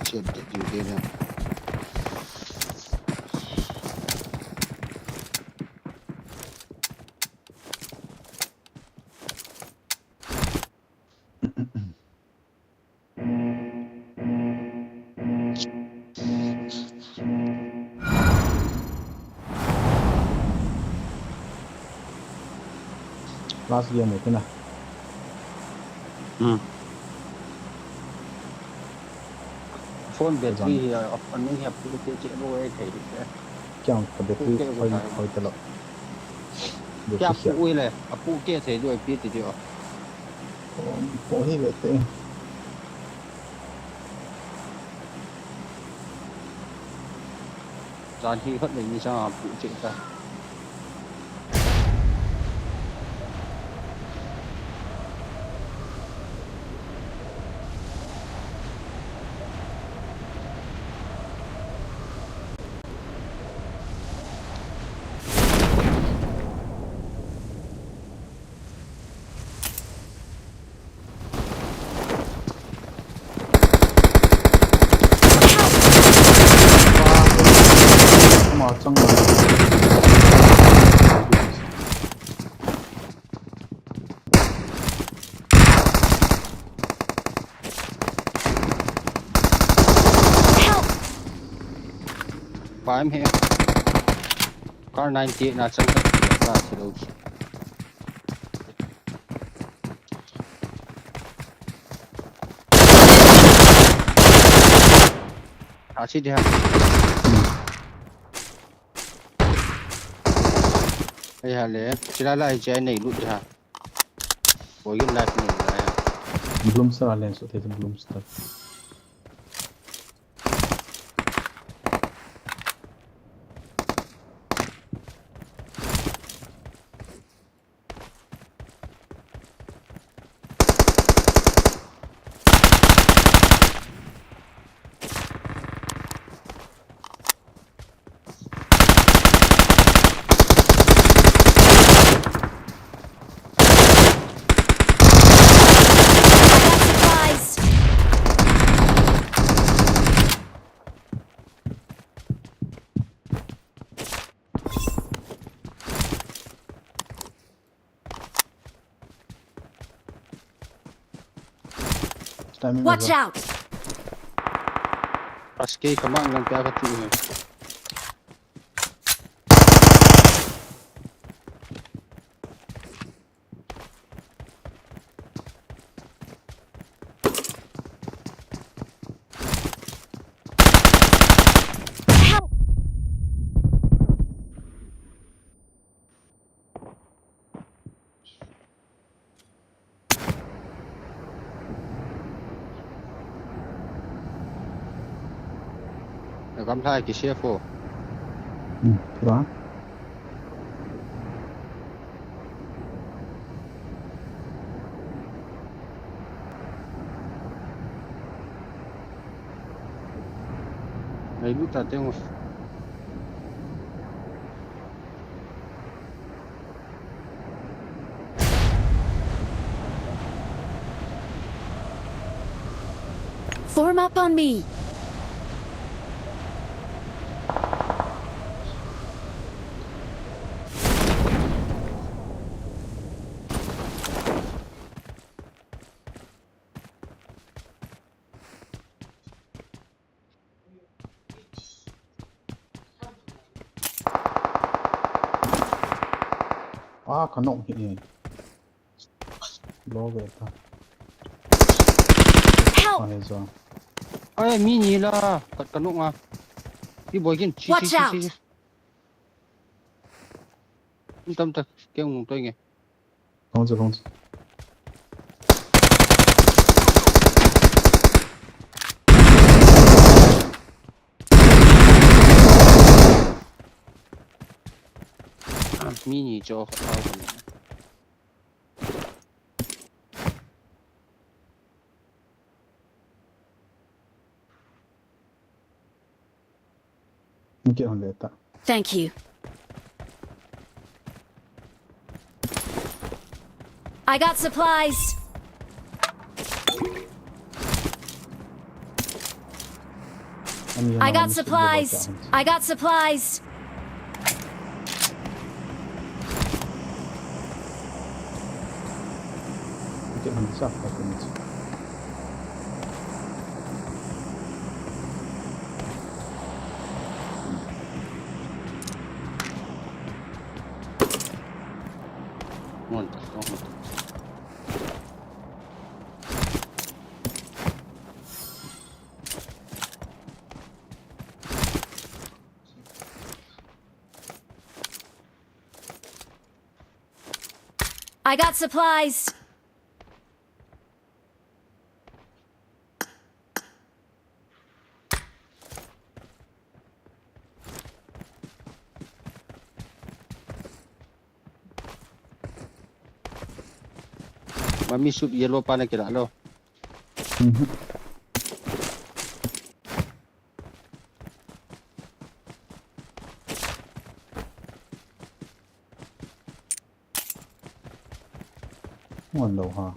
Cep juga dah. last game itu nah Phone battery on ni hẹp cái cek boleh thầy. kyang ka battery hoi telo Kya pu le, apu ke thầy rồi biết thì điều. po hi bete Gian hi hết mình như sao apu cek ta. macam Phải em hiểu. Car 90 là chân đất ra thì đâu. Chỉ đi ha. Đây ha lẽ, chỉ là lại chơi này lụt ha. Bồi cái life này là belum star lens itu belum star Timing Watch over. out! Paske kamang lang kaya ka tuloy. Help! Nakamlay ki chefo. Pura. Ay luta temos. Form up on me. Ah, kanok hi. Low về ta. Help! Ai giờ. Ay mini la kat kanok nga. Di boy kin chi Watch chi out. chi. Tâm ta kêu ngủ tôi nghe. Không chứ không. Mini cho tao rồi. Mình kia hơn về ta. Thank you. I got supplies. I got supplies. I got supplies. Mình kia hơn chắc phải cùng. Ngon ta. I got supplies. Mami shoot yellow pa na kilalo. Ngon đầu ha.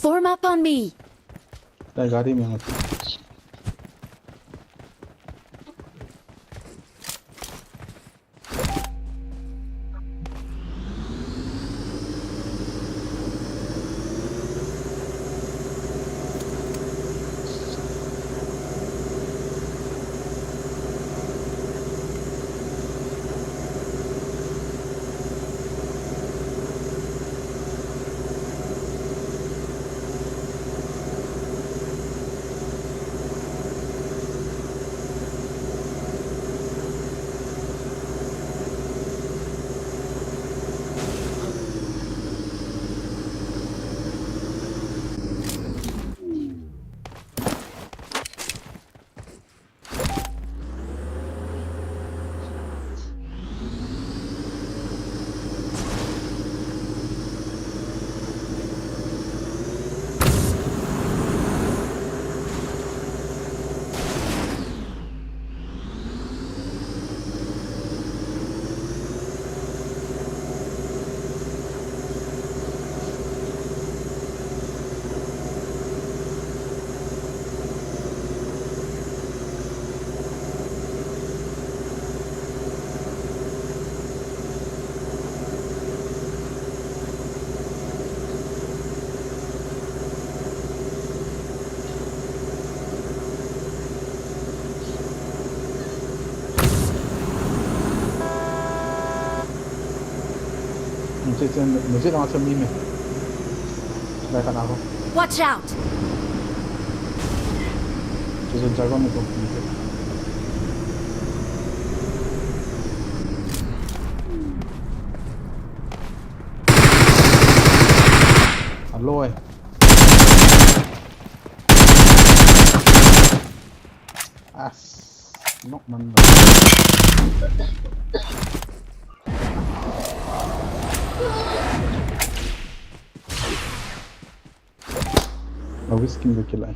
Form up on me. Đây गाड़ी में मत. Masjid macam ni meh. Dah kat aku. Watch out! Just jaga ni tu. Hello eh. Knock man. Whiskey में किला है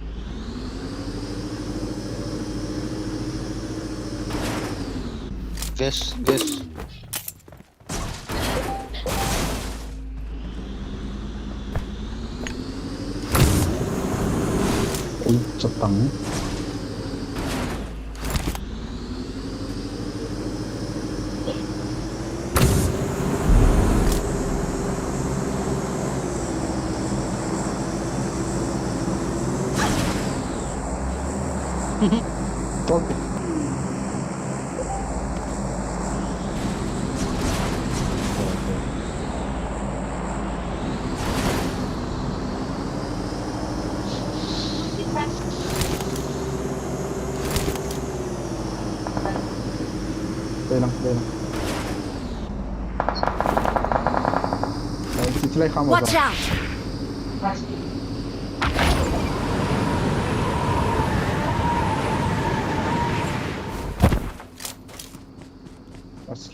West. कोई चट्टान है Đây. Chị lại không vào Watch out!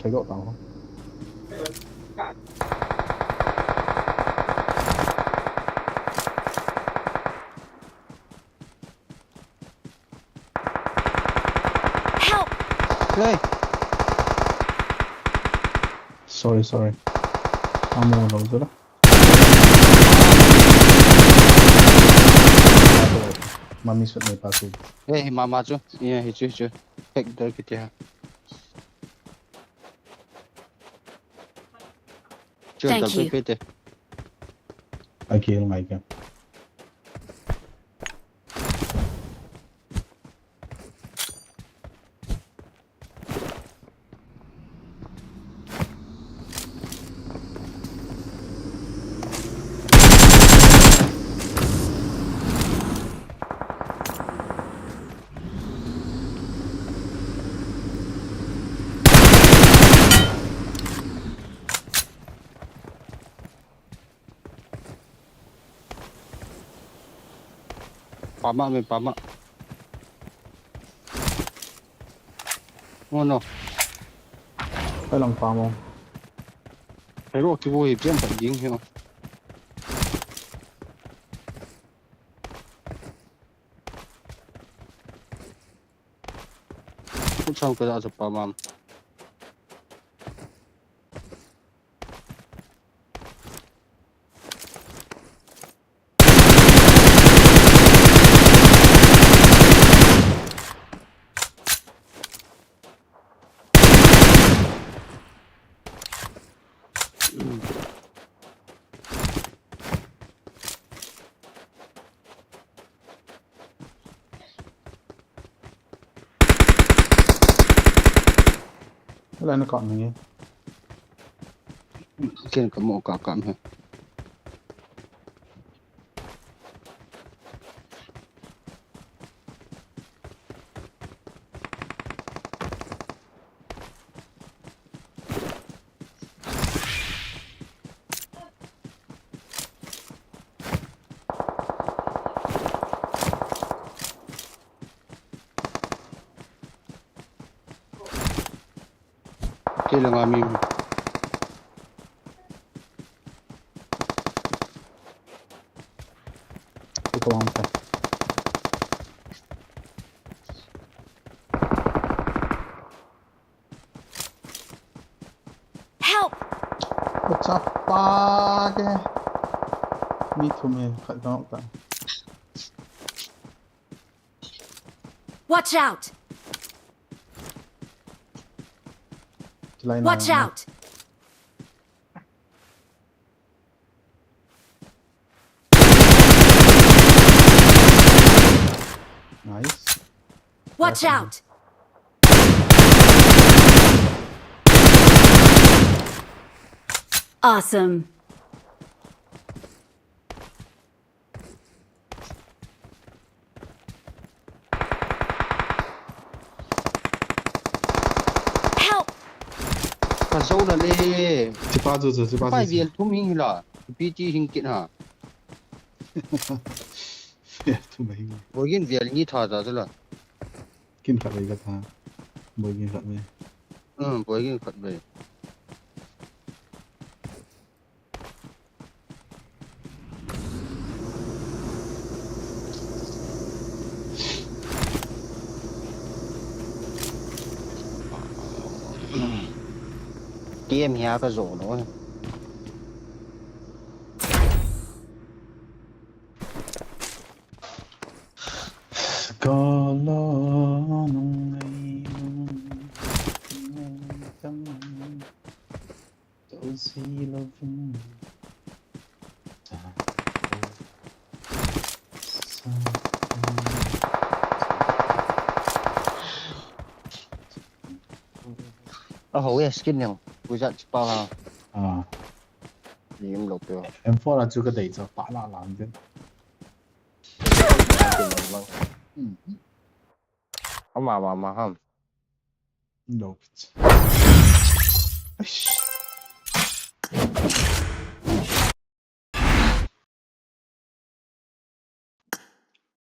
thấy độ tàu không? Help! Đây. Sorry. Ammo đâu rồi đó. Mami suốt ngày pasu. Hey, mama chu. Yeah, hichu. Hek dar kitia. Thank you. Pete. Aquí el mic. Pama. Oh no. Phải lòng farm không? Pero ki wo hiệp chiến phải dính hiểu. Cũng xong cái đó rồi pama. Cái này nó còn gì? Trên có một cả cảm hết. Đây là ngà mìm. Cái con phải. Help! Chapa cái. Mi thu mình khẩn đó cả. Watch out! Watch out! Nice. Watch out! Awesome. Help! กระโซนเลย 这把住这，这把 ไป 住 เวียน 这， ทุ่มหิงล่ะปีจีหิงกินฮะ 都没有， บ่ยินเวียนนี่ทอดซะละ 见法你个他，没见法咩？ บ่ยินขัดเลยเกมเฮียกระโซนเนาะ ก็ลองไงจำตัวสีลม โอ้โหสกินยังกูจะปา 啊 ยิมหลบเดียว ，M4 啦，做個地就打爛爛嘅， เอามาห้าม no。